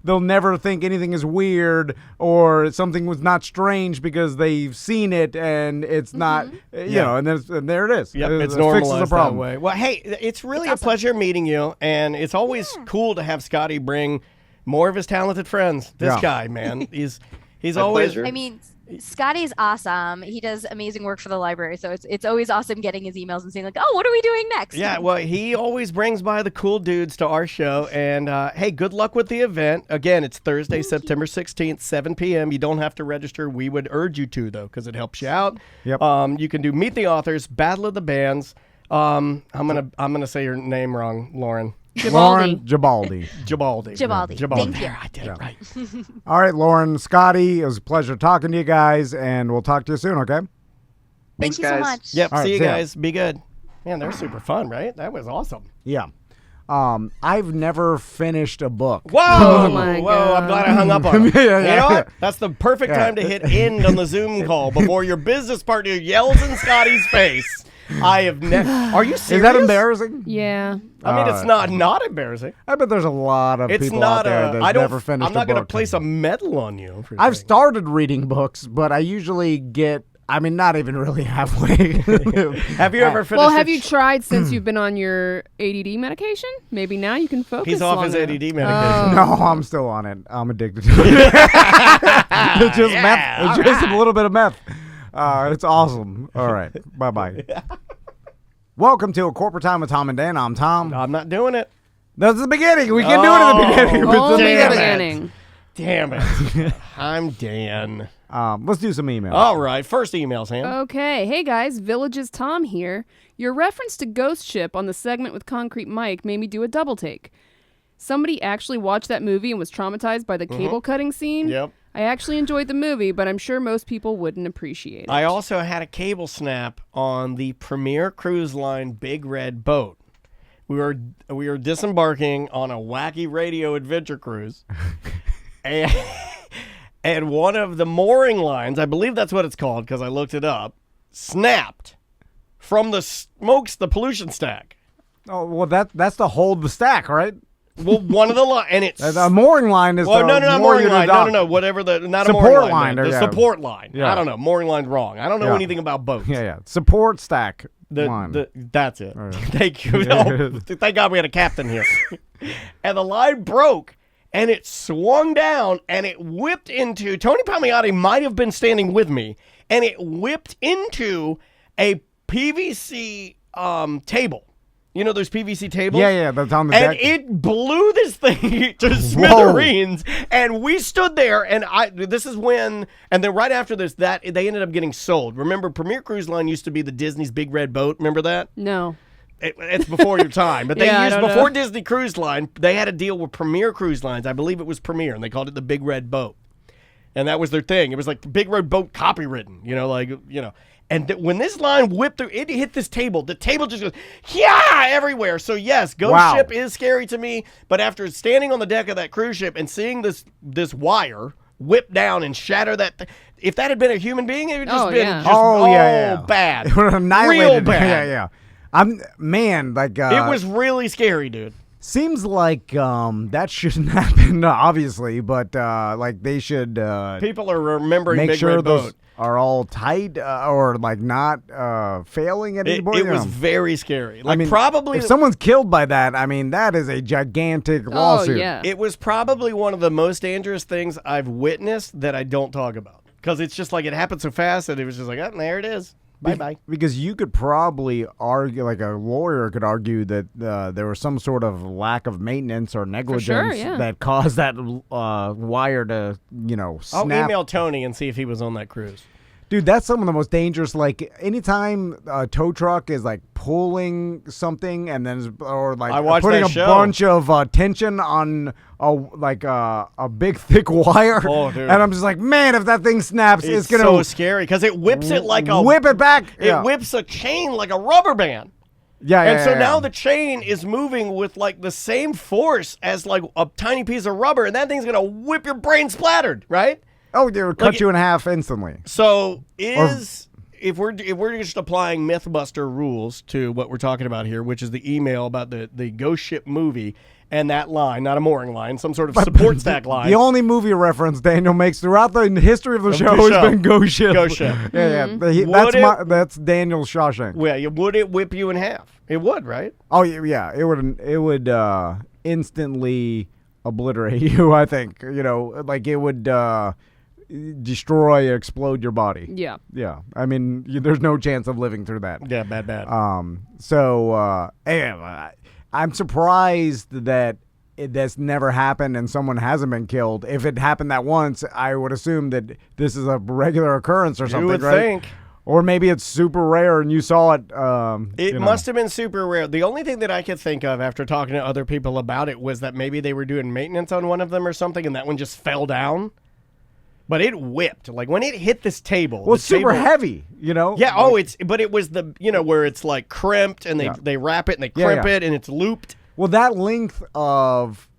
S2: they'll never think anything is weird or something was not strange because they've seen it and it's not, you know, and there it is.
S1: Yep, it's
S2: it
S1: normalized
S2: fixes the problem.
S1: that way. Well, hey, it's really a pleasure meeting you, and it's always cool to have Scotty bring more of his talented friends. This guy, man, he's always.
S6: Pleasure.
S5: I mean, Scotty's awesome. He does amazing work for the library, so it's always awesome getting his emails and saying like, oh, what are we doing next?
S1: Yeah, well, he always brings by the cool dudes to our show, and hey, good luck with the event. Again, it's Thursday, September 16th, 7 p.m. You don't have to register. We would urge you to, though, because it helps you out.
S2: Yep.
S1: You can do Meet the Authors, Battle of the Bands. I'm gonna say your name wrong, Lauren.
S2: Lauren Gibaldi.
S1: Gibaldi.
S5: Thank you.
S1: I did it right.
S2: All right, Lauren, Scotty, it was a pleasure talking to you guys, and we'll talk to you soon, okay?
S6: Thanks,
S5: Thank you so
S6: guys.
S5: much.
S1: Yep,
S2: All right,
S1: see you
S2: see ya.
S1: guys. Be good. Man, they're super fun, right? That was awesome.
S2: Yeah. I've never finished a book.
S1: Whoa!
S3: Oh my
S1: Whoa,
S3: God.
S1: I'm glad I hung up on him.
S2: Yeah,
S1: You know what? That's the perfect time to hit end on the Zoom call before your business partner yells in Scotty's face. I have never. Are you serious?
S2: Is that embarrassing?
S3: Yeah.
S1: I mean, it's not embarrassing.
S2: I bet there's a lot of
S1: It's
S2: people
S1: not
S2: out there that's never finished
S1: I'm not
S2: a book.
S1: going to place a medal on you. For
S2: I've
S1: saying-
S2: started reading books, but I usually get, I mean, not even really halfway.
S1: Have you ever finished?
S3: Well, have you tried since you've been on your ADD medication? Maybe now you can focus.
S1: He's off his
S3: longer.
S1: ADD medication.
S2: No, I'm still on it. I'm addicted to it. It's just meth. It's just a little bit of meth. It's awesome. All right. Bye-bye. Welcome to A Corporate Time with Tom and Dan. I'm Tom.
S1: I'm not doing it.
S2: That's the beginning. We can do it at the beginning. It's
S3: Only
S2: the
S3: the
S1: Damn
S2: beginning.
S3: beginning.
S1: Damn it. I'm Dan.
S2: Let's do some emails.
S1: All right. First email, Sam.
S3: Okay. Hey guys, Village's Tom here. Your reference to Ghost Ship on the segment with Concrete Mike made me do a double take. Somebody actually watched that movie and was traumatized by the cable cutting scene.
S1: Yep.
S3: I actually enjoyed the movie, but I'm sure most people wouldn't appreciate it.
S1: I also had a cable snap on the Premier Cruise Line Big Red Boat. We were disembarking on a wacky radio adventure cruise, and one of the mooring lines, I believe that's what it's called because I looked it up, snapped from the pollution stack.
S2: Oh, well, that's to hold the stack, right?
S1: Well, one of the line, and it's
S2: The mooring line is
S1: well,
S2: the
S1: not
S2: mooring
S1: mooring line.
S2: dock.
S1: No, whatever the not
S2: Support
S1: a mooring
S2: line,
S1: man.
S2: or
S1: The
S2: yeah.
S1: support line.
S2: Yeah.
S1: I don't know. Mooring line's wrong. I don't know
S2: Yeah.
S1: anything about boats.
S2: Yeah. Support stack line.
S1: That's it.
S2: All right.
S1: Thank you. Oh, thank God we had a captain here. And the line broke, and it swung down, and it whipped into Tony Palmiotti might have been standing with me, and it whipped into a PVC table. You know those PVC tables?
S2: Yeah, that's on the
S1: And
S2: deck.
S1: it blew this thing to smithereens, and we stood there, and this is when, and then right after this, that they ended up getting sold. Remember, Premier Cruise Line used to be the Disney's Big Red Boat. Remember that?
S3: No.
S1: It's before your time, but they
S3: Yeah, I
S1: used
S3: don't
S1: before
S3: know.
S1: Disney Cruise Line. They had a deal with Premier Cruise Lines. I believe it was Premier, and they called it the Big Red Boat. And that was their thing. It was like the Big Red Boat copywritten, And when this line whipped through, it hit this table. The table just goes, yeah, everywhere. So yes, Ghost Ship is scary to me. But after standing on the deck of that cruise ship and seeing this wire whip down and shatter that, if that had been a human being, it would just been bad,
S2: annihilated.
S1: Real bad.
S2: Yeah. It
S1: was really scary, dude.
S2: Seems like that shouldn't happen, obviously, but they should.
S1: People are remembering
S2: make
S1: Big
S2: sure
S1: Red
S2: those
S1: Boat.
S2: Are all tight or not failing at any point.
S1: It was very scary. Probably
S2: if someone's killed by that, that is a gigantic lawsuit.
S3: Yeah.
S1: It was probably one of the most dangerous things I've witnessed that I don't talk about because it's just like it happened so fast that it was just like, oh, there it is. Bye-bye.
S2: Because you could probably argue, like a lawyer could argue that there was some sort of lack of maintenance or negligence that caused that wire to, snap.
S1: I'll email Tony and see if he was on that cruise.
S2: Dude, that's some of the most dangerous. Like, anytime a tow truck is like pulling something and then putting a bunch of tension on a big thick wire, and I'm just like, man, if that thing snaps, it's gonna
S1: so scary because it whips it like a
S2: whip it back.
S1: It whips a chain like a rubber band. Now the chain is moving with like the same force as like a tiny piece of rubber, and that thing's gonna whip your brain splattered, right?
S2: Oh, they would cut you in half instantly.
S1: So if we're just applying MythBuster rules to what we're talking about here, which is the email about the Ghost Ship movie and that line, not a mooring line, some sort of support stack line.
S2: The only movie reference Daniel makes throughout the history of the show has been Ghost Ship.
S1: Ghost Ship.
S2: That's Daniel's Shawshank.
S1: Yeah, would it whip you in half? It would, right?
S2: Oh yeah, it would instantly obliterate you. I think it would. Destroy, explode your body.
S3: Yeah.
S2: There's no chance of living through that.
S1: Yeah, bad.
S2: I'm surprised that that's never happened and someone hasn't been killed. If it happened that once, I would assume that this is a regular occurrence or something,
S1: you would
S2: right?
S1: think.
S2: Or maybe it's super rare and you saw it.
S1: It must have been super rare. The only thing that I could think of after talking to other people about it was that maybe they were doing maintenance on one of them or something and that one just fell down. But it whipped. Like, when it hit this table.
S2: Well, it's super heavy, Yeah.
S1: But it was where it's like crimped and they wrap it and they crimp it and it's looped.
S2: Well, that length of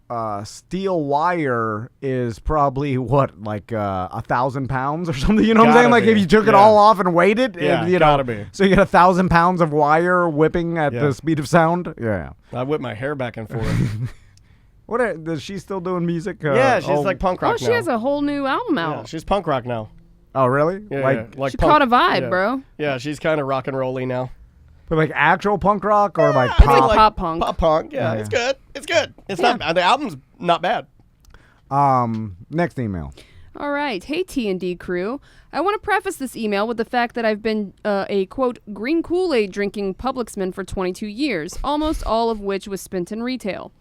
S2: steel wire is probably what, like 1,000 pounds or something? You know what I'm saying? Like, if you took it all off and weighed it,
S1: gotta be.
S2: So you get 1,000 pounds of wire whipping at the speed of sound? Yeah.
S1: I whip my hair back and forth.
S2: Is she still doing music?
S1: She's like punk rock now.
S3: She has a whole new album out.
S1: Yeah, she's punk rock now.
S2: Oh, really?
S1: Yeah, like
S3: she
S1: punk,
S3: caught a vibe, bro.
S1: Yeah, she's kind of rock and rolly now.
S2: But like actual punk rock or like
S3: pop?
S2: Like
S3: pop punk.
S1: Pop punk, yeah. It's good. It's good. It's not bad. The album's not bad.
S2: Next email.
S3: All right. Hey, T&D crew. I want to preface this email with the fact that I've been a, quote, green Kool-Aid drinking Publixman for 22 years, almost all of which was spent in retail.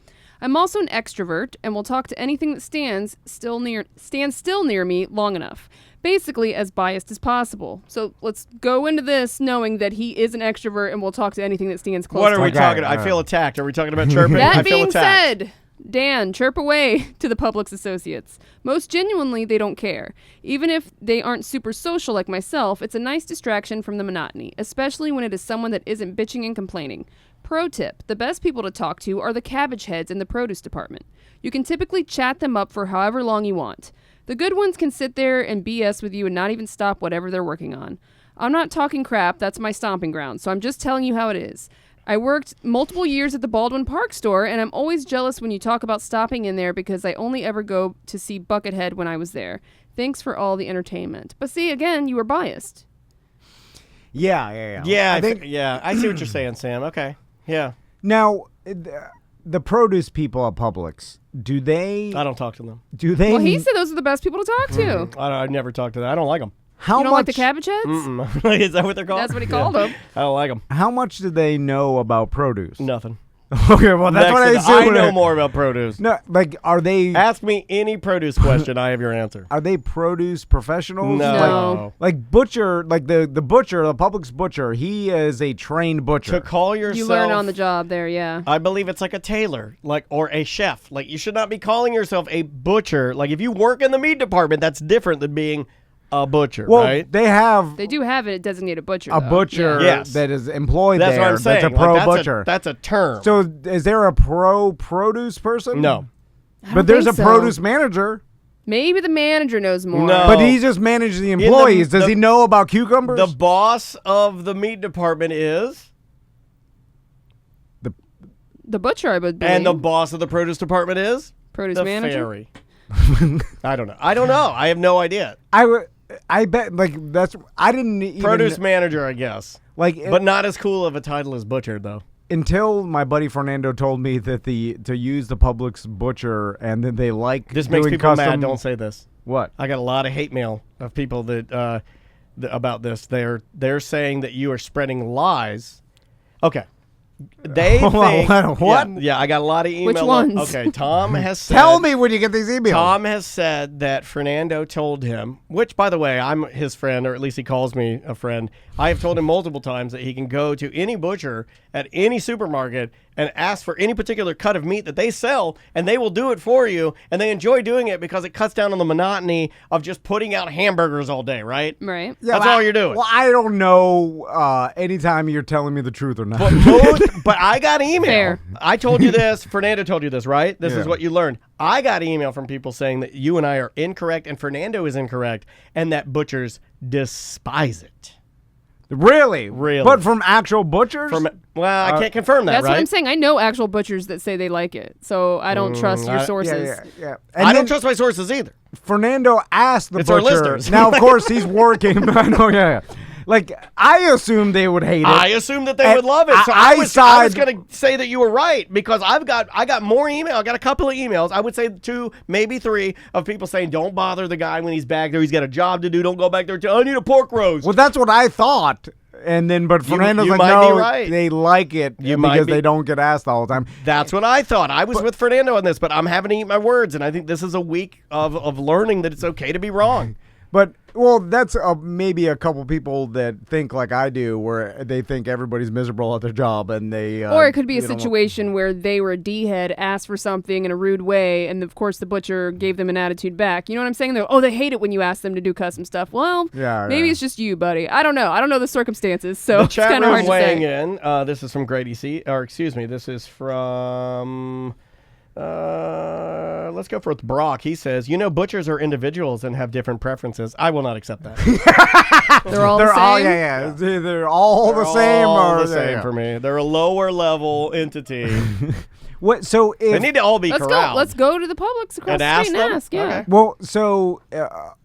S3: I'm also an extrovert and will talk to anything that stands still near me long enough. Basically as biased as possible. So let's go into this knowing that he is an extrovert and will talk to anything that stands close to him.
S1: What are we talking about? I feel attacked. Are we talking about chirping?
S3: That being said, Dan, chirp away to the Publix associates. Most genuinely, they don't care. Even if they aren't super social like myself, it's a nice distraction from the monotony, especially when it is someone that isn't bitching and complaining. Pro tip, the best people to talk to are the cabbage heads in the produce department. You can typically chat them up for however long you want. The good ones can sit there and BS with you and not even stop whatever they're working on. I'm not talking crap, that's my stomping ground, so I'm just telling you how it is. I worked multiple years at the Baldwin Park store, and I'm always jealous when you talk about stopping in there because I only ever go to see Buckethead when I was there. Thanks for all the entertainment. But see, again, you were biased.
S2: Yeah.
S1: Yeah, I see what you're saying, Sam. Okay. Yeah.
S2: Now, the produce people at Publix, do they...
S1: I don't talk to them.
S2: Do they...
S3: Well, he said those are the best people to talk to.
S1: I never talk to them. I don't like them.
S3: You don't like the cabbage heads?
S1: Is that what they're called?
S3: That's what he called them.
S1: I don't like them.
S2: How much do they know about produce?
S1: Nothing.
S2: Okay, well, that's what I assumed.
S1: I know more about produce.
S2: No, like, are they...
S1: Ask me any produce question. I have your answer.
S2: Are they produce professionals?
S1: No.
S2: Like butcher, like the butcher, the Publix butcher, he is a trained butcher.
S1: To call yourself...
S3: You learn on the job there, yeah.
S1: I believe it's like a tailor, or a chef. Like, you should not be calling yourself a butcher. Like, if you work in the meat department, that's different than being a butcher,
S2: well,
S1: right?
S3: They do have a designated butcher.
S2: A butcher
S1: Yes.
S2: that is employed
S1: That's
S2: there.
S1: what I'm saying.
S2: That's a pro
S1: Like,
S2: butcher.
S1: That's a term.
S2: So is there a pro produce person?
S1: No.
S2: But there's a
S3: think so.
S2: produce manager.
S3: Maybe the manager knows more.
S1: No.
S2: But he just manages the employees. Does he know about cucumbers?
S1: The boss of the meat department is...
S3: The butcher, I would believe.
S1: And the boss of the produce department is?
S3: Produce
S1: the
S3: manager?
S1: fairy. I don't know. I have no idea.
S2: I bet, like, that's... I didn't even...
S1: Produce manager, I guess.
S2: Like,
S1: But not as cool of a title as butcher, though.
S2: until my buddy Fernando told me that to use the Publix butcher and then they like
S1: This makes
S2: doing
S1: people
S2: custom...
S1: mad. Don't say this.
S2: What?
S1: I got a lot of hate mail of people that about this. They're saying that you are spreading lies. Okay. They
S2: Hold on,
S1: think
S2: what?
S1: Yeah, I got a lot of emails.
S3: Which ones?
S1: Okay, Tom has said.
S2: Tell me when you get these emails.
S1: Tom has said that Fernando told him, which, by the way, I'm his friend, or at least he calls me a friend. I have told him multiple times that he can go to any butcher at any supermarket and ask for any particular cut of meat that they sell, and they will do it for you, and they enjoy doing it because it cuts down on the monotony of just putting out hamburgers all day, right?
S3: Right.
S2: Yeah,
S1: That's all you're doing.
S2: Well, I don't know anytime you're telling me the truth or not.
S1: But I got email.
S3: Fair.
S1: I told you this. Fernando told you this, right? This
S2: Yeah.
S1: is what you learned. I got email from people saying that you and I are incorrect and Fernando is incorrect and that butchers despise it.
S2: Really?
S1: Really.
S2: But from actual butchers?
S1: Well, I can't confirm that,
S3: That's
S1: right?
S3: what I'm saying. I know actual butchers that say they like it, so I don't trust your sources.
S2: Yeah. And
S1: I
S2: then
S1: don't trust my sources either.
S2: Fernando asked the
S1: It's our
S2: butcher.
S1: listeners.
S2: Now, of course, he's working. I know, yeah. Like, I assumed they would hate it.
S1: I assumed that they
S2: And
S1: would love it. So
S2: I
S1: I was
S2: side-
S1: going to say that you were right because I got more email. I got a couple of emails. I would say 2, maybe 3 of people saying, don't bother the guy when he's back there. He's got a job to do. Don't go back there. I need a pork roast.
S2: Well, that's what I thought. And then, but Fernando's
S1: you
S2: like,
S1: might be
S2: no,
S1: right.
S2: they like it because they don't get asked all the time.
S1: That's what I thought. I was with Fernando on this, but I'm having to eat my words, and I think this is a week of learning that it's okay to be wrong.
S2: But, well, that's maybe a couple people that think like I do, where they think everybody's miserable at their job, and they...
S3: Or it could be a
S2: they don't want-
S3: situation where they were a D-head, asked for something in a rude way, and of course the butcher gave them an attitude back. You know what I'm saying? They hate it when you ask them to do custom stuff. Well, maybe it's just you, buddy. I don't know. I don't know the circumstances, so
S1: The
S3: it's
S1: chat
S3: kind of hard
S1: room
S3: to
S1: weighing
S3: say.
S1: in. This is from Grady C. Or excuse me, this is from... let's go for Brock. He says, butchers are individuals and have different preferences. I will not accept that.
S3: They're all the same?
S2: all, yeah. They're all the same.
S1: All
S2: or
S1: the same for me. They're a lower level entity.
S2: What? So if
S1: They need to all be
S3: Let's
S1: corralled.
S3: go. Let's go to the Publix across
S1: And
S3: the
S1: ask
S3: street and
S1: them?
S3: ask. Yeah.
S1: Okay.
S2: Well, so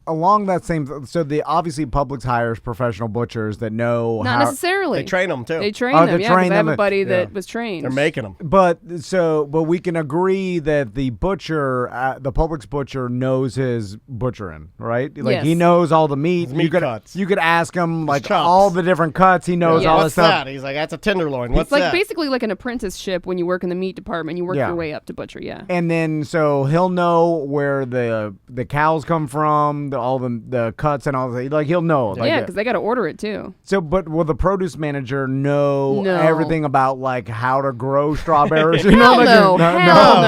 S2: along that same, so the obviously Publix hires professional butchers that know
S3: Not
S2: how.
S3: necessarily.
S1: They train them too.
S3: They train
S2: Oh,
S3: them.
S2: they
S3: Yeah, 'cause
S2: train
S3: I have
S2: them.
S3: a buddy that
S2: Yeah.
S3: was trained.
S1: They're making them.
S2: But we can agree that the butcher, the Publix butcher, knows his butchering, right? Like
S3: Yes.
S2: he knows all the meat.
S1: His meat
S2: you could
S1: cuts.
S2: You could ask him like
S1: chops.
S2: all the different cuts. He knows
S3: Yeah.
S2: all
S1: What's
S2: that stuff.
S1: that? He's like, that's a tenderloin. What's
S3: It's like
S1: that?
S3: basically like an apprenticeship when you work in the meat department. You work
S2: Yeah.
S3: your way up to butcher. Yeah.
S2: And then so he'll know where the cows come from, all the cuts and all that. Like he'll know. Like,
S3: Yeah, because they got to order it too.
S2: So, but will the produce manager know
S3: No.
S2: everything about like how to grow strawberries?
S3: Hell
S2: like,
S3: no. Hell
S1: They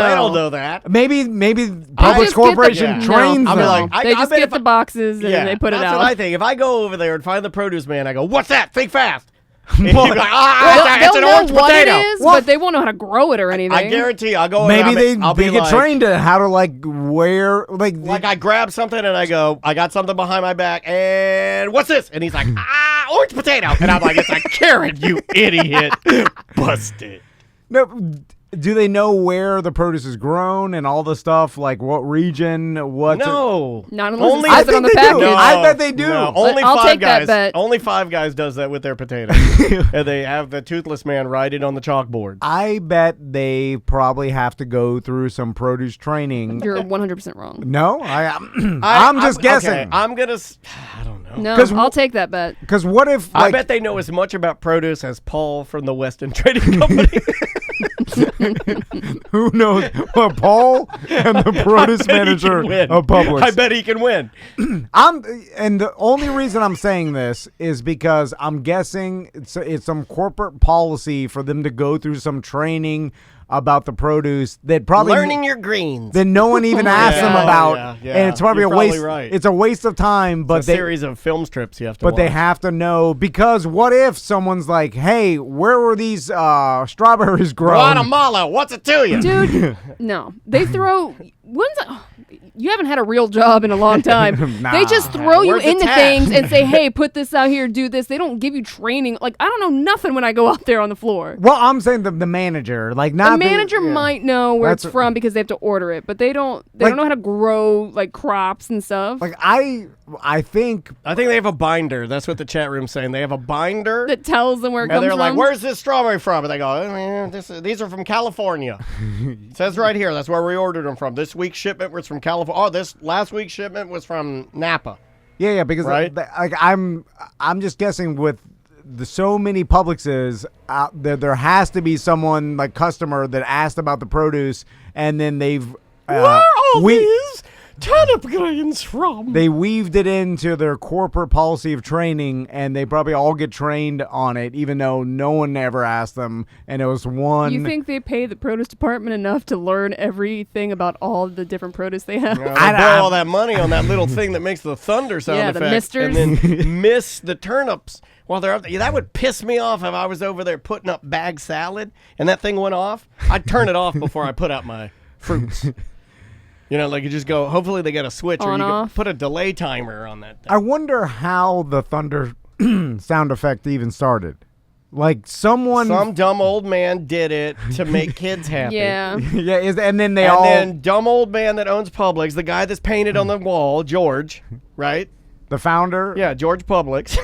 S3: no.
S1: don't know that.
S2: Maybe
S3: They
S2: Publix
S3: just get
S2: Corporation
S1: the-
S2: trains
S1: I'll be
S2: them.
S1: like, I
S3: They just
S1: bet
S3: get
S1: if
S3: the
S1: I-
S3: boxes and they put it
S1: that's
S3: out.
S1: what I think. If I go over there and find the produce man, I go, what's that? Think fast. And he'd
S2: Well,
S1: be like,
S3: They'll
S1: it's an
S3: know
S1: orange
S3: what
S1: potato.
S3: it is,
S2: Well,
S3: but they won't know how to grow it or anything.
S1: I guarantee I'll go
S2: Maybe
S1: over, I'll
S2: they
S1: be
S2: get
S1: like,
S2: trained to how to like where like
S1: Like I grab something and I go, I got something behind my back, and what's this? And he's like, orange potato. And I'm like, it's a carrot, you idiot. Busted.
S2: no. Do they know where the produce is grown and all the stuff? Like what region? What?
S1: No.
S3: Not unless
S1: Only-
S3: it
S2: I
S3: says it
S2: think
S3: on the
S2: they
S3: package.
S2: do. I bet they do.
S1: No, only
S3: I'll
S1: Five
S3: take that
S1: Guys.
S3: bet.
S1: Only Five Guys does that with their potatoes, and they have the toothless man write it on the chalkboard.
S2: I bet they probably have to go through some produce training.
S3: You're 100% wrong.
S2: No, I'm just guessing.
S1: Okay, I'm gonna. I don't know.
S3: No,
S2: 'Cause
S3: I'll take that bet.
S2: Because what if
S1: I
S2: like
S1: bet they know as much about produce as Paul from the Weston Trading Company.
S2: Who knows? Well, Paul and the produce manager of Publix.
S1: I bet he can win.
S2: And the only reason I'm saying this is because I'm guessing it's some corporate policy for them to go through some training about the produce that probably
S1: learning your greens
S2: that no one even asked them about, and it's probably
S1: You're
S2: a waste.
S1: Right.
S2: It's a waste of time. But
S1: it's a series of film strips you have to.
S2: But
S1: watch.
S2: they have to know, because what if someone's like, "Hey, where were these strawberries grown?"
S1: Guatemala, what's it to you,
S3: dude? No, they throw. You haven't had a real job in a long time.
S2: Nah.
S3: They just throw you
S1: Where's the
S3: into
S1: tap?
S3: things and say, "Hey, put this out here, do this." They don't give you training. Like, I don't know nothing when I go out there on the floor.
S2: Well, I'm saying the manager, like not
S3: The manager might know where it's from because they have to order it, but they don't. They don't know how to grow like crops and stuff.
S2: Like I think
S1: they have a binder. That's what the chat room's saying. They have a binder
S3: that tells them where it comes
S1: and they're
S3: from.
S1: like, "Where's this strawberry from?" And they go, "These are from California." It says right here. That's where we ordered them from. This week's shipment was from California. Oh, this last week's shipment was from Napa.
S2: Yeah, because
S1: right?
S2: like I'm just guessing with so many Publixes out there has to be someone like customer that asked about the produce, and then they've
S1: where are these turnip greens from?
S2: They weaved it into their corporate policy of training, and they probably all get trained on it, even though no one ever asked them. And it was one.
S3: You think they pay the produce department enough to learn everything about all the different produce they have?
S1: They blow all that money on that little thing that makes the thunder sound
S3: Yeah,
S1: effect,
S3: the misters.
S1: and then miss the turnips while they're up there. That would piss me off if I was over there putting up bag salad and that thing went off. I'd turn it off before I put out my fruits. You know, like you just go, hopefully they get a switch or you can put a delay timer on that thing.
S2: I wonder how the thunder sound effect even started. Like some
S1: dumb old man did it to make kids happy.
S3: Yeah.
S2: And then
S1: then dumb old man that owns Publix, the guy that's painted on the wall, George, right?
S2: The founder?
S1: Yeah, George Publix.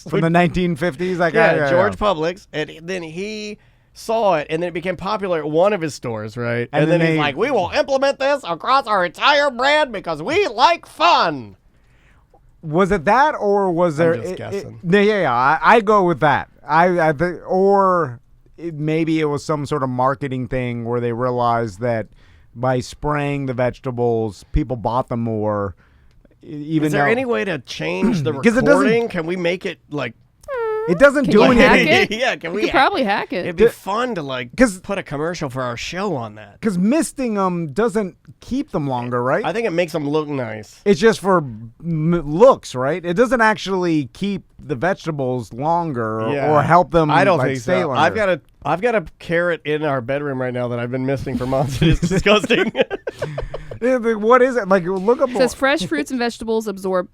S2: From the 1950s? Like,
S1: George Publix. And then he saw it, and then it became popular at one of his stores, right? And then he's like, "We will implement this across our entire brand because we like fun."
S2: Was it that, or was there?
S1: I'm just guessing.
S2: I go with that. I think, or maybe it was some sort of marketing thing where they realized that by spraying the vegetables, people bought them more. Is
S1: there any way to change the recording? Can we make it like?
S2: It doesn't do anything.
S1: Yeah,
S3: we could probably hack it.
S1: It'd be fun to put a commercial for our show on that.
S2: Because misting them doesn't keep them longer, right?
S1: I think it makes them look nice.
S2: It's just for looks, right? It doesn't actually keep the vegetables longer or help them.
S1: I don't think
S2: stay
S1: so.
S2: longer.
S1: I've got a carrot in our bedroom right now that I've been misting for months. It's disgusting.
S2: What is it? Like, look up.
S3: It says fresh fruits and vegetables absorb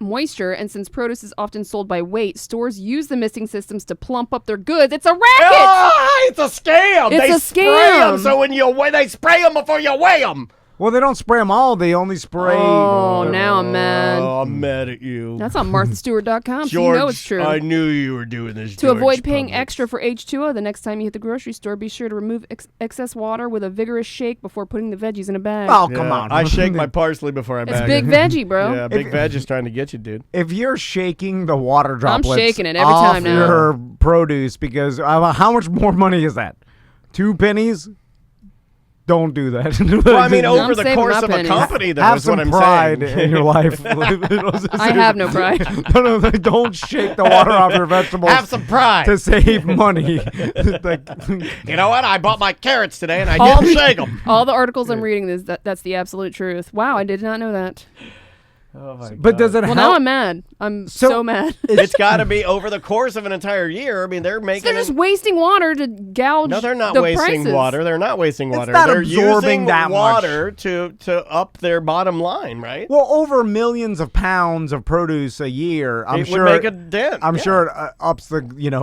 S3: moisture, and since produce is often sold by weight, stores use the misting systems to plump up their goods. It's a racket.
S1: It's a scam.
S3: It's a
S1: spray
S3: scam.
S1: them so when you weigh, they spray them before you weigh them.
S2: Well, they don't spray them all. They only spray.
S3: Oh, now I'm mad.
S1: Oh, I'm mad at you.
S3: That's on MarthaStewart.com, so
S1: George,
S3: you know it's true.
S1: I knew you were doing this,
S3: To avoid paying
S1: Publix.
S3: extra for H2O, the next time you hit the grocery store, be sure to remove excess water with a vigorous shake before putting the veggies in a bag.
S2: Oh, come on.
S1: I shake my parsley before I bag
S3: It's big
S1: it.
S3: veggie, bro.
S1: Yeah, big veg is trying to get you, dude.
S2: If you're shaking the water droplets
S3: shaking it every
S2: off
S3: time now.
S2: your produce, because how much more money is that? 2 pennies? Don't do that.
S1: Well, I mean, over
S3: I'm
S1: the
S3: saving
S1: course
S3: my
S1: of
S3: pennies.
S1: a company, though,
S2: Have
S1: is
S2: some
S1: what I'm
S2: pride
S1: saying.
S2: in your life.
S3: I have no pride.
S2: No, don't shake the water off your vegetables.
S1: Have some pride.
S2: To save money.
S1: You know what? I bought my carrots today, and I
S3: All
S1: didn't
S3: the-
S1: shake them.
S3: All the articles I'm reading is that's the absolute truth. Wow, I did not know that.
S1: Oh my
S2: But does it
S3: Well,
S2: help?
S3: now I'm mad. I'm so mad.
S1: It's got to be over the course of an entire year. I mean, they're
S3: So
S1: making.
S3: they're just wasting water to gouge.
S1: No, they're not
S3: the
S1: wasting
S3: prices.
S1: water. They're not wasting water.
S2: not
S1: They're
S2: absorbing
S1: using
S2: that
S1: water to up their bottom line, right?
S2: Well, over millions of pounds of produce a year. I'm
S1: it
S2: sure
S1: would make a dent.
S2: I'm
S1: yeah.
S2: sure it ups the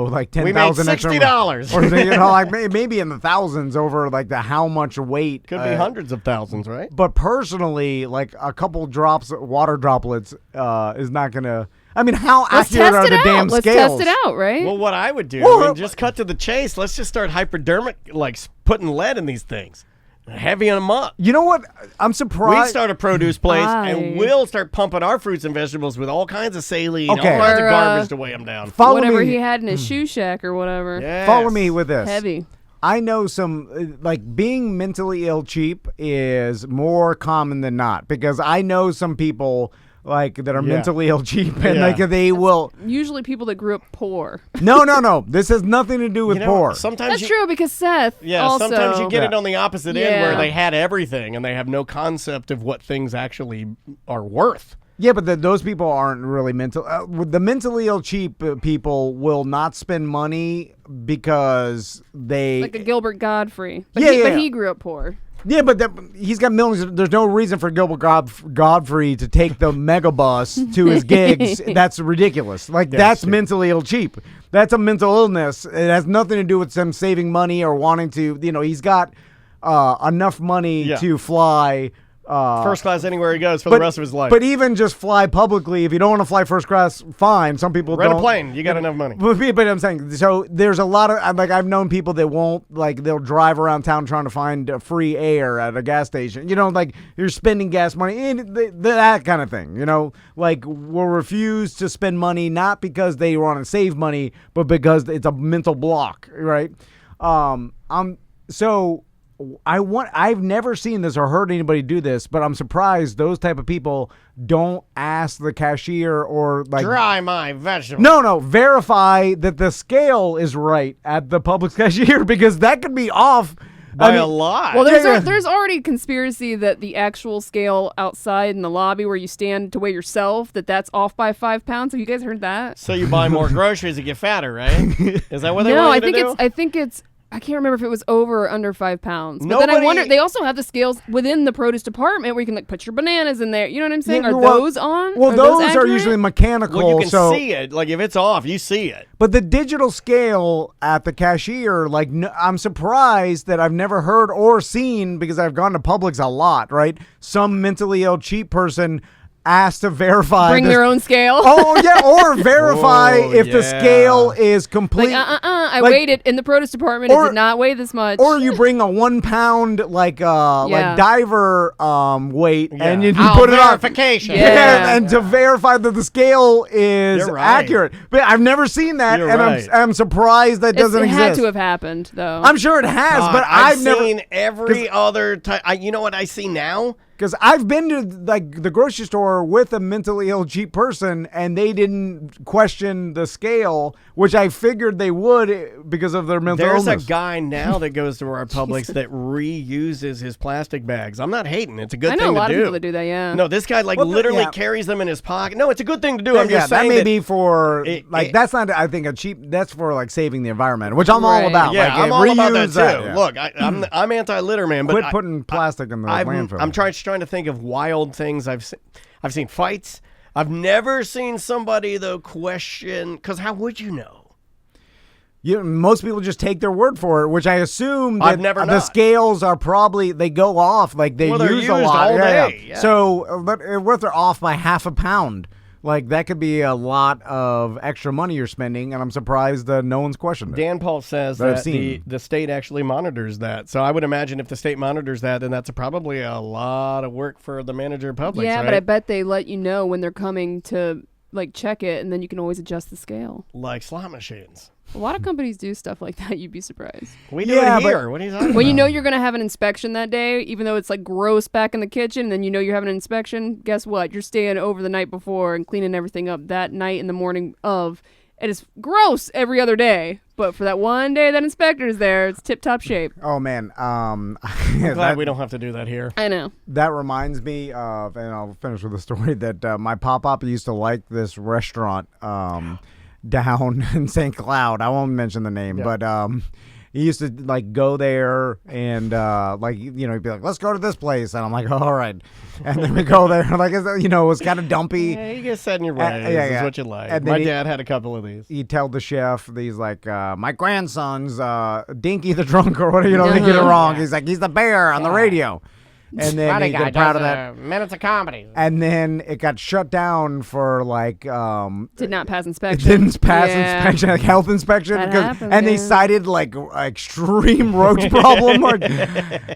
S2: like 10,000
S1: We made
S2: extra.
S1: $60.
S2: Or like maybe in the thousands over like the how much weight.
S1: Could be hundreds of thousands, right?
S2: But personally, like a couple water droplets is not gonna. I mean, how
S3: Let's
S2: accurate
S3: test
S2: are
S3: it
S2: the
S3: out.
S2: damn
S3: Let's
S2: scales?
S3: test it out, right?
S1: Well, what I would do,
S2: Well,
S1: I mean, just cut to the chase. Let's just start hypodermic, like putting lead in these things, heavy them up.
S2: You know what? I'm
S1: We
S2: surprised.
S1: start a produce place, and
S3: Aye.
S1: we'll start pumping our fruits and vegetables with all kinds of saline,
S2: Okay.
S1: all kinds of
S3: Or,
S1: garbage to weigh them down.
S2: Follow
S3: whatever
S2: me.
S3: he had in his shoe shack or whatever.
S1: Yes.
S2: Follow me with this.
S3: Heavy.
S2: I know some, like, being mentally ill cheap is more common than not, because I know some people, like, that are mentally ill cheap, and like they will
S3: usually people that grew up poor.
S2: No. This has nothing to do with poor.
S1: Sometimes
S3: That's true, because Seth.
S1: Yeah,
S3: also,
S1: sometimes you get it on the opposite end where they had everything and they have no concept of what things actually are worth.
S2: Yeah, but those people aren't really mental. The mentally ill cheap people will not spend money because they
S3: like a Gilbert Godfrey. But he grew up poor.
S2: Yeah, but he's got millions. There's no reason for Gilbert Godfrey to take the megabus to his gigs. That's ridiculous. Like, that's mentally ill cheap. That's a mental illness. It has nothing to do with them saving money or wanting to, he's got enough money to fly
S1: first class anywhere he goes for the rest of his life.
S2: But even just fly publicly, if you don't want to fly first class, fine. Some people
S1: rent
S2: don't.
S1: a plane. You got enough money.
S2: But I'm saying, so there's a lot of, like, I've known people that won't, like, they'll drive around town trying to find free air at a gas station. Like, you're spending gas money, that kind of thing. Like, will refuse to spend money not because they want to save money, but because it's a mental block, right? So I've never seen this or heard anybody do this, but I'm surprised those type of people don't ask the cashier or, like,
S1: dry my vegetables.
S2: No, verify that the scale is right at the Publix cashier, because that could be off
S1: by a lot.
S3: Well, there's already conspiracy that the actual scale outside in the lobby where you stand to weigh yourself, that's off by 5 pounds. Have you guys heard that?
S1: So you buy more groceries and get fatter, right? Is that what they want you to do?
S3: I think it's I can't remember if it was over or under 5 pounds. But then I wonder, they also have the scales within the produce department where you can, like, put your bananas in there. You know what I'm saying? Are those on?
S2: Well, those are usually mechanical.
S1: Well, you can see it. Like, if it's off, you see it.
S2: But the digital scale at the cashier, like, I'm surprised that I've never heard or seen, because I've gone to Publix a lot, right? Some mentally ill cheap person asked to verify.
S3: Bring their own scale.
S2: Oh, yeah, or verify if the scale is complete.
S3: Like, I weighed it in the produce department. It did not weigh this much.
S2: Or you bring a 1 pound, like diver weight, and you put it on.
S1: Verification.
S2: And to verify that the scale is accurate. But I've never seen that, I'm surprised that doesn't exist.
S3: It had to have happened, though.
S2: I'm sure it has, but I've never
S1: seen every other type. You know what I see now?
S2: Because I've been to, like, the grocery store with a mentally ill cheap person, and they didn't question the scale, which I figured they would because of their mental illness.
S1: There's a guy now that goes to our Publix that reuses his plastic bags. I'm not hating. It's a good thing to do.
S3: I know a lot of people that do that, yeah.
S1: No, this guy, literally carries them in his pocket. No, it's a good thing to do. I'm just saying
S2: that may be for, that's not, I think, that's for, like, saving the environment, which I'm all about.
S1: Yeah,
S2: like,
S1: I'm all about that, too.
S2: Yeah.
S1: Look, I'm anti-litter, man. But
S2: quit putting plastic in the landfill.
S1: I'm trying to think of wild things I've seen fights. I've never seen somebody, though, question, because how would you know?
S2: Most people just take their word for it, which I assume that the scales are probably, they go off, like they're used a lot
S1: all day. Yeah.
S2: So what if they're off by half a pound? Like, that could be a lot of extra money you're spending, and I'm surprised no one's questioned it.
S1: Dan Paul says that the state actually monitors that. So I would imagine if the state monitors that, then that's probably a lot of work for the manager of Publix,
S3: Yeah,
S1: right?
S3: but I bet they let you know when they're coming to, like, check it, and then you can always adjust the scale.
S1: Like slot machines.
S3: A lot of companies do stuff like that. You'd be surprised.
S1: We do it here. What are you talking about?
S3: When you know you're going to have an inspection that day, even though it's, like, gross back in the kitchen, and then you know you're having an inspection, guess what? You're staying over the night before and cleaning everything up that night in the morning of. It is gross every other day. But for that one day that inspector's there, it's tip-top shape.
S2: Oh, man.
S1: I'm glad we don't have to do that here.
S3: I know.
S2: That reminds me of, and I'll finish with a story, that my pop-up used to like this restaurant down in St. Cloud. I won't mention the name, but he used to, like, go there and like, he'd be like, let's go to this place, and I'm like, all right, and then we go there, like, it was kind of dumpy.
S1: Yeah, you get set in your ways. Is what you like. And my dad had a couple of these.
S2: He'd tell the chef, he's like, my grandson's Dinky the drunk, or whatever, they get it wrong. He's like, he's the bear on the radio. and then he got proud of that.
S1: Minutes of comedy.
S2: And then it got shut down for like
S3: did not pass
S2: it
S3: inspection.
S2: didn't pass inspection, like health inspection,
S3: That
S2: because
S3: happens,
S2: and they
S3: yeah.
S2: cited like extreme roach problem,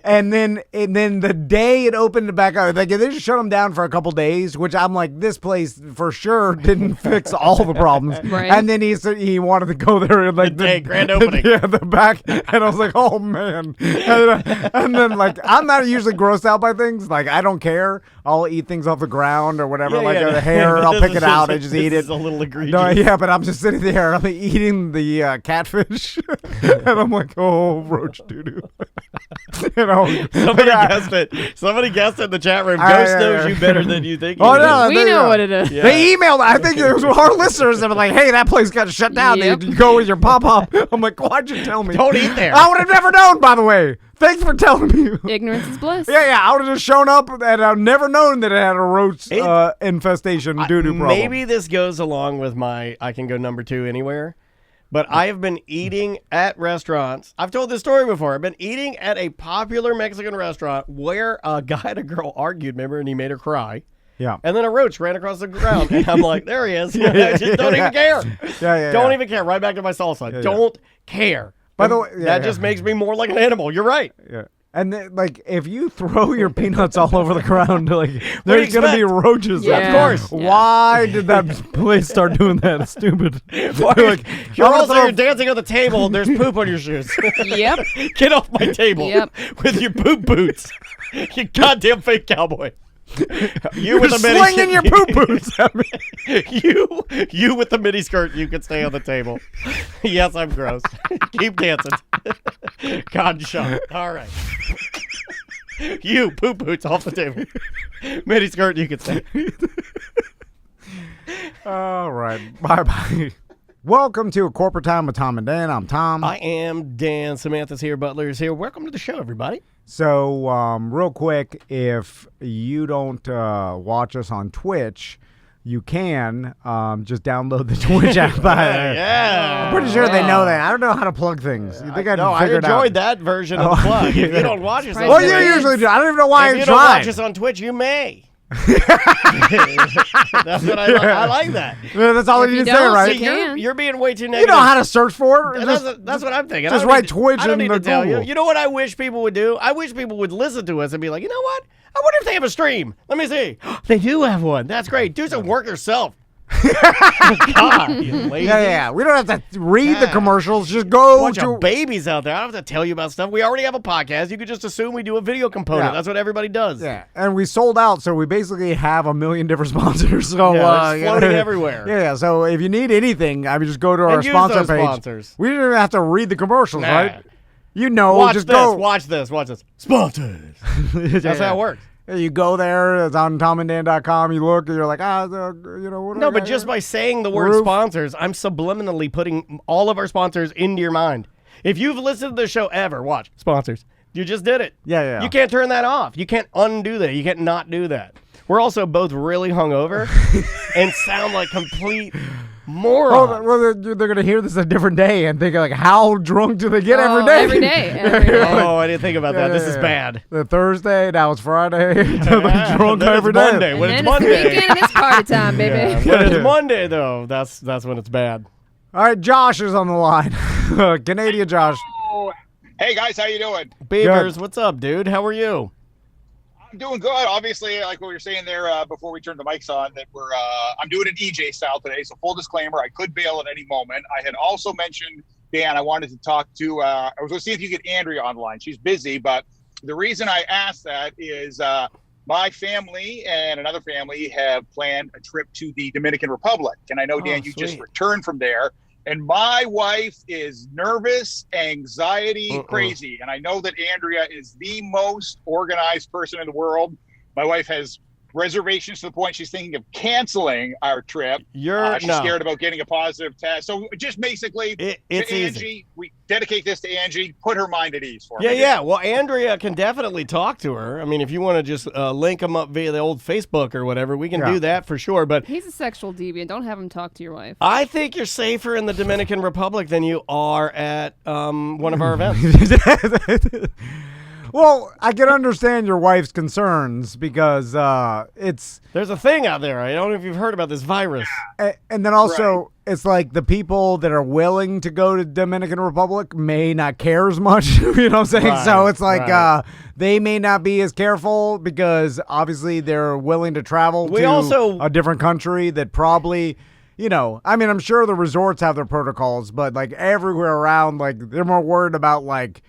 S2: and then the day it opened back up, like they just shut them down for a couple days, which I'm like, this place for sure didn't fix all the problems.
S3: Right.
S2: And then he said he wanted to go there and like
S1: day, grand opening.
S2: yeah, the back, and I was like, oh man, and then like I'm not usually grossed out by things, like I don't care, I'll eat things off the ground or whatever, the hair, I'll pick it out, I just eat it.
S1: It's a little egregious.
S2: No, yeah, but I'm just sitting there, I'm eating the catfish, and I'm like, oh, roach doo-doo.
S1: Somebody guessed it in the chat room. Ghost knows you better than you think.
S2: Oh, no,
S3: We know what it is.
S1: Yeah.
S2: They emailed, I think it was our listeners that were like, hey, that place got shut down.
S3: Yep.
S2: You go with your pop-up. I'm like, why'd you tell me?
S1: Don't eat there.
S2: I would have never known, by the way. Thanks for telling me.
S3: Ignorance is bliss.
S2: Yeah, I would have just shown up and I've never known that it had a roach infestation doo-doo problem.
S1: Maybe this goes along with my I can go number 2 anywhere. But I have been eating at restaurants. I've told this story before. I've been eating at a popular Mexican restaurant where a guy and a girl argued, remember, and he made her cry.
S2: Yeah.
S1: And then a roach ran across the ground. And I'm like, there he is. I just don't even care. Don't even care. Right back to my salsa. Don't care.
S2: By the way,
S1: that just makes me more like an animal. You're right.
S2: Yeah. And then, like, if you throw your peanuts all over the ground, like,
S1: do you
S2: there's going to be roaches.
S3: Yeah.
S1: Of course.
S2: Why did that place start doing that? It's stupid.
S1: You're dancing on the table. There's poop on your shoes.
S3: Yep.
S1: Get off my table with your poop boots. You goddamn fake cowboy.
S2: You're slinging your poop boots at me.
S1: You with the mini skirt, you can stay on the table. Yes, I'm gross. Keep dancing. God shut. All right. You poop boots off the table. Mini skirt, you can stay.
S2: All right. Bye-bye. Welcome to A Corporate Time with Tom and Dan. I'm Tom.
S1: I am Dan. Samantha's here. Butler's here. Welcome to the show, everybody.
S2: So, real quick, if you don't watch us on Twitch, you can just download the Twitch app.
S1: Yeah.
S2: I'm pretty sure they know that. I don't know how to plug things. You think
S1: I enjoyed that version of the plug. If you don't watch us on
S2: well,
S1: Twitch,
S2: you usually do. I don't even know why
S1: if
S2: I'm
S1: you
S2: trying.
S1: don't watch us on Twitch, you may. That's what I like that.
S2: Yeah, that's all
S3: If
S2: you
S3: you
S2: need to say,
S3: don't,
S2: right?
S3: you
S1: You're being way too negative.
S2: You know how to search for it.
S1: That's what I'm thinking.
S2: Just write Twitch
S1: I don't
S2: in
S1: need to tell you.
S2: Google.
S1: You know what I wish people would do? I wish people would listen to us and be like, you know what? I wonder if they have a stream. Let me see. They do have one. That's great. Do some work yourself. God, you lazy.
S2: Yeah. We don't have to read the commercials. Just go
S1: Bunch of babies out there. I don't have to tell you about stuff. We already have a podcast. You could just assume we do a video component.
S2: Yeah.
S1: That's what everybody does.
S2: Yeah, and we sold out, so we basically have 1 million different sponsors. So
S1: it's floating everywhere.
S2: Yeah. So if you need anything, I mean, just go to our
S1: use
S2: sponsor
S1: those
S2: page.
S1: sponsors.
S2: We don't even have to read the commercials,
S1: Nah.
S2: right? You know,
S1: Watch
S2: just
S1: this.
S2: go.
S1: Watch this. Sponsors. That's how it works.
S2: You go there. It's on tomandan.com. You look, and you're like, what?
S1: No, but just by saying the word sponsors, I'm subliminally putting all of our sponsors into your mind. If you've listened to the show ever, watch sponsors. You just did it.
S2: Yeah.
S1: You can't turn that off. You can't undo that. You can't not do that. We're also both really hungover and sound like complete morons.
S2: Oh, well, they're going to hear this a different day and think, like, how drunk do they get every day?
S3: Every day.
S1: Oh, I didn't think about that. This is bad.
S2: The Thursday, now it's Friday. They're drunk every day.
S1: Monday. When
S3: And
S1: it's
S3: then
S1: Monday.
S3: it's weekend, it's party time, baby.
S1: Yeah. When it's Monday, though, that's when it's bad.
S2: All right, Josh is on the line. Canadian Josh.
S6: Hey guys, how you doing?
S1: Beavers, what's up, dude? How are you?
S6: I'm doing good. Obviously, like what we were saying there before we turned the mics on, that I'm doing an EJ style today. So full disclaimer, I could bail at any moment. I had also mentioned, Dan, I wanted to talk to. I was going to see if you could get Andrea online. She's busy, but the reason I asked that is my family and another family have planned a trip to the Dominican Republic, and I know Dan, you just returned from there. And my wife is nervous, anxiety, crazy. And I know that Andrea is the most organized person in the world. My wife has reservations to the point she's thinking of canceling our trip. She's scared about getting a positive test. So just basically,
S1: it's
S6: Angie,
S1: easy.
S6: We dedicate this to Angie, put her mind at ease for me.
S1: Yeah. Well, Andrea can definitely talk to her. I mean, if you want to just link them up via the old Facebook or whatever, we can do that for sure. But
S3: He's a sexual deviant. Don't have him talk to your wife.
S1: I think you're safer in the Dominican Republic than you are at one of our events.
S2: Well, I can understand your wife's concerns because
S1: there's a thing out there. I don't know if you've heard about this virus.
S2: And then also, it's like the people that are willing to go to Dominican Republic may not care as much. You know what I'm saying?
S1: Right,
S2: so it's like they may not be as careful because obviously they're willing to travel to a different country that probably, you know, I mean, I'm sure the resorts have their protocols, but like everywhere around, like they're more worried about like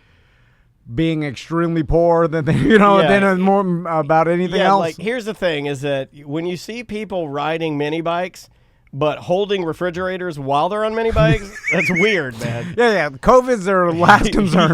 S2: being extremely poor than than more about anything else.
S1: Like here's the thing: is that when you see people riding mini bikes but holding refrigerators while they're on mini bikes, that's weird, man.
S2: Yeah. COVID's their last concern.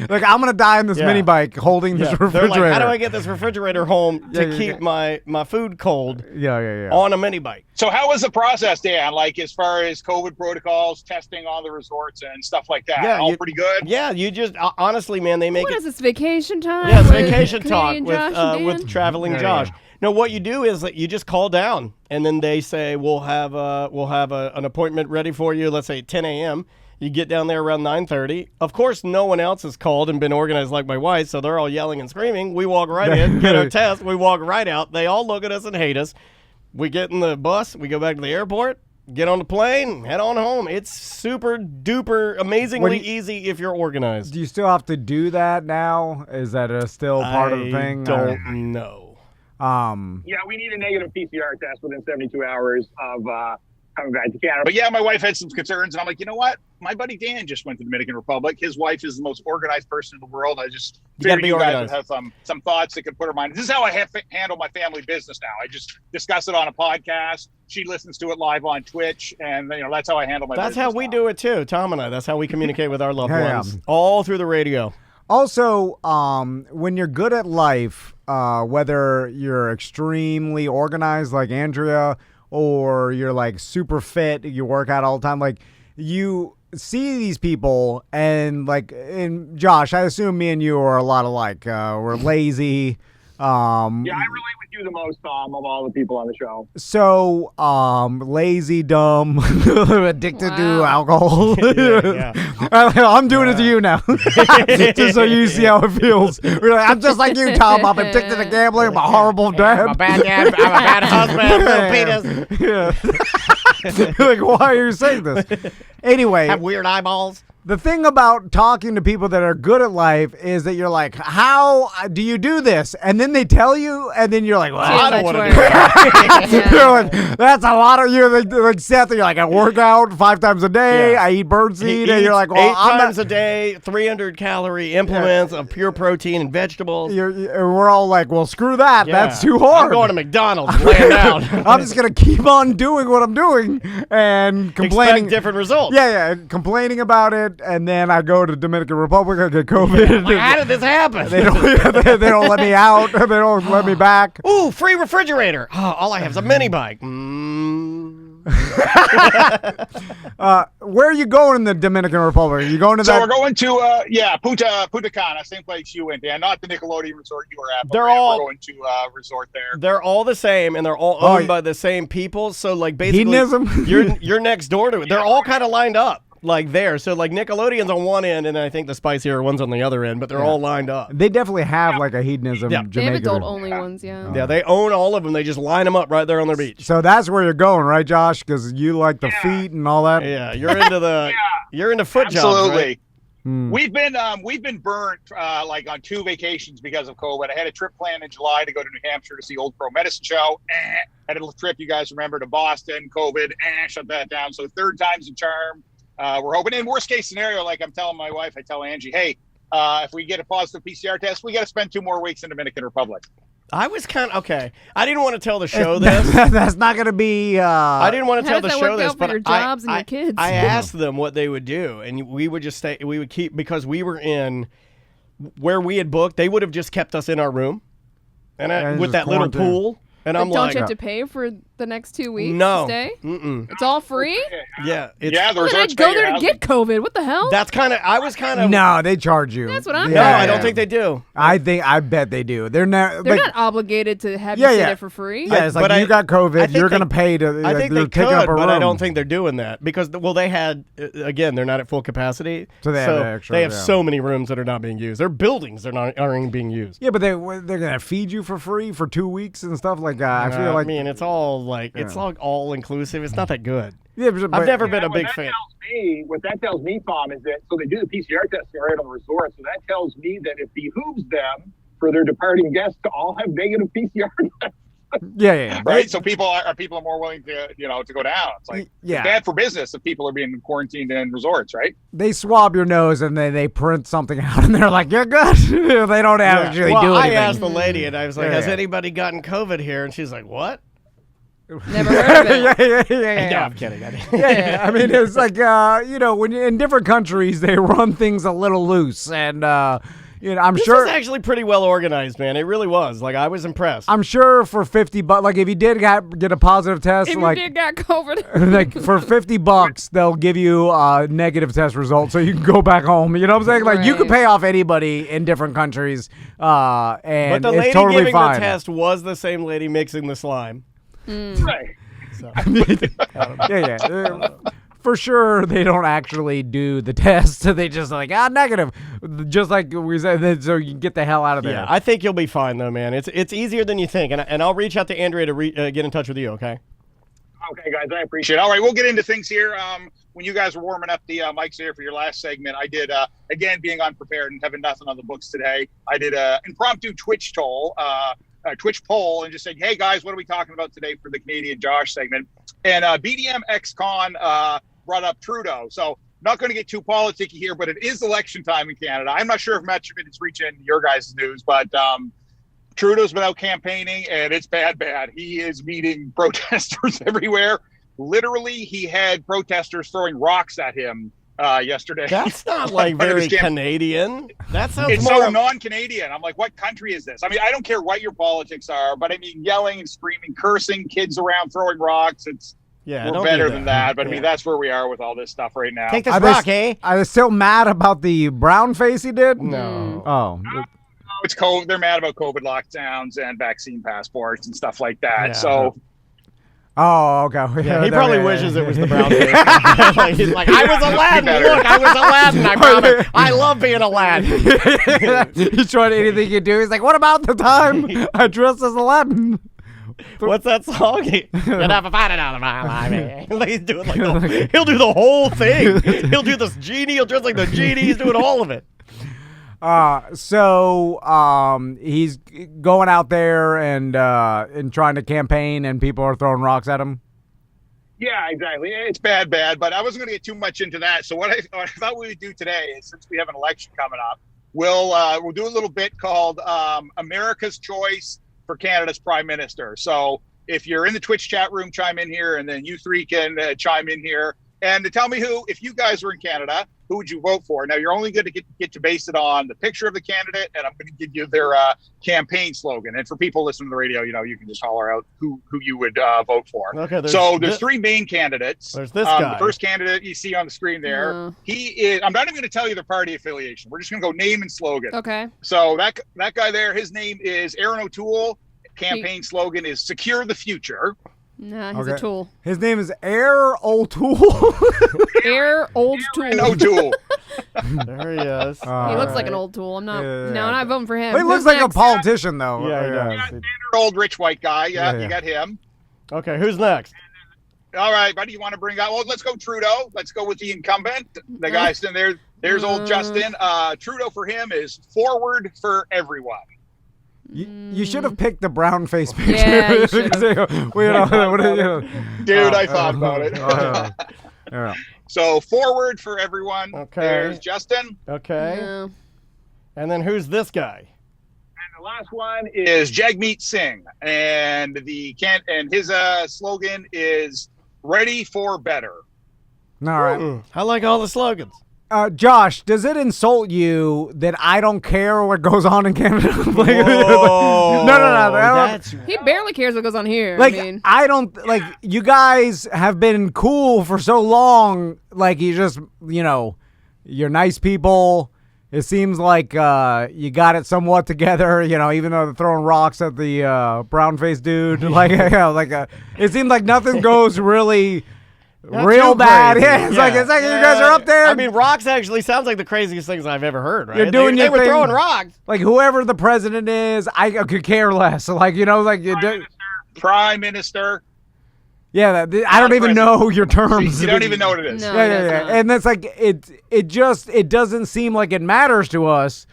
S2: Like, I'm gonna die in this mini bike holding this refrigerator.
S1: They're like, how do I get this refrigerator home to keep my food cold? On a mini bike.
S6: So how was the process, Dan? Like as far as COVID protocols, testing on the resorts and stuff like that?
S1: Yeah,
S6: all pretty good.
S1: Yeah, you just honestly, man, they make
S3: What is this, vacation time?
S1: Yeah, it's vacation talk
S3: with
S1: traveling Josh. No, what you do is that you just call down, and then they say we'll have an appointment ready for you. Let's say 10 a.m. You get down there around 9:30. Of course, no one else has called and been organized like my wife, so they're all yelling and screaming. We walk right in, get our test. We walk right out. They all look at us and hate us. We get in the bus. We go back to the airport. Get on the plane, head on home. It's super duper amazingly easy if you're organized.
S2: Do you still have to do that now? Is that still part of the thing?
S1: I don't know.
S6: Yeah, we need a negative PCR test within 72 hours of coming back to Canada. But yeah, my wife had some concerns, and I'm like, you know what? My buddy Dan just went to the Dominican Republic. His wife is the most organized person in the world. I just figured you guys would have some thoughts that could put her mind. This is how I handle my family business now. I just discuss it on a podcast. She listens to it live on Twitch, and that's how I handle my business.
S1: That's how we do it too, Tom and I. That's how we communicate with our loved ones,
S2: Yeah.
S1: all through the radio.
S2: Also, when you're good at life, whether you're extremely organized like Andrea or you're like super fit, you work out all the time, like you see these people and Josh, I assume me and you are a lot alike. We're lazy.
S6: Yeah, I relate with you the most, Tom, of all the people on the show.
S2: So, lazy, dumb, addicted to alcohol. I'm doing it to you now, just so you see how it feels. I'm just like you, Tom. I'm addicted to gambling. I'm a horrible dad.
S1: I'm a bad dad. I'm a bad husband. Penis.
S2: Like, why are you saying this? Anyway,
S1: have weird eyeballs.
S2: The thing about talking to people that are good at life is that you're like, how do you do this? And then they tell you, and then you're like, well, I don't want to do that. You're like, that's a lot of you. Like Seth, you're like, I work out 5 times a day. I eat birdseed. And you're like, well,
S1: 8 times a day, 300 calorie implements of pure protein and vegetables.
S2: We're all like, well, screw that. That's too hard.
S1: I'm going to McDonald's and laying down.
S2: I'm just going to keep on doing what I'm doing and complaining.
S1: Expect different results.
S2: Yeah, complaining about it. And then I go to Dominican Republic, I get COVID.
S1: Like, how did this happen?
S2: They don't let me out. They don't let me back.
S1: Ooh, free refrigerator. Oh, all I have is a mini bike.
S2: Where are you going in the Dominican Republic? Are you going to that?
S6: So we're going to Punta Cana, same place you went, Dan. Not the Nickelodeon resort you were at.
S1: We're
S6: going to a resort there.
S1: They're all the same, and they're all owned by the same people. So like basically,
S2: hedonism.
S1: you're next door to it. They're all kind of lined up. Like there, so like Nickelodeon's on one end, and I think the spicier one's on the other end, but they're all lined up.
S2: They definitely have like a hedonism.
S1: Yeah.
S3: They have adult-only ones,
S1: Yeah, they own all of them. They just line them up right there on the beach.
S2: So that's where you're going, right, Josh? Because you like the feet and all that.
S1: Yeah, you're into the you're into foot jobs,
S6: absolutely.
S1: Right?
S6: We've been burnt like on 2 vacations because of COVID. I had a trip planned in July to go to New Hampshire to see Old Pro Medicine Show. Had a trip, you guys remember, to Boston. COVID, shut that down. So 3rd time's a charm. We're hoping. In worst case scenario, like I'm telling my wife, I tell Angie, hey, if we get a positive PCR test, we got to spend 2 more weeks in Dominican Republic.
S1: I was kind of okay. I didn't want to tell the show this.
S2: That's not going to be.
S1: I didn't want to tell the show this,
S3: but
S1: your
S3: jobs and your kids?
S1: I asked them what they would do, and we would just stay. We would keep because we were in where we had booked. They would have just kept us in our room, and with that little pool. And I'm
S3: don't
S1: like,
S3: you have to pay for the next 2 weeks
S1: No.
S3: to stay?
S1: Mm-mm.
S3: It's all free?
S1: Yeah.
S6: The
S3: Well, then
S6: resorts
S3: I'd go
S6: pay your
S3: there to
S6: housing.
S3: get COVID. What the hell?
S1: I was kind of.
S2: No, they charge you.
S3: That's what I'm
S1: No,
S3: Yeah,
S1: I don't think they do.
S2: I bet they do. They're not.
S3: They're
S2: like,
S3: not obligated to have
S2: Yeah,
S3: you stay
S2: yeah.
S3: there for free.
S2: Yeah, it's like
S1: But
S2: you got
S1: I
S2: COVID.
S1: think
S2: You're
S1: they-
S2: gonna pay to.
S1: I think
S2: they're
S1: they
S2: taking up
S1: could,
S2: a
S1: but I
S2: room.
S1: don't think they're doing that because, they had, again, they're not at full capacity.
S2: So they have extra,
S1: they have
S2: yeah.
S1: so many rooms that are not being used. Their buildings aren't being used.
S2: Yeah, but they're gonna feed you for free for 2 weeks and stuff like that. I feel like.
S1: I mean, it's all it's all inclusive. It's not that good.
S2: Yeah, but,
S1: I've never been a big fan.
S6: What that tells me, Tom, is that so they do the PCR testing right on the resort. So that tells me that it behooves them for their departing guests to all have negative PCR tests.
S2: Yeah.
S6: Right. So people are more willing to to go down. It's like
S2: Yeah.
S6: it's bad for business if people are being quarantined in resorts, right?
S2: They swab your nose and then they print something out and they're like, "You're good." They don't actually
S1: Well,
S2: do
S1: I
S2: anything.
S1: asked the lady and I was like,
S2: Yeah,
S1: "Has
S2: yeah.
S1: anybody gotten COVID here?" And she's like, "What?"
S3: Never heard of it.
S2: yeah.
S1: No, I'm kidding.
S2: Yeah. I mean, it's like when you're in different countries, they run things a little loose, and I'm
S1: This
S2: sure.
S1: was actually pretty well organized, man. It really was. Like, I was impressed.
S2: I'm sure for $50, like if you did get a positive test,
S3: If
S2: like
S3: you did got COVID.
S2: like for $50, they'll give you a negative test result, so you can go back home. You know what I'm saying? Like you can
S3: Right.
S2: pay off anybody in different countries,
S1: But
S2: and
S1: the
S2: it's
S1: lady
S2: totally
S1: giving
S2: fine.
S1: the test was the same lady mixing the slime.
S6: Right.
S2: Yeah. For sure, they don't actually do the test. They just like negative, just like we said. So you can get the hell out of there.
S1: Yeah, I think you'll be fine though, man. It's easier than you think, and I'll reach out to Andrea to get in touch with you. Okay.
S6: Okay, guys, I appreciate it. All right, we'll get into things here. When you guys were warming up the mics here for your last segment, I did, again, being unprepared and having nothing on the books today, I did an impromptu Twitch poll and just saying, hey, guys, what are we talking about today for the Canadian Josh segment? And BDM ex-con brought up Trudeau. So not going to get too politicky here, but it is election time in Canada. I'm not sure if much of it is reaching your guys' news, but Trudeau's been out campaigning, and it's bad. He is meeting protesters everywhere. Literally, he had protesters throwing rocks at him yesterday.
S1: That's not like very Canadian. That sounds
S6: It's
S1: more
S6: so non-Canadian. I'm like, what country is this? I mean, I don't care what your politics are, but I mean, yelling and screaming, cursing, kids around, throwing rocks.
S1: Yeah,
S6: we're
S1: don't
S6: better
S1: do
S6: than that. But I
S1: Yeah.
S6: mean, that's where we are with all this stuff right now.
S1: Take this
S2: Are
S1: rock,
S2: they, Are they still mad about the brown face he did?
S1: No.
S2: Oh.
S6: It's COVID. They're mad about COVID lockdowns and vaccine passports and stuff like that.
S1: Yeah.
S6: So
S2: Oh, okay.
S1: Yeah, he probably wishes it was the brown face. Like, he's like, I was Aladdin. Look, I was Aladdin. I promise. I love being Aladdin.
S2: He's trying anything you do. He's like, what about the time I dressed as Aladdin?
S1: What's that song? You'll never find it out of my life. Like, he's doing he'll do the whole thing. He'll do this genie. He'll dress like the genie. He's doing all of it.
S2: So he's going out there and trying to campaign, and people are throwing rocks at him.
S6: yeah, exactly. It's bad. But I wasn't going to get too much into that. So what I thought we would do today is, since we have an election coming up, we'll do a little bit called America's Choice for Canada's Prime Minister. So if you're in the Twitch chat room, chime in here, and then you three can chime in here and tell me if you guys were in Canada, who would you vote for? Now, you're only going to get to base it on the picture of the candidate, and I'm going to give you their campaign slogan. And for people listening to the radio, you can just holler out who you would vote for.
S1: Okay.
S6: There's three main candidates.
S1: There's this guy.
S6: The first candidate you see on the screen there, he is. I'm not even going to tell you the party affiliation. We're just going to go name and slogan.
S3: Okay.
S6: So that guy there, his name is Aaron O'Toole. Campaign slogan is "Secure the Future."
S3: Nah, he's a tool.
S2: His name is Air O'Toole.
S3: Air old tool.
S6: Aaron O'Toole.
S1: There he is.
S3: He looks like an old tool. I'm not.
S2: Yeah.
S3: No, I'm not voting for him.
S2: He looks
S3: Who's
S2: like a
S3: next?
S2: politician, though.
S1: Yeah, he does.
S6: Standard old rich white guy. Yeah,
S2: Yeah.
S6: you got him.
S1: Okay, who's next?
S6: All right, buddy, you want to bring up? Well, let's go Trudeau. Let's go with the incumbent. The guy sitting there. There's old Justin. Trudeau for him is forward for everyone.
S2: You should have picked the brown face picture.
S3: Yeah, you should've.
S6: Dude, I thought about it.
S2: Yeah.
S6: So forward for everyone.
S1: Okay.
S6: There's Justin.
S1: Okay.
S3: No.
S1: And then who's this guy?
S6: And the last one is Jagmeet Singh, and his slogan is "Ready for Better."
S2: All right.
S1: I like all the slogans.
S2: Josh, does it insult you that I don't care what goes on in Canada? No.
S3: He barely cares what goes on here.
S2: Like,
S3: I mean,
S2: I don't, like, you guys have been cool for so long. Like, you just, you're nice people. It seems like you got it somewhat together, even though they're throwing rocks at the brown-faced dude. It seems like nothing goes really... real bad. Yeah, it's like you guys are up there.
S1: I mean, rocks actually sounds like the craziest things I've ever heard, right?
S2: You're doing
S1: they
S2: your
S1: were
S2: thing.
S1: throwing rocks.
S2: Like, whoever the president is, I could care less. Like, you do.
S6: Prime Minister.
S2: Yeah, I don't even know your terms.
S6: You don't even know what it is.
S3: No,
S2: Yeah. And it's like it doesn't seem like it matters to us.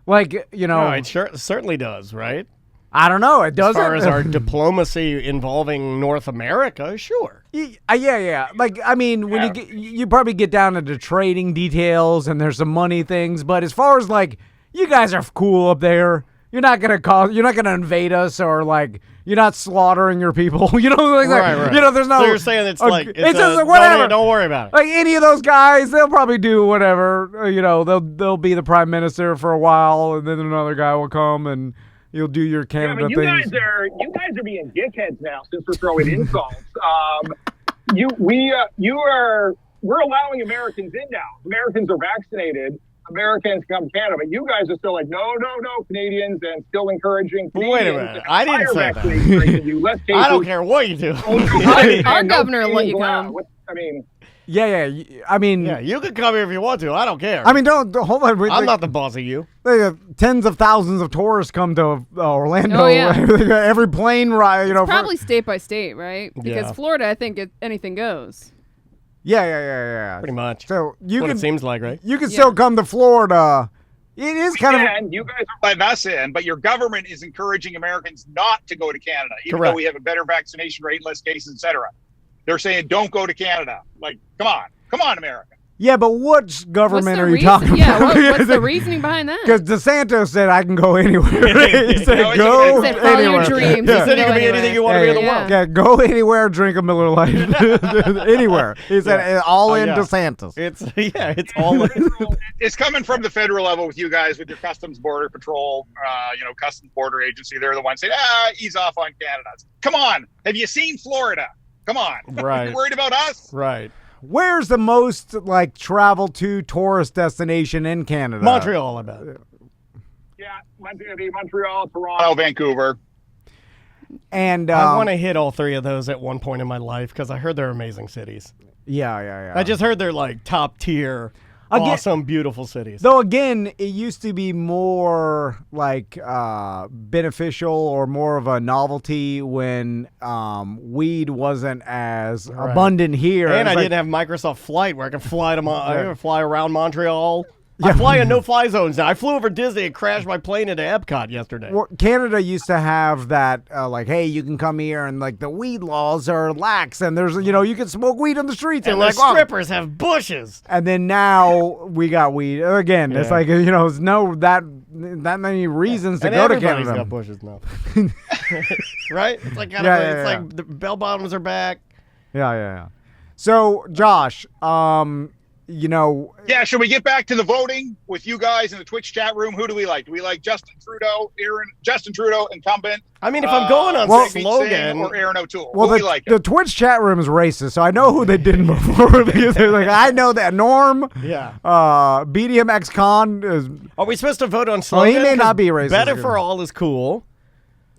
S2: Like,
S1: No, it certainly does, right?
S2: I don't know. It doesn't.
S1: As far as our diplomacy involving North America, sure.
S2: Yeah. Like, I mean, when you probably get down into trading details and there's some money things, but as far as like, you guys are cool up there. You're not gonna invade us, or like, you're not slaughtering your people. Right. There's no.
S1: So you're saying it's
S2: just whatever.
S1: Don't worry about it.
S2: Like, any of those guys, they'll probably do whatever. They'll be the prime minister for a while, and then another guy will come and you'll do your Canada
S7: you
S2: things.
S7: You guys are being dickheads now since we're throwing insults. We're allowing Americans in now. Americans are vaccinated. Americans come to Canada, but you guys are still like, no, Canadians, and still encouraging Canadians.
S1: Wait a minute. I didn't say that.
S7: I
S1: don't care what you do.
S3: our governor will let you come.
S2: Yeah. I mean,
S1: you can come here if you want to. I don't care.
S2: I mean, don't hold on.
S1: I'm not the boss of you.
S2: Tens of thousands of tourists come to Orlando.
S3: Oh, yeah.
S2: Every plane ride,
S3: probably state by state, right? Because Florida, I think anything goes.
S2: Yeah.
S1: Pretty much.
S2: So
S1: it seems like, right?
S2: You can still come to Florida. It is kind of.
S6: And you guys are letting us in, but your government is encouraging Americans not to go to Canada, even though we have a better vaccination rate, less cases, etc. They're saying don't go to Canada. Like, come on, America.
S2: Yeah, but what government are you talking about?
S3: Yeah, what's the reasoning behind that?
S2: Because DeSantis said I can go anywhere. He said
S3: go
S2: anywhere.
S3: Follow your dreams.
S1: He said you can be anything you want to be in the world.
S2: Yeah, go anywhere, drink a Miller Lite. Anywhere. He said all in DeSantis.
S1: It's all in.
S6: It's coming from the federal level with you guys, with your Customs Border Patrol, Customs Border Agency. They're the ones saying, ease off on Canada. Come on. Have you seen Florida? Come on.
S1: Right.
S6: You worried about us?
S1: Right.
S2: Where's the most travel to tourist destination in Canada?
S1: Montreal, I bet.
S7: Yeah, Montreal,
S6: Toronto, Vancouver.
S2: And
S1: I want to hit all three of those at one point in my life because I heard they're amazing cities.
S2: Yeah.
S1: I just heard they're like top tier, awesome, beautiful cities.
S2: Though again, it used to be more like beneficial or more of a novelty when weed wasn't as abundant here.
S1: And I didn't have Microsoft Flight where I can fly to fly around Montreal. I fly in no-fly zones now. I flew over Disney and crashed my plane into Epcot yesterday.
S2: Well, Canada used to have that, hey, you can come here and like the weed laws are lax, and there's, you can smoke weed on the streets,
S1: and the strippers have bushes.
S2: And then now we got weed again. It's like there's no that many reasons to go to Canada.
S1: Everybody's got bushes now, right? It's like like the bell bottoms are back.
S2: Yeah. So Josh,
S6: should we get back to the voting with you guys in the Twitch chat room? Who do we like? Do we like Justin Trudeau, incumbent?
S1: I mean, if I'm going on slogan,
S6: or Aaron O'Toole,
S2: well, the Twitch chat room is racist, so I know who they didn't vote for because they're like, I know that Norm, BDM ex-con is.
S1: Are we supposed to vote on slogan?
S2: Well, he may not be racist.
S1: Better for all is cool.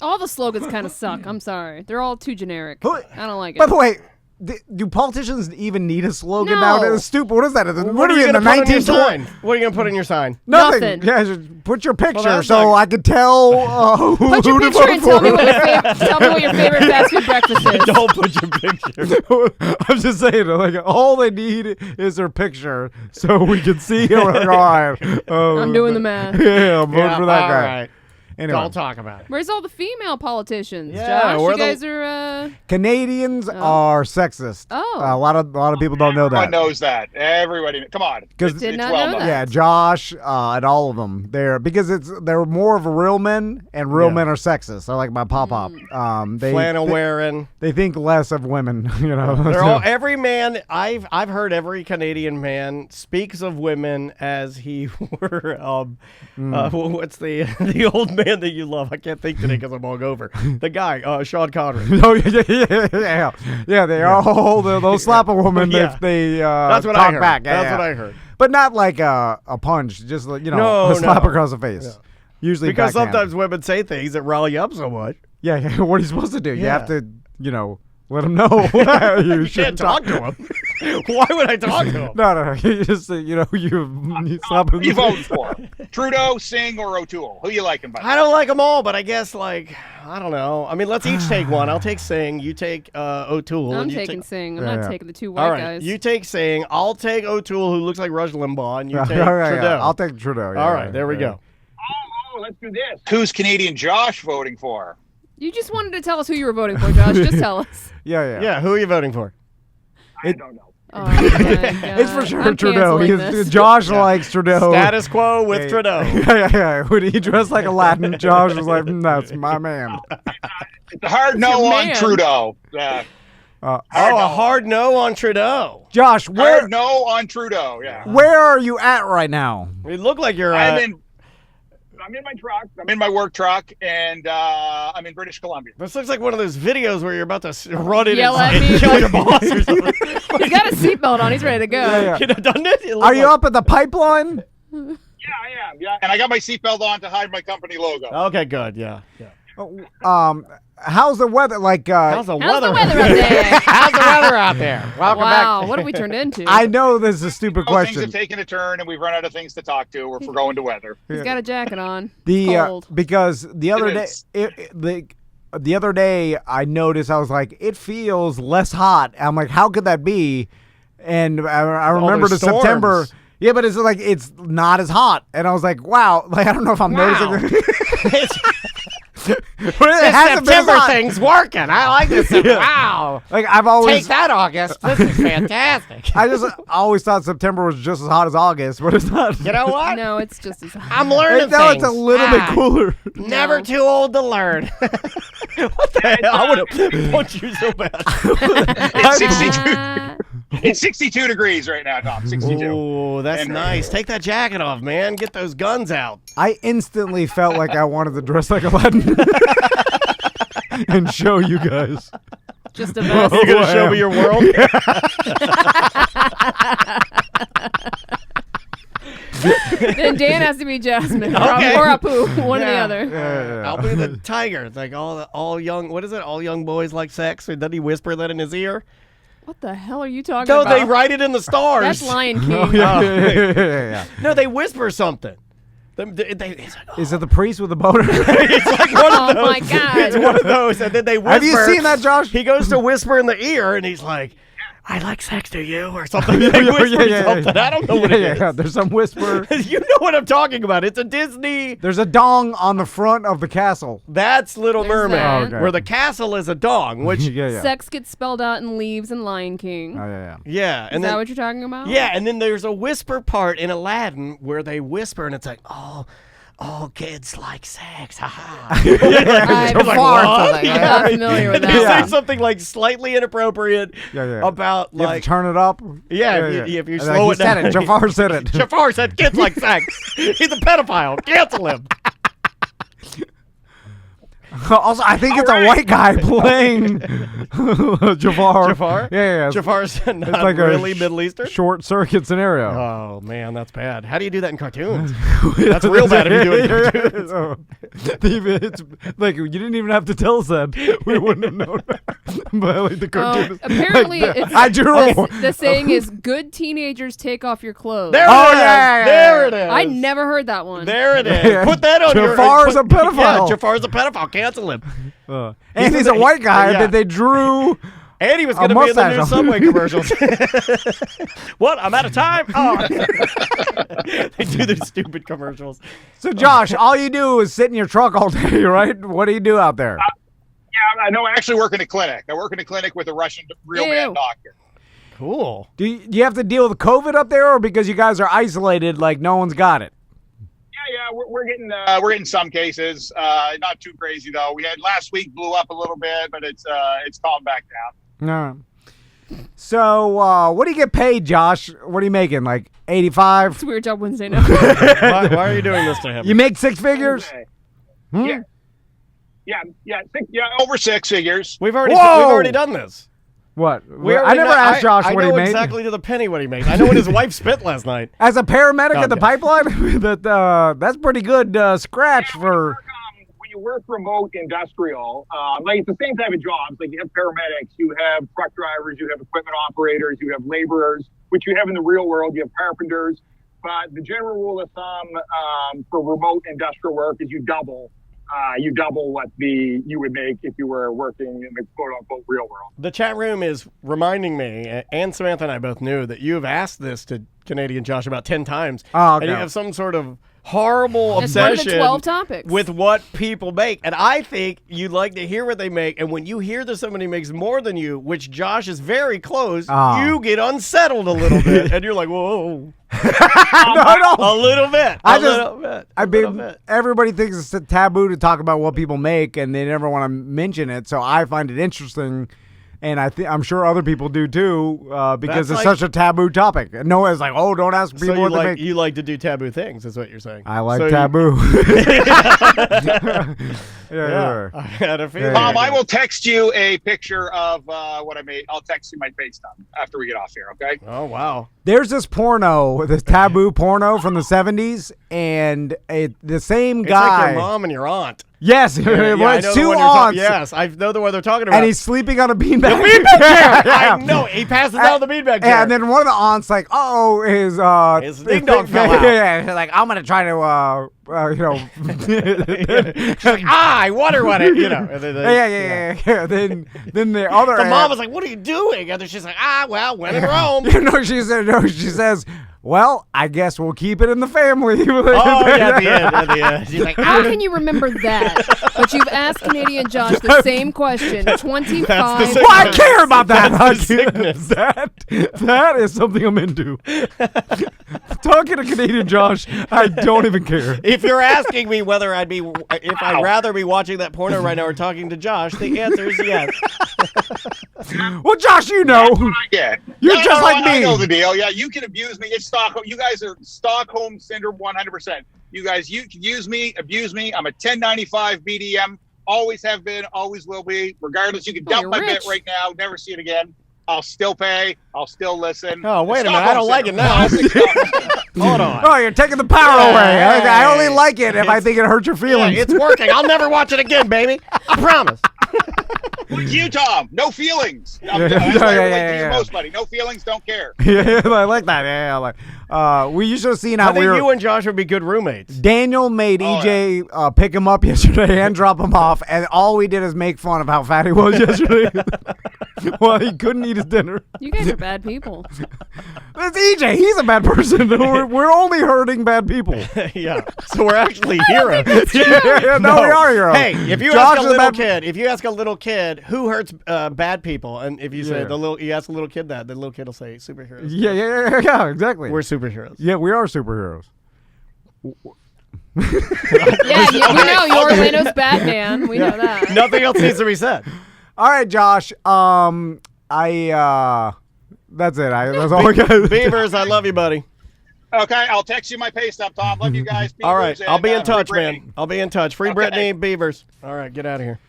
S3: All the slogans kind of suck. I'm sorry, they're all too generic. I don't like it.
S2: By the way. Do politicians even need a slogan now? It's stupid. What is that?
S1: What are you in the 1920s? What are you going to put in your sign?
S2: Nothing. Yeah, just put your picture so I can tell
S3: put your picture and tell me what your favorite fast food breakfast is.
S1: Don't put your picture.
S2: I'm just saying, like, all they need is their picture so we can see. All right.
S3: I'm doing the math.
S2: Yeah, I'm voting for that guy.
S1: Right.
S2: Anyway.
S1: Don't talk about it.
S3: Where's all the female politicians?
S1: Yeah,
S3: Josh,
S1: we're
S3: you
S1: the-
S3: guys are.
S2: Canadians are sexist.
S3: Oh.
S2: A lot of people don't know
S6: Everyone
S2: that.
S6: knows that. Everybody, come on.
S2: 'Cause-
S3: Did
S6: It's
S3: not
S6: well
S3: know
S6: known.
S3: that.
S2: Yeah, Josh and all of them. They're more of real men, and real men are sexist. They're like my pop-up.
S1: Flannel wearing.
S2: They think less of women. You know,
S1: They're all every man. I've heard every Canadian man speaks of women as he were. What's the old man that you love? I can't think today because I'm hungover. The guy, Sean Connery.
S2: Oh yeah. They all they'll slap a woman
S1: Yeah.
S2: if they
S1: That's what
S2: talk
S1: I heard.
S2: back.
S1: That's what I heard.
S2: But not like a punch, just like,
S1: No,
S2: a slap
S1: no.
S2: across the face. Usually
S1: Because
S2: backhand.
S1: sometimes women say things that rile you up so much.
S2: Yeah. What are you supposed to do? You
S1: Yeah.
S2: have to, let them know. you
S1: You
S2: shouldn't
S1: can't talk to him. Why would I talk to him?
S2: No. You just, you slap him.
S6: Who you voting for? Trudeau, Singh, or O'Toole? Who you liking, by the way?
S1: I don't like them all, but I guess I don't know. I mean, let's each take one. I'll take Singh. You take O'Toole.
S3: I'm
S1: and you
S3: taking Singh. I'm
S2: Yeah,
S3: not
S2: yeah.
S3: taking the two white
S1: All right,
S3: guys.
S1: you take Singh. I'll take O'Toole, who looks like Rush Limbaugh, and you take
S2: Yeah.
S1: Trudeau.
S2: I'll take Trudeau.
S1: All right, there we go.
S7: Oh, let's do this.
S6: Who's Canadian Josh voting for?
S3: You just wanted to tell us who you were voting for, Josh. Just tell us.
S2: Yeah.
S1: Yeah, who are you voting for?
S7: I don't know.
S3: Oh, my God.
S2: It's for sure
S3: I'm
S2: Trudeau.
S3: canceling this.
S2: Josh likes Trudeau.
S1: Status quo with Trudeau.
S2: Yeah. When he dressed like a Latin, Josh was like, that's my man.
S6: It's a hard no
S3: your
S6: on
S3: man.
S6: Trudeau.
S1: A hard no on Trudeau.
S2: Josh, where
S6: Hard no on Trudeau. Yeah.
S2: where are you at right now?
S1: You look like you're.
S7: I'm in my truck.
S6: I'm in my work truck, and I'm in British Columbia.
S1: This looks like one of those videos where you're about to run in
S3: Yell
S1: and,
S3: at me.
S1: and kill your boss or something.
S3: He's got a seatbelt on. He's ready to go.
S2: Yeah.
S1: You know, doesn't it? It looks
S2: Are you
S1: like-
S2: up at the pipeline?
S7: Yeah, I am. Yeah.
S6: And I got my seatbelt on to hide my company logo.
S1: Okay, good. Yeah.
S2: How's the weather? Like,
S1: How's the
S3: How's
S1: weather?
S3: the weather out there?
S1: How's the weather out there? Welcome
S3: Wow,
S1: back.
S3: what have we turned into?
S2: I know this is a stupid
S6: Things
S2: question.
S6: have taken a turn, and we've run out of things to talk to. We're going to weather.
S3: He's got a jacket on.
S2: Because the other
S6: It
S2: day,
S6: is.
S2: the other day I noticed, I was like, it feels less hot. I'm like, how could that be? And I remember
S1: those
S2: the September.
S1: storms.
S2: Yeah, but it's not as hot. And I was like, wow. Like, I don't know if I'm noticing. But it
S1: This
S2: hasn't been as
S1: September
S2: hot.
S1: thing's working. I like this. Wow.
S2: Like, I've always
S1: Take that, August. This is fantastic.
S2: I always thought September was just as hot as August, but it's not.
S1: You know what?
S3: No, it's just as hot.
S1: I'm learning
S2: Now
S1: things.
S2: it's a little bit cooler.
S1: Never
S3: No.
S1: too old to learn. What the hell? I would have punched you so bad.
S6: It's 62.
S3: Ah.
S6: It's 62 degrees right now, Tom. 62.
S1: Oh, that's
S6: And-
S1: nice. Take that jacket off, man. Get those guns out.
S2: I instantly felt like I wanted to dress like Aladdin and show you guys.
S3: Just a mess.
S1: You're going to show me your world?
S3: Then Dan has to be Jasmine
S1: Okay.
S3: or Apu, one or the
S1: Yeah.
S3: other.
S1: I'll be the tiger. It's like all young, what is it? All young boys like sex. Or doesn't he whisper that in his ear?
S3: What the hell are you talking
S1: No,
S3: about?
S1: they write it in the stars.
S3: That's Lion King.
S2: Oh, yeah.
S1: No, they whisper something. It's like,
S2: Is it the priest with the boner?
S1: it's like one
S3: Oh
S1: of those.
S3: my God.
S1: It's one of those, and then they whisper.
S2: Have you seen that, Josh?
S1: He goes to whisper in the ear, and he's like, "I like sex to you," or something. They
S2: Yeah,
S1: whisper
S2: yeah.
S1: something. I don't know what it is.
S2: Yeah. There's some whisper.
S1: You know what I'm talking about. It's a Disney.
S2: There's a dong on the front of the castle.
S1: That's Little
S3: There's
S1: Mermaid,
S3: that.
S2: Oh, okay.
S1: where the castle is a dong, which
S2: yeah.
S3: Sex gets spelled out in Leaves and Lion King.
S2: Oh, yeah.
S1: yeah,
S3: Is
S1: and
S3: that
S1: then
S3: what you're talking about?
S1: yeah, and then there's a whisper part in Aladdin where they whisper, and it's like, "Oh, all kids like sex." Haha.
S3: I'm
S1: I'm like,
S3: not
S1: what?
S3: I'm not familiar with
S1: They
S3: that.
S1: say something like slightly inappropriate
S2: Yeah.
S1: about
S2: You have
S1: like
S2: to turn it up.
S1: Yeah, if you
S2: And
S1: slow
S2: he
S1: it
S2: said
S1: down.
S2: it. Jafar said it.
S1: Jafar said kids like sex. He's a pedophile. Cancel him.
S2: Also, I think it's a white guy playing Jafar.
S1: Jafar?
S2: Yeah.
S1: Jafar's not
S2: It's like
S1: really
S2: a
S1: Middle Eastern.
S2: short circuit scenario.
S1: Oh man, that's bad. How do you do that in cartoons? That's real bad if you do it in cartoons.
S2: It's like you didn't even have to tell us that. We wouldn't have known. But like the cartoon.
S3: Apparently,
S2: like,
S3: it's,
S2: I do
S3: the saying is "good teenagers take off your clothes."
S1: There
S2: Oh,
S1: it is.
S2: yeah.
S1: There it is.
S3: I never heard that one.
S1: There it is.
S2: Yeah.
S1: Put that on your.
S2: Jafar's a pedophile.
S1: Yeah, Jafar's a pedophile. Cancel him.
S2: And he's a white guy
S1: Yeah.
S2: that they drew
S1: And he was going to be in the new Subway commercials. What? I'm out of time? Oh. They do these stupid commercials.
S2: So, Josh, all you do is sit in your truck all day, right? What do you do out there?
S6: Yeah, I know. I actually work in a clinic. I work in a clinic with a Russian real man doctor.
S1: Cool.
S2: Do you have to deal with COVID up there, or because you guys are isolated, like no one's got it?
S6: Yeah, we're getting some cases. Not too crazy though. We had last week blew up a little bit, but it's calmed back down.
S2: No. So, what do you get paid, Josh? What are you making? Like 85?
S3: It's a weird job Wednesday now.
S1: Why are you doing this to him?
S2: You make six figures?
S6: Okay. Yeah, over six figures.
S1: We've already done this.
S2: What? I never asked Josh what he made.
S1: I know exactly to the penny what he made. I know what his wife spent last night.
S2: As a paramedic at the pipeline, that's pretty good scratch for.
S7: When you work remote industrial, like it's the same type of jobs. Like you have paramedics, you have truck drivers, you have equipment operators, you have laborers, which you have in the real world. You have carpenters, but the general rule of thumb for remote industrial work is you double what you would make if you were working in the quote-unquote real world.
S1: The chat room is reminding me, and Samantha and I both knew, that you have asked this to Canadian Josh about 10 times.
S2: Oh, okay.
S1: And you have some sort of horrible
S3: It's one of
S1: obsession
S3: the 12 topics.
S1: with what people make. And I think you'd like to hear what they make. And when you hear that somebody makes more than you, which Josh is very close, you get unsettled a little bit. And you're like, whoa.
S2: No.
S1: A little bit.
S2: I mean, everybody thinks it's a taboo to talk about what people make, and they never want to mention it. So I find it interesting, and I'm sure other people do too, because it's such a taboo topic. No one's like, "Oh, don't ask people what they make."
S1: You like to do taboo things, is what you're saying.
S2: I like taboo.
S1: Yeah. I had a feeling.
S6: Tom, I will text you a picture of what I made. I'll text you my FaceTime after we get off here, okay?
S1: Oh, wow.
S2: There's this taboo porno from the 70s, and the same guy.
S1: It's like your mom and your aunt.
S2: Yes, it's two aunts.
S1: Yes, I know the one they're talking about.
S2: And he's sleeping on a beanbag.
S1: The beanbag chair! I know. He passes out the beanbag chair.
S2: And then one of the aunts like, his
S1: ding dong fell out.
S2: Yeah, she's like, I'm going to try to,
S1: She's like, I wonder what it, you know.
S2: Yeah. Then the other
S1: the mom was like, what are you doing? And then she's like, when in Rome.
S2: She says, well, I guess we'll keep it in the family.
S1: At the end. She's like,
S3: how can you remember that? But you've asked Canadian Josh the same question 25 times.
S2: Well, I care about that.
S1: Sickness.
S2: That is something I'm into. Talking to Canadian Josh, I don't even care.
S1: If you're asking me whether I'd rather be watching that porno right now or talking to Josh, the answer is yes.
S2: Well, Josh, you know. You're just like me.
S6: I know the deal. Yeah, you can abuse me. It's Stockholm. You guys are Stockholm Syndrome 100%. You guys, you can use me, abuse me. I'm a 1095 BDM. Always have been, always will be. Regardless, you can dump my bit right now. Never see it again. I'll still pay. I'll still listen.
S1: Oh, wait a minute. I don't like it now. Hold on.
S2: Oh, you're taking the power away. I only like it if I think it hurts your feelings.
S1: Yeah, it's working. I'll never watch it again, baby. I promise.
S6: You, Tom. No feelings. Most, buddy. No feelings. Don't care.
S2: Yeah, I like that. Yeah, we used to have seen how
S1: you and Josh would be good roommates.
S2: Daniel made EJ pick him up yesterday and drop him off, and all we did is make fun of how fat he was yesterday. Well, he couldn't eat his dinner.
S3: You guys are bad people.
S2: It's EJ. He's a bad person. We're only hurting bad people.
S1: Yeah. So we're actually heroes.
S2: No, we are heroes.
S1: Hey, if you ask a little kid who hurts bad people, and if you say you ask a little kid that, the little kid will say superheroes.
S2: Yeah, exactly.
S1: We're superheroes.
S2: Yeah, we are superheroes.
S3: Yeah, we know you're Orlando's Batman. We know that.
S1: Nothing else needs to be said.
S2: All right, Josh. That's it. That's all I got.
S1: Beavers, I love you, buddy.
S6: Okay, I'll text you my pay stub, Tom. Love you guys. Beavers,
S1: all right, I'll be in touch,
S6: man.
S1: I'll be in touch. Free Brittany, Beavers. All right, get out of here.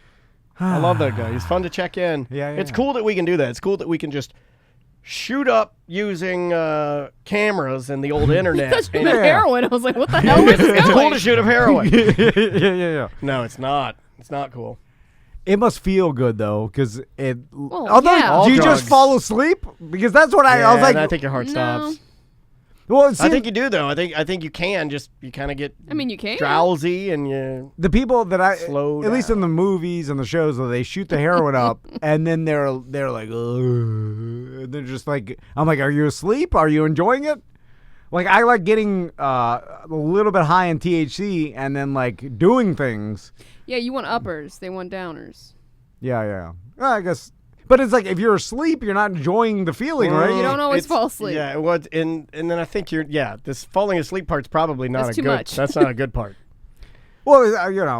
S1: I love that guy. He's fun to check in.
S2: Yeah.
S1: It's cool that we can do that. It's cool that we can just shoot up using cameras and the old internet.
S3: That's heroin. I was like, what the hell is this
S1: It's
S3: going?
S1: cool to shoot up heroin.
S2: Yeah.
S1: No, it's not. It's not cool.
S2: It must feel good though, because it.
S3: Well,
S2: do you just fall asleep? Because that's what I was like.
S1: I think your heart stops.
S2: Well,
S1: I think you do though. I think you can you kind of get.
S3: I mean, you can.
S1: Drowsy and you.
S2: The people that
S1: slow
S2: at least
S1: down.
S2: in the movies and the shows, they shoot the heroin up, and then they're like, and they're just like, I'm like, are you asleep? Are you enjoying it? Like, I like getting a little bit high in THC and then like doing things.
S3: Yeah, you want uppers. They want downers.
S2: Yeah. Well, I guess. But it's like if you're asleep, you're not enjoying the feeling, right?
S3: You don't always fall asleep.
S1: Yeah, and then I think this falling asleep part's probably not
S3: That's
S1: a
S3: too
S1: good.
S3: much.
S1: That's not a good part.
S2: Well,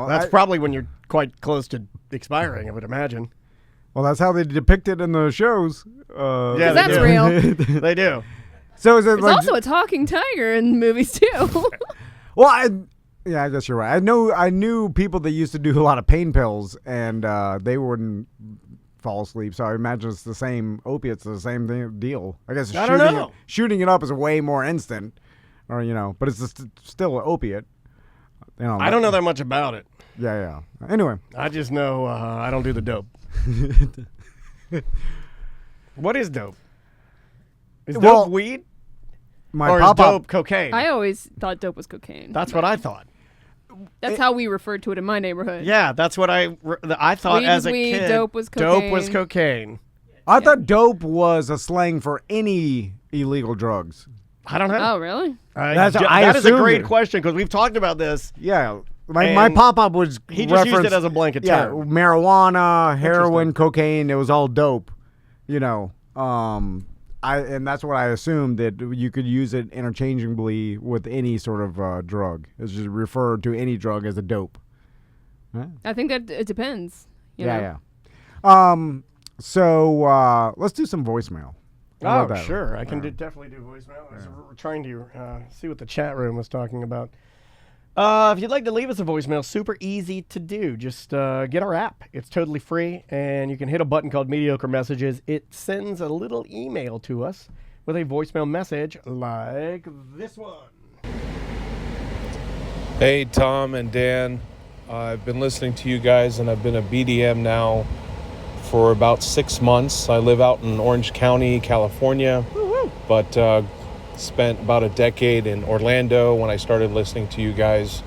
S1: That's probably when you're quite close to expiring, I would imagine.
S2: Well, that's how they depict it in the shows.
S1: Yeah,
S3: that's
S1: do.
S3: real.
S1: They do.
S2: So is it
S3: There's also a talking tiger in the movies too.
S2: Well, I guess you're right. I knew people that used to do a lot of pain pills, and they wouldn't fall asleep. So I imagine it's the same opiates, the same deal. I guess
S1: I don't know.
S2: Shooting it up is way more instant, or but it's still an opiate.
S1: I don't know that much about it.
S2: Yeah. Anyway,
S1: I just know I don't do the dope. What is dope? Is dope weed?
S2: My
S1: or is
S2: pop-up.
S1: dope cocaine?
S3: I always thought dope was cocaine.
S1: That's what I thought.
S3: That's how we referred to it in my neighborhood.
S1: Yeah, that's what I thought
S3: Weed
S1: as
S3: was
S1: a
S3: weed,
S1: kid.
S3: dope was
S1: Dope was
S3: cocaine.
S1: cocaine.
S2: I thought dope was a slang for any illegal drugs.
S1: I don't know.
S3: Oh, really?
S1: That is a great question because we've talked about this.
S2: Yeah. My pop-up was
S1: he just used it as a blanket term.
S2: Marijuana, heroin, cocaine, it was all dope. And that's what I assumed, that you could use it interchangeably with any sort of drug. It's just referred to any drug as a dope. Huh?
S3: I think that it depends. You know?
S2: So let's do some voicemail. How about that?
S1: Sure. I can definitely do voicemail. I was trying to see what the chat room was talking about. If you'd like to leave us a voicemail, super easy to do. Just get our app. It's totally free, and you can hit a button called Mediocre Messages. It sends a little email to us with a voicemail message like this one.
S8: Hey, Tom and Dan. I've been listening to you guys, and I've been a BDM now for about 6 months. I live out in Orange County, California, but spent about a decade in Orlando when I started listening to you guys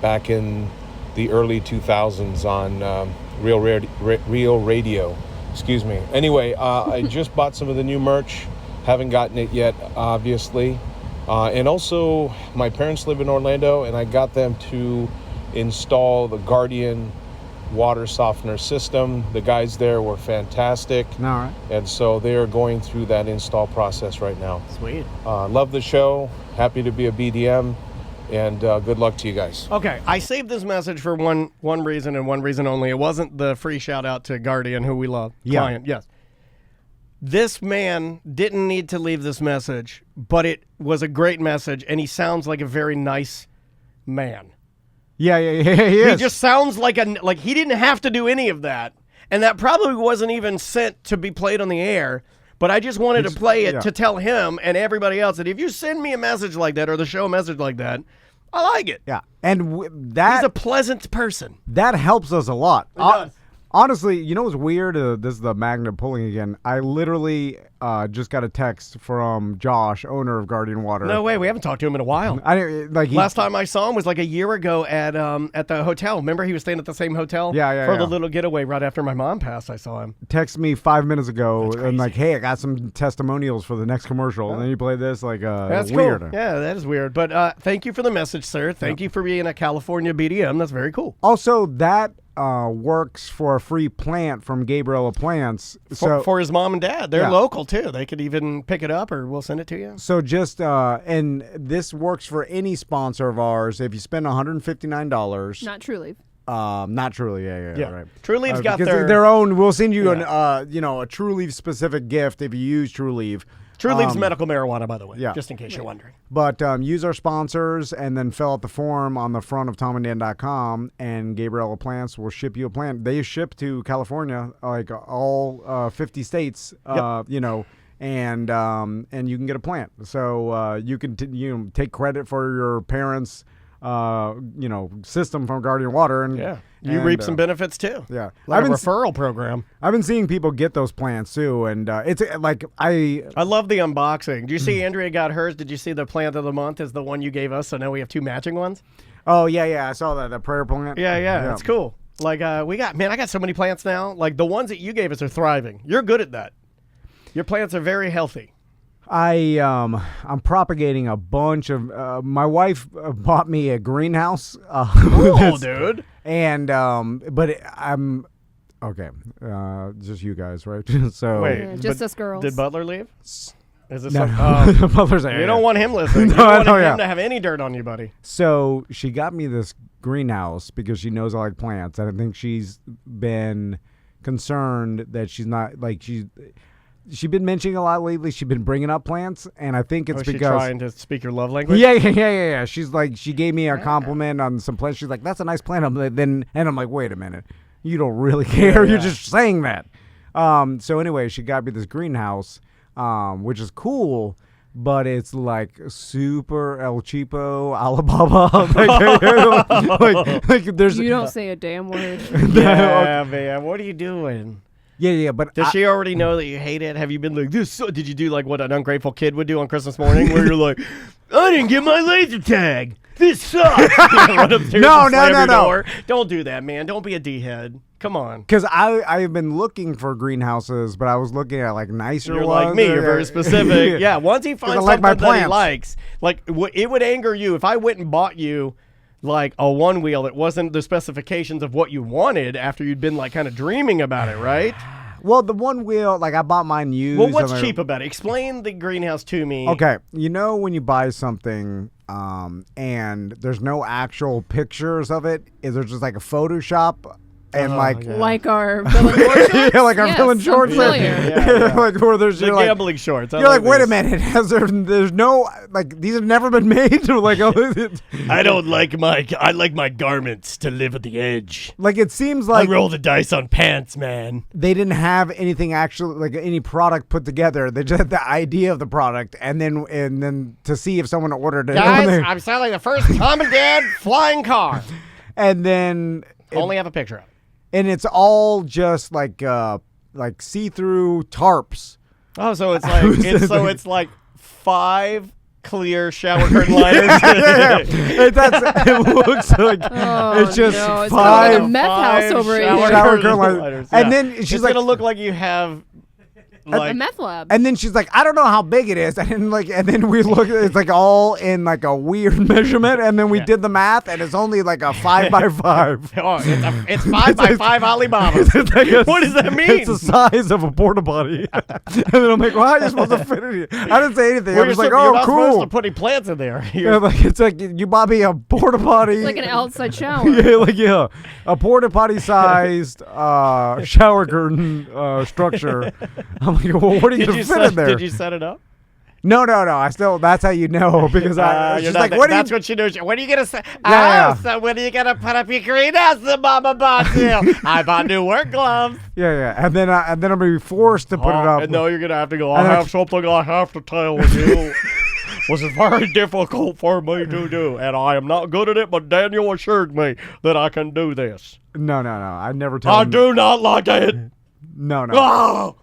S8: back in the early 2000s on Real Radio. Excuse me. Anyway, I just bought some of the new merch. Haven't gotten it yet, obviously. And also, my parents live in Orlando, and I got them to install the Guardian water softener system. The guys there were fantastic.
S2: All right.
S8: And so they are going through that install process right now.
S1: Sweet.
S8: Love the show. Happy to be a BDM. And good luck to you guys.
S1: Okay, I saved this message for one reason and one reason only. It wasn't the free shout out to Guardian, who we love.
S2: Yeah.
S1: Client, yes. This man didn't need to leave this message, but it was a great message, and he sounds like a very nice man.
S2: Yeah, he is.
S1: He just sounds like he didn't have to do any of that, and that probably wasn't even sent to be played on the air. But I just wanted to play it to tell him and everybody else that if you send me a message like that or the show a message like that, I like it.
S2: Yeah, and
S1: he's a pleasant person.
S2: That helps us a lot.
S1: It does.
S2: Honestly, you know what's weird? This is the magnet pulling again. I literally just got a text from Josh, owner of Guardian Water.
S1: No way, we haven't talked to him in a while.
S2: Last
S1: time I saw him was like a year ago at the hotel. Remember, he was staying at the same hotel.
S2: Yeah.
S1: The little getaway right after my mom passed. I saw him.
S2: Text me 5 minutes ago and like, hey, I got some testimonials for the next commercial. And then you play this
S1: that's
S2: weird.
S1: Cool. Yeah, that is weird. But thank you for the message, sir. Thank you for being a California BDM. That's very cool.
S2: Also, that works for a free plant from Gabriella Plants.
S1: For his mom and dad. They're local too. They could even pick it up or we'll send it to you.
S2: So just, and this works for any sponsor of ours. If you spend $159.
S3: Not Truly.
S2: Not Truly, yeah, right.
S1: True Leaf's got
S2: their own. We'll send you a True Leaf specific gift if you use True Leaf.
S1: True Leaf's medical marijuana, by the way, just in case you're wondering.
S2: But use our sponsors and then fill out the form on the front of tomanddan.com, and Gabriella Plants will ship you a plant. They ship to California, like all 50 states, and you can get a plant. So you can take credit for your parents' system from Guardian Water,
S1: You reap some benefits too.
S2: Yeah,
S1: like a referral program.
S2: I've been seeing people get those plants too, and it's like I
S1: love the unboxing. Do you see Andrea got hers? Did you see the plant of the month is the one you gave us? So now we have 2 matching ones.
S2: Oh yeah, I saw that the prayer plant.
S1: Yeah, it's cool. Like I got so many plants now. Like the ones that you gave us are thriving. You're good at that. Your plants are very healthy.
S2: I'm propagating a bunch of. My wife bought me a greenhouse.
S1: Cool, dude.
S2: And I'm okay. Just you guys, right? So
S1: wait,
S3: just us girls.
S1: Did Butler leave? Is this
S2: no, Butler's
S1: you don't want him listening. You don't want him to have any dirt on you, buddy.
S2: So she got me this greenhouse because she knows I like plants, and I think she's been concerned that she's not like she's been mentioning a lot lately. She's been bringing up plants, and I think it's because
S1: she's trying to speak your love language.
S2: Yeah. She's like, she gave me a compliment on some plants. She's like, "That's a nice plant." I'm like, "Wait a minute, you don't really care. You're just saying that." So anyway, she got me this greenhouse, which is cool, but it's like super El Cheapo, Alibaba. like there's.
S3: You don't say a damn word.
S1: Yeah, man. What are you doing?
S2: Yeah, but
S1: does she already know that you hate it? Have you been like this? Did you do like what an ungrateful kid would do on Christmas morning, where you're like, "I didn't get my laser tag. This sucks." Run upstairs and slam your door. Don't do that, man. Don't be a D-head. Come on.
S2: Because I've been looking for greenhouses, but I was looking at like nicer
S1: You're
S2: ones.
S1: Like me. You're very specific. Yeah. Once he finds something that he likes, like it would anger you if I went and bought you like a one wheel that wasn't the specifications of what you wanted after you'd been like kind of dreaming about it, right?
S2: Well, the one wheel, like I bought mine used.
S1: Well, what's cheap about it? Explain the greenhouse to me.
S2: Okay, you know when you buy something and there's no actual pictures of it, is there just like a Photoshop? And
S3: like our villain shorts?
S2: Yeah, like our villain shorts.
S1: Yeah.
S2: Like where there's
S1: the gambling shorts.
S2: You're like, wait a minute, there's no like these have never been made. Like
S1: I don't like I like my garments to live at the edge.
S2: Like it seems like
S1: I roll the dice on pants, man.
S2: They didn't have anything actually like any product put together. They just had the idea of the product and then to see if someone ordered it.
S1: Guys, I'm selling the first Mom and Dad flying car.
S2: And then
S1: only have a picture of it.
S2: And it's all just like see-through tarps.
S1: Oh, so it's like it's like 5 clear shower curtain liners.
S2: It looks like it's just
S3: no, it's
S2: 5
S3: like a meth house over here.
S2: Shower curtain liners. Yeah. And then she's
S1: gonna look like you have.
S3: Like a meth lab.
S2: And then she's like, I don't know how big it is. And then we look at it's like all in like a weird measurement. And then we did the math and it's only like a 5x5.
S1: Oh, it's 5x5 Alibaba. What does that mean?
S2: It's the size of a porta potty. And then I'm like, well, how are you supposed to fit it here? I didn't say anything. I was like, oh,
S1: you're not
S2: cool.
S1: supposed to put any plants in there.
S2: Yeah, it's like you bought me a porta potty.
S3: It's like an outside shower.
S2: A porta potty sized shower curtain structure. I'm like, well, what are you going to fit in there?
S1: Did you set it up?
S2: No. That's how you know because she's like,
S1: that's what she knows. When are you gonna say? So when are you gonna put up your greenhouse that Mama bought you? I bought new work gloves.
S2: Yeah. And then I'm gonna be forced to put it up.
S1: And now you're gonna have to go. I have something I have to tell you. Was very difficult for me to do, and I am not good at it. But Daniel assured me that I can do this.
S2: No. I never tell
S1: I do not like it.
S2: No.
S1: Oh!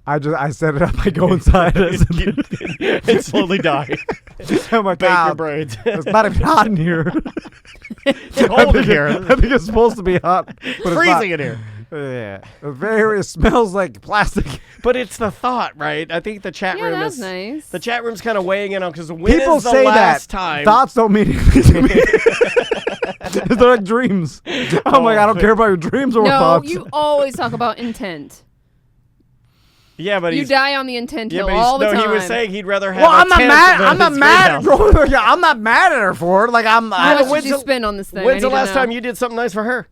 S2: I set it up. I go inside
S1: and slowly die.
S2: Oh my
S1: God! Bake your
S2: brains.
S1: brains.
S2: It's not even hot in here.
S1: It's cold in here.
S2: I think it's supposed to be hot. But
S1: freezing in here.
S2: Yeah, it smells like plastic.
S1: But it's the thought, right? I think the chat room
S3: that's
S1: is
S3: nice.
S1: The chat room's kind of weighing in on because
S2: people
S1: is the
S2: say
S1: last
S2: that
S1: time
S2: thoughts don't mean anything to me. They're like dreams. I'm like, I don't care about your dreams or thoughts.
S3: No, you always talk about intent.
S1: Yeah, but
S3: you die on the intent hill
S1: but
S3: all the time.
S1: No, he was saying he'd rather have.
S2: Well, I'm not mad at her for it. Like
S3: how much did you spend on this thing?
S1: When's the last time you did something nice for her?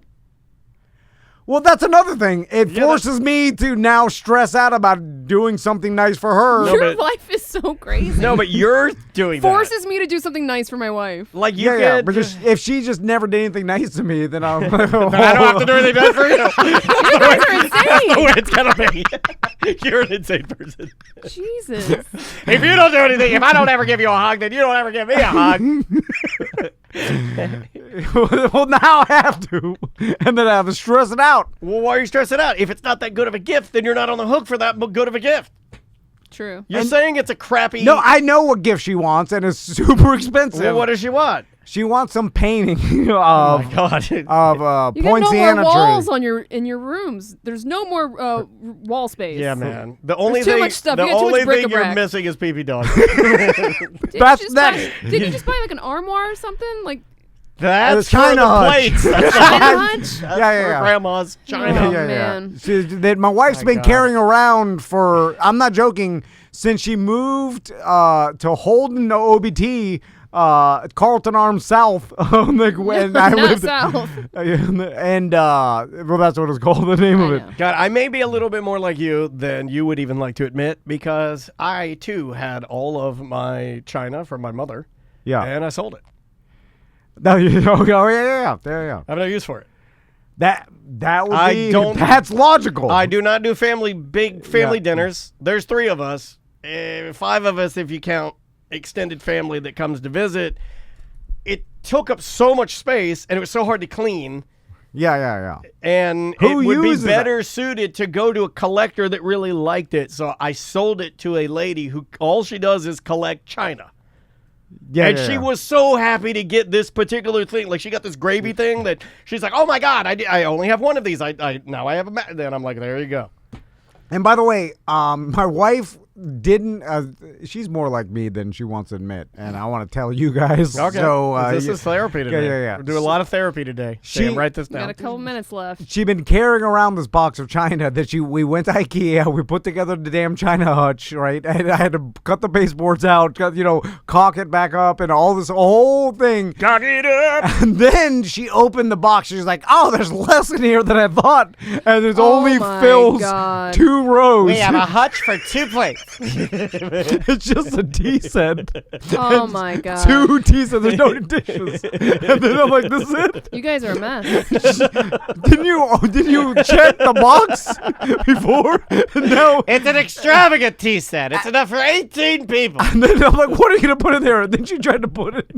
S2: Well, that's another thing. It forces me to now stress out about doing something nice for her.
S3: Your life is so crazy.
S1: No, but you're doing
S3: forces me to do something nice for my wife.
S1: Like you
S2: because if she just never did anything nice to me, then I'll.
S1: I don't have to do anything nice for you.
S3: You guys are insane.
S1: That's the way it's gonna be. You're an insane person.
S3: Jesus.
S1: If you don't do anything, if I don't ever give you a hug, then you don't ever give me a hug.
S2: Well, now I have to, and then I have to stress it out.
S1: Well, why are you stressing out? If it's not that good of a gift, then you're not on the hook for that good of a gift.
S3: True.
S1: You're saying it's a crappy...
S2: No, I know what gift she wants, and it's super expensive.
S1: Well, what does she want?
S2: She wants some painting
S1: Oh my God.
S2: of
S3: You got no
S2: poinciana
S3: more walls
S2: tree.
S3: in your rooms. There's no more wall space.
S1: Yeah, man. The only
S3: too
S1: thing,
S3: much stuff.
S1: The
S3: You got too much
S1: only thing you're
S3: bric-a-brac.
S1: missing is pee-pee dog.
S3: Did you just buy like an armoire or something? Like
S1: That's
S2: China
S1: for the
S2: hutch.
S1: plates. That's
S3: China
S1: not-
S3: hutch?
S1: That's
S2: Yeah,
S1: for
S2: yeah.
S1: grandma's China.
S3: Oh,
S2: Yeah,
S3: man.
S2: My wife's been
S1: God.
S2: carrying around for, I'm not joking, since she moved to Holden, OBT, Carlton Arms South, like when I
S3: Not
S2: lived.
S3: south.
S2: And, well, that's what it's called, the name of
S3: I
S2: it.
S3: know.
S1: God, I may be a little bit more like you than you would even like to admit because I, too, had all of my China from my mother,
S2: Yeah.
S1: and I sold it.
S2: No, yeah. There you go.
S1: I have no use for it.
S2: That would
S1: I
S2: be,
S1: don't-
S2: that's logical.
S1: I do not do big family
S2: Yeah.
S1: dinners. There's 3 of us, 5 of us if you count extended family that comes to visit. It took up so much space, and it was so hard to clean.
S2: Yeah.
S1: And
S2: Who
S1: it would be
S2: uses
S1: better suited to go to a collector that really liked it. So I sold it to a lady who all she does is collect china.
S2: Yeah,
S1: And
S2: yeah,
S1: she
S2: yeah.
S1: was so happy to get this particular thing. Like she got this gravy thing that she's like, oh my God, I only have one of these. Now I have a then I'm like, there you go.
S2: And by the way, my wife didn't. She's more like me than she wants to admit, and I want to tell you guys.
S1: Okay.
S2: So
S1: this is therapy today.
S2: Yeah.
S1: We're doing a lot of therapy today.
S2: She-
S1: Sam, write this
S3: We got
S1: down.
S3: a couple minutes left.
S2: She'd been carrying around this box of china that we went to IKEA. We put together the damn china hutch, right? And I had to cut the baseboards out, caulk it back up, and all this whole thing.
S1: Got it up.
S2: And then she opened the box. She's like, "Oh, there's less in here than I thought." And there's
S3: Oh
S2: only
S3: my
S2: fills
S3: God.
S2: 2 rows.
S1: hutch for 2 plates.
S2: It's just a tea set.
S3: Oh my God.
S2: 2 tea sets. There's no dishes. And then I'm like, "This is it."
S3: You guys are a mess.
S2: Didn't you check the box before? No.
S1: It's an extravagant tea set. It's enough for 18 people.
S2: And then I'm like, "What are you gonna put in there?" And then she tried to put it.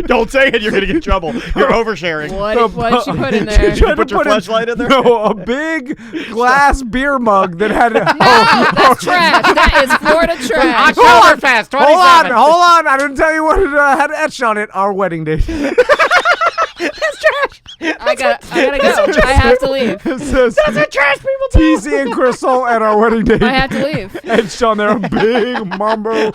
S1: Don't say it. You're gonna get in trouble. You're oversharing.
S3: What did you put in there?
S2: She tried
S1: put
S2: to
S1: your
S2: put
S1: flashlight in there?
S2: No, a big glass beer mug that had.
S3: No, that's trash. That is Florida trash.
S1: Oktoberfest 27.
S2: Hold on! I didn't tell you what it had etched on it. Our wedding date.
S3: I gotta go. I have to leave.
S2: It says
S1: That's what trash people do.
S2: TC and Crystal at our wedding date.
S3: I have to leave.
S2: Etched on there a big Mambo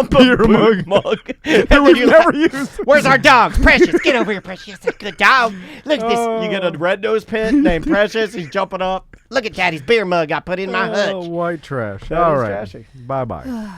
S1: Beer
S2: beer mug that we've never used.
S1: Where's our dog? Precious. Get over here, Precious. Good dog. Look at this. You get a red nose pit named Precious. He's jumping up. Look at Daddy's beer mug I put in my hutch.
S2: White trash.
S1: That
S2: All
S1: is
S2: right.
S1: trashy.
S2: Bye-bye.